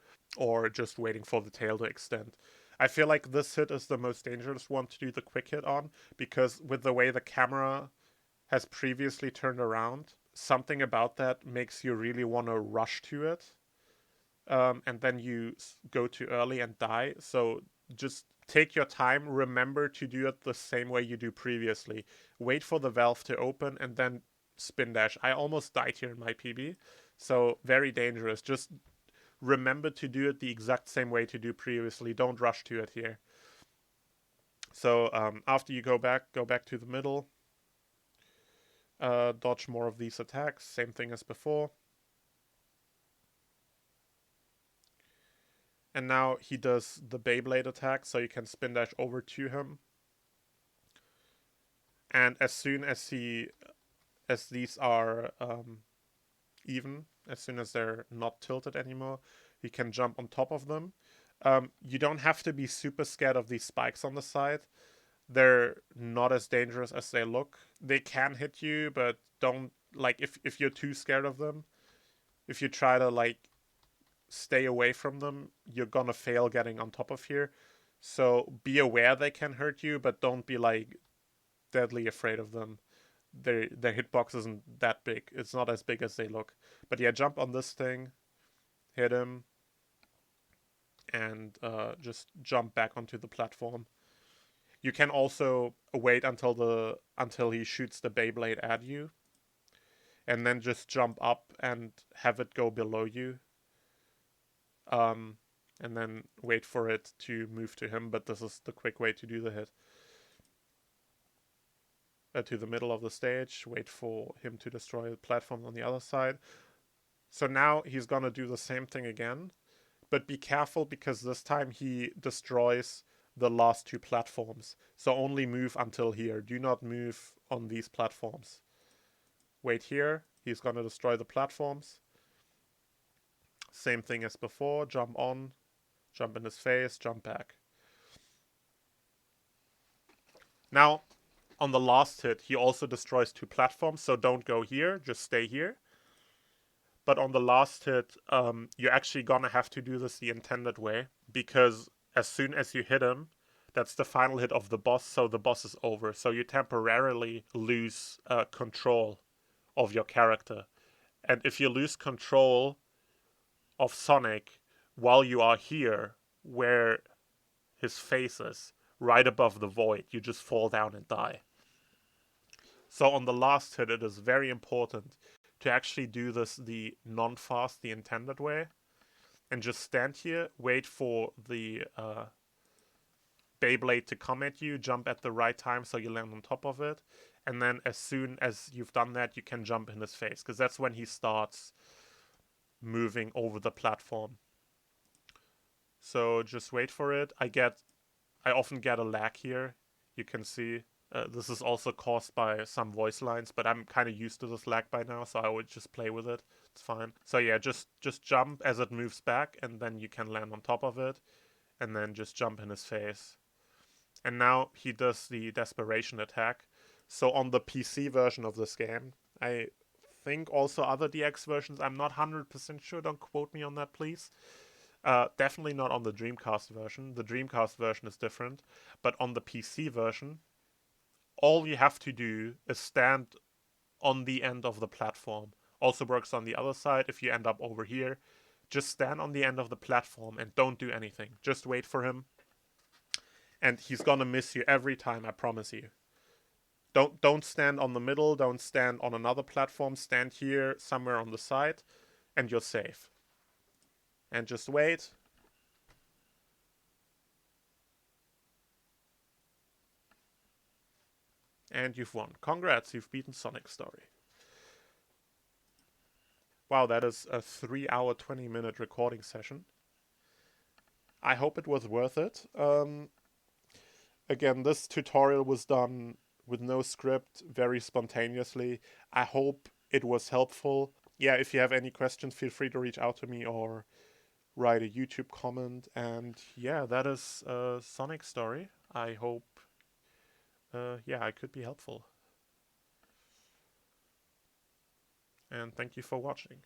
just waiting for the tail to extend. I feel like this hit is the most dangerous one to do the quick hit on, because with the way the camera has previously turned around, something about that makes you really want to rush to it. And then you go too early and die. So just take your time. Remember to do it the same way you do previously. Wait for the valve to open and then spin dash. I almost died here in my PB. So very dangerous. Just remember to do it the exact same way to do previously. Don't rush to it here. So after you go back to the middle. Dodge more of these attacks. Same thing as before. And now he does the Beyblade attack, so you can spin dash over to him. And as soon as these are even, as soon as they're not tilted anymore, he can jump on top of them. You don't have to be super scared of these spikes on the side. They're not as dangerous as they look. They can hit you, but don't, like, if you're too scared of them, if you try to, like, stay away from them, you're gonna fail getting on top of here. So be aware they can hurt you, but don't be like deadly afraid of them. Their hitbox isn't that big. It's not as big as they look. But yeah, jump on this thing, hit him, and just jump back onto the platform. You can also wait until he shoots the Beyblade at you, and then just jump up and have it go below you. And then wait for it to move to him, but this is the quick way to do the hit. To the middle of the stage, wait for him to destroy the platform on the other side. So now he's gonna do the same thing again, but be careful because this time he destroys the last two platforms. So only move until here. Do not move on these platforms. Wait here. He's gonna destroy the platforms. Same thing as before. Jump on, jump in his face, jump back. Now, on the last hit, he also destroys two platforms, so don't go here, just stay here. But on the last hit, you're actually gonna have to do this the intended way, because as soon as you hit him, that's the final hit of the boss, so the boss is over. So you temporarily lose control of your character. And if you lose control of Sonic while you are here, where his face is, right above the void, you just fall down and die. So on the last hit, it is very important to actually do this the non-fast, the intended way, and just stand here, wait for the Beyblade to come at you, jump at the right time so you land on top of it, and then as soon as you've done that, you can jump in his face, because that's when he starts moving over the platform. So just wait for it. I often get a lag here. You can see this is also caused by some voice lines, but I'm kind of used to this lag by now, so I would just play with it. It's fine. So yeah, just jump as it moves back, and then you can land on top of it, and then just jump in his face. And now he does the desperation attack. So on the PC version of this game, I think also other DX versions, I'm not 100% sure, don't quote me on that please. Definitely not on the Dreamcast version. The Dreamcast version is different. But on the PC version, all you have to do is stand on the end of the platform. Also works on the other side if you end up over here. Just stand on the end of the platform and don't do anything. Just wait for him. And he's gonna miss you every time, I promise you. Don't stand on the middle, don't stand on another platform, stand here somewhere on the side, and you're safe. And just wait. And you've won. Congrats, you've beaten Sonic Story. Wow, that is a 3 hour, 20-minute recording session. I hope it was worth it. Again, this tutorial was done with no script, very spontaneously. I hope it was helpful. Yeah, if you have any questions, feel free to reach out to me or write a YouTube comment. And yeah, that is Sonic Story. I hope, yeah, I could be helpful. And thank you for watching.